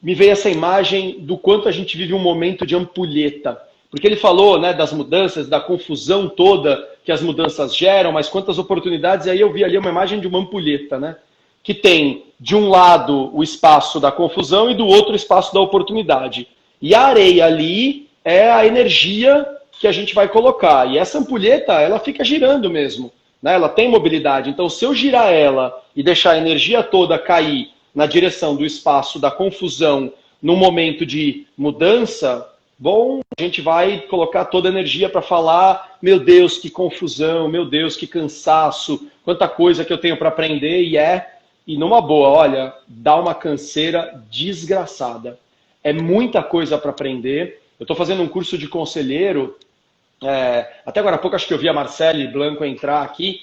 me veio essa imagem do quanto a gente vive um momento de ampulheta. Porque ele falou, né, das mudanças, da confusão toda que as mudanças geram, mas quantas oportunidades, e aí eu vi ali uma imagem de uma ampulheta, né? Que tem, de um lado, o espaço da confusão e do outro o espaço da oportunidade. E a areia ali é a energia que a gente vai colocar. E essa ampulheta, ela fica girando mesmo, né? Ela tem mobilidade. Então, se eu girar ela e deixar a energia toda cair na direção do espaço da confusão num momento de mudança, bom, a gente vai colocar toda a energia para falar, meu Deus, que confusão, meu Deus, que cansaço, quanta coisa que eu tenho para aprender, e numa boa, olha, dá uma canseira desgraçada. É muita coisa para aprender. Eu estou fazendo um curso de conselheiro, até agora há pouco acho que eu vi a Marcele Blanco entrar aqui,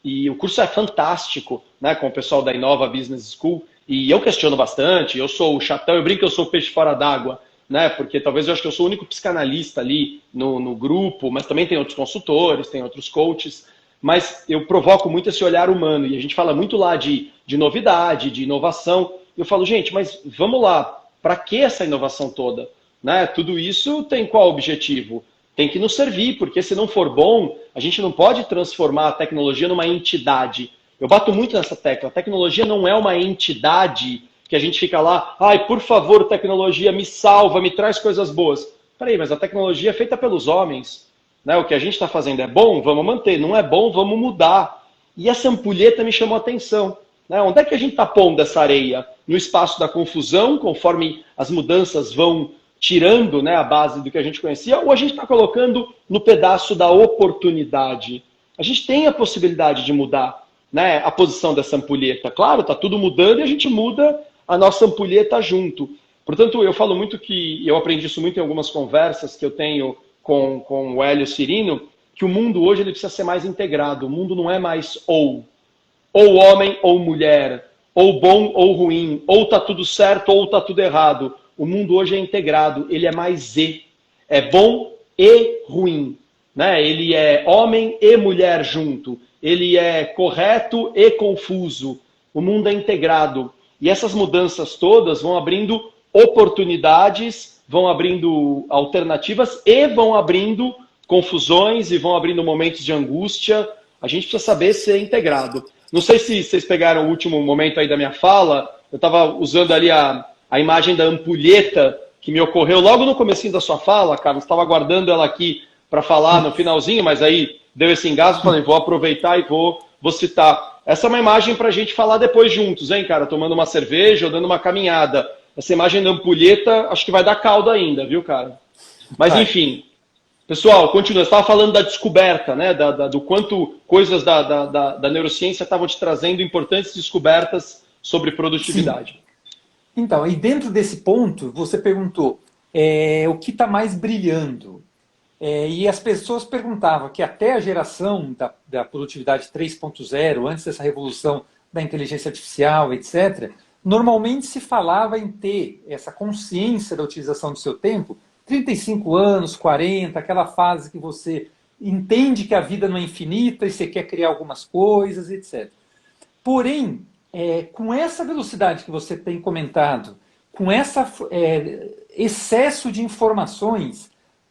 e o curso é fantástico, né, com o pessoal da Inova Business School, e eu questiono bastante, eu sou o chatão, eu brinco que eu sou o peixe fora d'água, né, porque talvez eu acho que eu sou o único psicanalista ali no grupo, mas também tem outros consultores, tem outros coaches, mas eu provoco muito esse olhar humano, e a gente fala muito lá de novidade, de inovação, e eu falo, gente, mas vamos lá, para que essa inovação toda? Né? Tudo isso tem qual objetivo? Tem que nos servir, porque se não for bom, a gente não pode transformar a tecnologia numa entidade. Eu bato muito nessa tecla. A tecnologia não é uma entidade que a gente fica lá, ai, por favor, tecnologia, me salva, me traz coisas boas. Peraí, mas a tecnologia é feita pelos homens. Né? O que a gente está fazendo é bom? Vamos manter. Não é bom? Vamos mudar. E essa ampulheta me chamou a atenção. Né? Onde é que a gente está pondo essa areia? No espaço da confusão, conforme as mudanças vão tirando, né, a base do que a gente conhecia, ou a gente está colocando no pedaço da oportunidade? A gente tem a possibilidade de mudar, né, a posição dessa ampulheta. Claro, está tudo mudando e a gente muda a nossa ampulheta junto. Portanto, eu falo muito que, eu aprendi isso muito em algumas conversas que eu tenho com o Hélio Cirino, que o mundo hoje ele precisa ser mais integrado. O mundo não é mais ou homem ou mulher, ou bom ou ruim, ou está tudo certo ou está tudo errado. O mundo hoje é integrado, ele é mais e. É bom e ruim. Né? Ele é homem e mulher junto. Ele é correto e confuso. O mundo é integrado. E essas mudanças todas vão abrindo oportunidades, vão abrindo alternativas e vão abrindo confusões e vão abrindo momentos de angústia. A gente precisa saber ser integrado. Não sei se vocês pegaram o último momento aí da minha fala. Eu estava usando ali a imagem da ampulheta que me ocorreu logo no comecinho da sua fala, Carlos. Estava aguardando ela aqui para falar no finalzinho, mas aí deu esse engasgo, falei, vou aproveitar e vou citar. Essa é uma imagem para a gente falar depois juntos, hein, cara? Tomando uma cerveja ou dando uma caminhada. Essa imagem da ampulheta, acho que vai dar caldo ainda, viu, cara? Mas, enfim, pessoal, continua. Você estava falando da descoberta, né? Do quanto coisas da neurociência estavam te trazendo importantes descobertas sobre produtividade. Sim. Então, e dentro desse ponto, você perguntou o que está mais brilhando. E as pessoas perguntavam que até a geração da produtividade 3.0, antes dessa revolução da inteligência artificial, etc., normalmente se falava em ter essa consciência da utilização do seu tempo, 35 anos, 40, aquela fase que você entende que a vida não é infinita e você quer criar algumas coisas, etc. Porém, com essa velocidade que você tem comentado, com esse excesso de informações,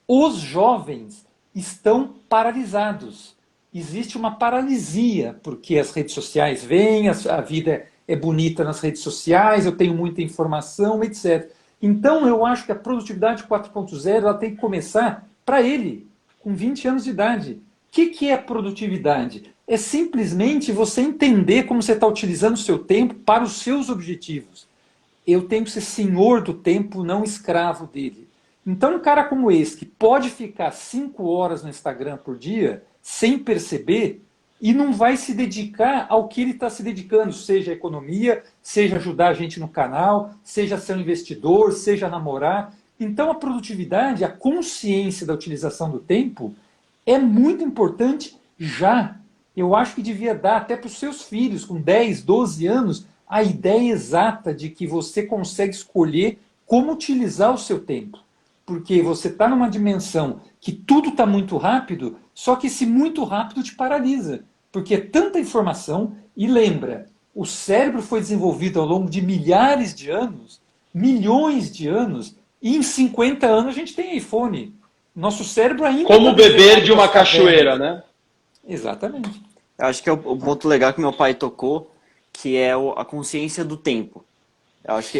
os jovens estão paralisados. Existe uma paralisia, porque as redes sociais vêm, a vida é bonita nas redes sociais, eu tenho muita informação, etc. Então, eu acho que a produtividade 4.0 ela tem que começar para ele, com 20 anos de idade. O que é produtividade? É simplesmente você entender como você está utilizando o seu tempo para os seus objetivos. Eu tenho que ser senhor do tempo, não escravo dele. Então, um cara como esse, que pode ficar 5 horas no Instagram por dia, sem perceber, e não vai se dedicar ao que ele está se dedicando, seja a economia, seja ajudar a gente no canal, seja ser um investidor, seja namorar. Então, a produtividade, a consciência da utilização do tempo é muito importante já. Eu acho que devia dar até para os seus filhos, com 10, 12 anos, a ideia exata de que você consegue escolher como utilizar o seu tempo. Porque você está numa dimensão que tudo está muito rápido, só que esse muito rápido te paralisa. Porque é tanta informação, e lembra, o cérebro foi desenvolvido ao longo de milhares de anos, milhões de anos, e em 50 anos a gente tem iPhone. Nosso cérebro ainda... Como beber de uma cachoeira, né? Exatamente. Eu acho que é o ponto legal que meu pai tocou, que é a consciência do tempo. Eu acho que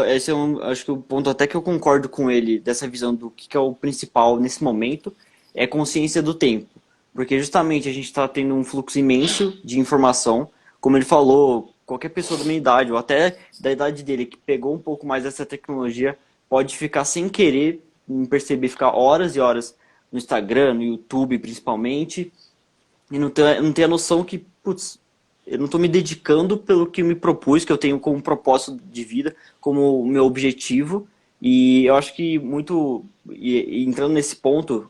esse é acho que o ponto até que eu concordo com ele, dessa visão do que é o principal nesse momento, é a consciência do tempo. Porque justamente a gente está tendo um fluxo imenso de informação, como ele falou, qualquer pessoa da minha idade, ou até da idade dele, que pegou um pouco mais dessa tecnologia, pode ficar sem querer me perceber ficar horas e horas no Instagram, no YouTube principalmente, e não ter a noção que, putz, eu não estou me dedicando pelo que eu me propus, que eu tenho como propósito de vida, como meu objetivo. E eu acho que e entrando nesse ponto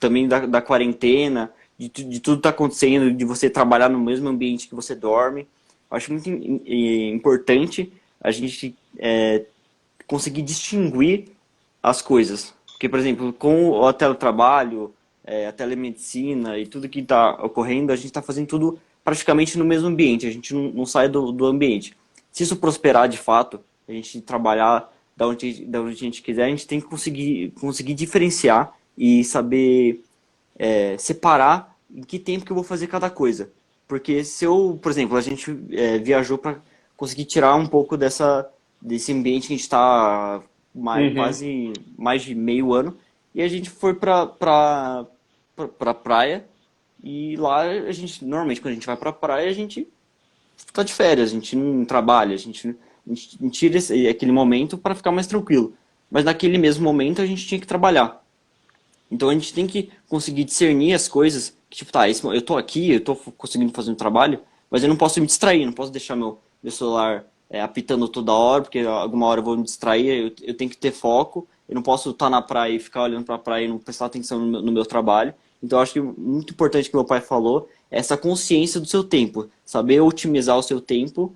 também da quarentena, de tudo que está acontecendo, de você trabalhar no mesmo ambiente que você dorme, eu acho muito importante a gente conseguir distinguir as coisas. Porque, por exemplo, com o teletrabalho, a telemedicina e tudo que está ocorrendo, a gente está fazendo tudo praticamente no mesmo ambiente, a gente não sai do ambiente. Se isso prosperar de fato, a gente trabalhar da onde a gente quiser, a gente tem que conseguir diferenciar e saber separar em que tempo que eu vou fazer cada coisa. Porque se eu, por exemplo, a gente viajou para conseguir tirar um pouco desse ambiente que a gente está quase mais de meio ano, e a gente foi para praia. E lá, normalmente, quando a gente vai pra praia, a gente tá de férias, a gente não trabalha, a gente tira aquele momento para ficar mais tranquilo. Mas naquele mesmo momento, a gente tinha que trabalhar. Então, a gente tem que conseguir discernir as coisas, que tipo, tá, eu tô aqui, eu tô conseguindo fazer um trabalho, mas eu não posso me distrair, não posso deixar meu celular apitando toda hora, porque alguma hora eu vou me distrair, eu tenho que ter foco, eu não posso estar na praia e ficar olhando pra praia e não prestar atenção no meu trabalho. Então, eu acho que muito importante que meu pai falou é essa consciência do seu tempo. Saber otimizar o seu tempo,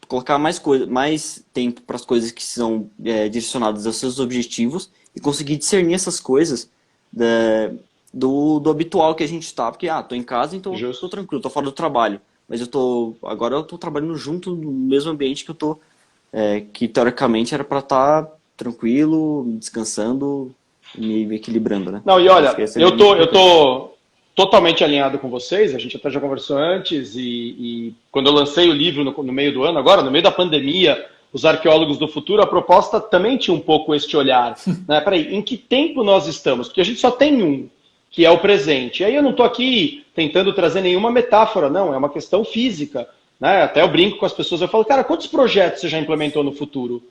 colocar mais tempo para as coisas que são direcionadas aos seus objetivos e conseguir discernir essas coisas do habitual que a gente está. Porque, tô em casa, então estou tranquilo, estou fora do trabalho. Mas agora eu estou trabalhando junto no mesmo ambiente que eu estou, que teoricamente era para estar tranquilo, descansando, me equilibrando, né? Não, e olha, eu tô totalmente alinhado com vocês, a gente até já conversou antes, e quando eu lancei o livro no meio do ano, agora, no meio da pandemia, Os Arqueólogos do Futuro, a proposta também tinha um pouco este olhar, né? Peraí, em que tempo nós estamos? Porque a gente só tem um, que é o presente. E aí eu não estou aqui tentando trazer nenhuma metáfora, não, é uma questão física, né? Até eu brinco com as pessoas, eu falo, cara, quantos projetos você já implementou no futuro?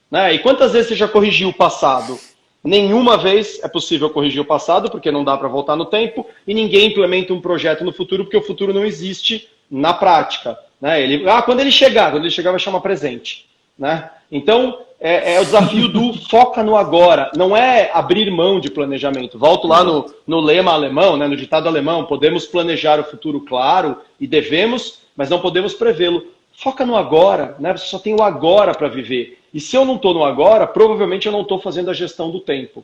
Né? E quantas vezes você já corrigiu o passado? Nenhuma vez é possível corrigir o passado, porque não dá para voltar no tempo, e ninguém implementa um projeto no futuro, porque o futuro não existe na prática. Né? Quando ele chegar vai chamar presente. Né? Então, é o desafio do foca no agora, não é abrir mão de planejamento. Volto lá no lema alemão, né, no ditado alemão, podemos planejar o futuro, claro, e devemos, mas não podemos prevê-lo. Foca no agora, né? Você só tem o agora para viver. E se eu não estou no agora, provavelmente eu não estou fazendo a gestão do tempo.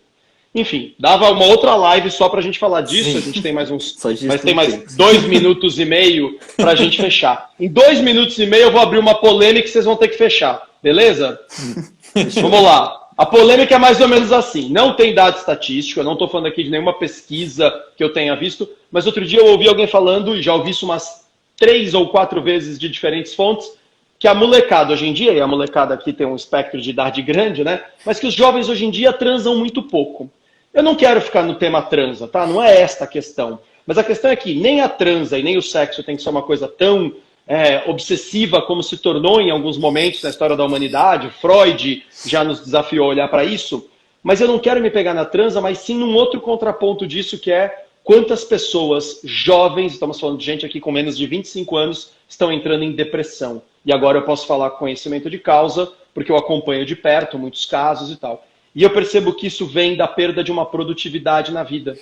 Enfim, dava uma outra live só para a gente falar disso. Sim. A gente tem mais tem mais 2 minutos e meio para a gente fechar. Em 2 minutos e meio eu vou abrir uma polêmica que vocês vão ter que fechar. Beleza? Vamos lá. A polêmica é mais ou menos assim. Não tem dado estatístico, eu não estou falando aqui de nenhuma pesquisa que eu tenha visto, mas outro dia eu ouvi alguém falando, e já ouvi isso umas 3 ou 4 vezes de diferentes fontes, que a molecada hoje em dia, e a molecada aqui tem um espectro de idade grande, né? Mas que os jovens hoje em dia transam muito pouco. Eu não quero ficar no tema transa, tá? Não é esta a questão. Mas a questão é que nem a transa e nem o sexo tem que ser uma coisa tão obsessiva como se tornou em alguns momentos na história da humanidade. Freud já nos desafiou a olhar para isso. Mas eu não quero me pegar na transa, mas sim num outro contraponto disso, que é quantas pessoas jovens, estamos falando de gente aqui com menos de 25 anos, estão entrando em depressão. E agora eu posso falar com conhecimento de causa, porque eu acompanho de perto muitos casos e tal. E eu percebo que isso vem da perda de uma produtividade na vida.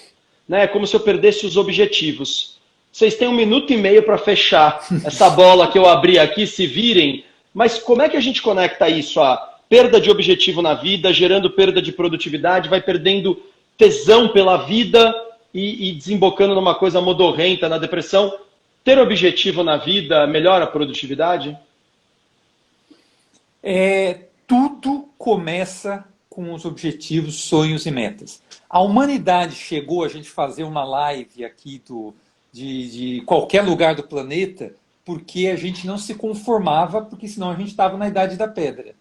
Né? É como se eu perdesse os objetivos. Vocês têm 1 minuto e meio para fechar essa bola que eu abri aqui, se virem. Mas como é que a gente conecta isso a perda de objetivo na vida, gerando perda de produtividade, vai perdendo tesão pela vida e desembocando numa coisa modorrenta, na depressão? Ter objetivo na vida melhora a produtividade? Tudo começa com os objetivos, sonhos e metas. A humanidade chegou a gente fazer uma live aqui de qualquer lugar do planeta porque a gente não se conformava, porque senão a gente estava na idade da pedra.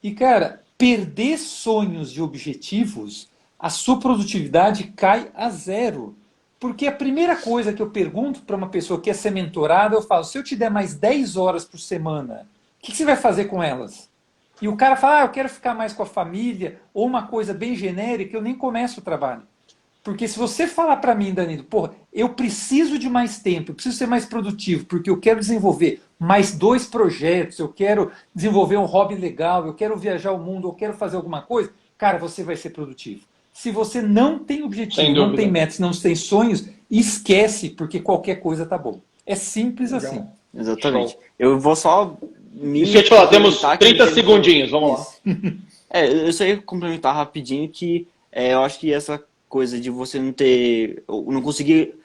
E, cara, perder sonhos e objetivos, a sua produtividade cai a zero. Porque a primeira coisa que eu pergunto para uma pessoa que quer ser mentorada, eu falo, se eu te der mais 10 horas por semana, o que você vai fazer com elas? E o cara fala, eu quero ficar mais com a família, ou uma coisa bem genérica, eu nem começo o trabalho. Porque se você falar para mim, Danilo, porra, eu preciso de mais tempo, eu preciso ser mais produtivo, porque eu quero desenvolver mais 2 projetos, eu quero desenvolver um hobby legal, eu quero viajar o mundo, eu quero fazer alguma coisa, cara, você vai ser produtivo. Se você não tem objetivo, não tem metas, não tem sonhos, esquece, porque qualquer coisa tá bom. É simples Legal. assim. Exatamente. Eu vou só... Deixa eu te falar, temos 30 segundinhos, vamos lá. Eu só ia complementar rapidinho que eu acho que essa coisa de você não conseguir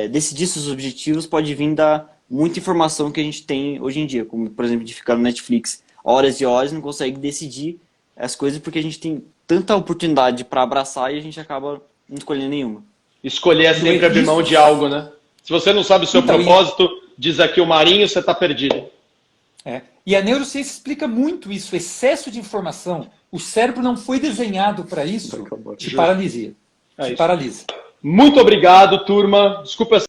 decidir seus objetivos pode vir da muita informação que a gente tem hoje em dia, como, por exemplo, de ficar no Netflix horas e horas e não consegue decidir as coisas porque a gente tem tanta oportunidade para abraçar e a gente acaba não escolhendo nenhuma. Escolher é sempre abrir mão de algo, né? Se você não sabe o seu propósito, diz aqui o Marinho, você está perdido. E a neurociência explica muito isso, excesso de informação. O cérebro não foi desenhado para isso, te paralisia. Te paralisa. Muito obrigado, turma. Desculpa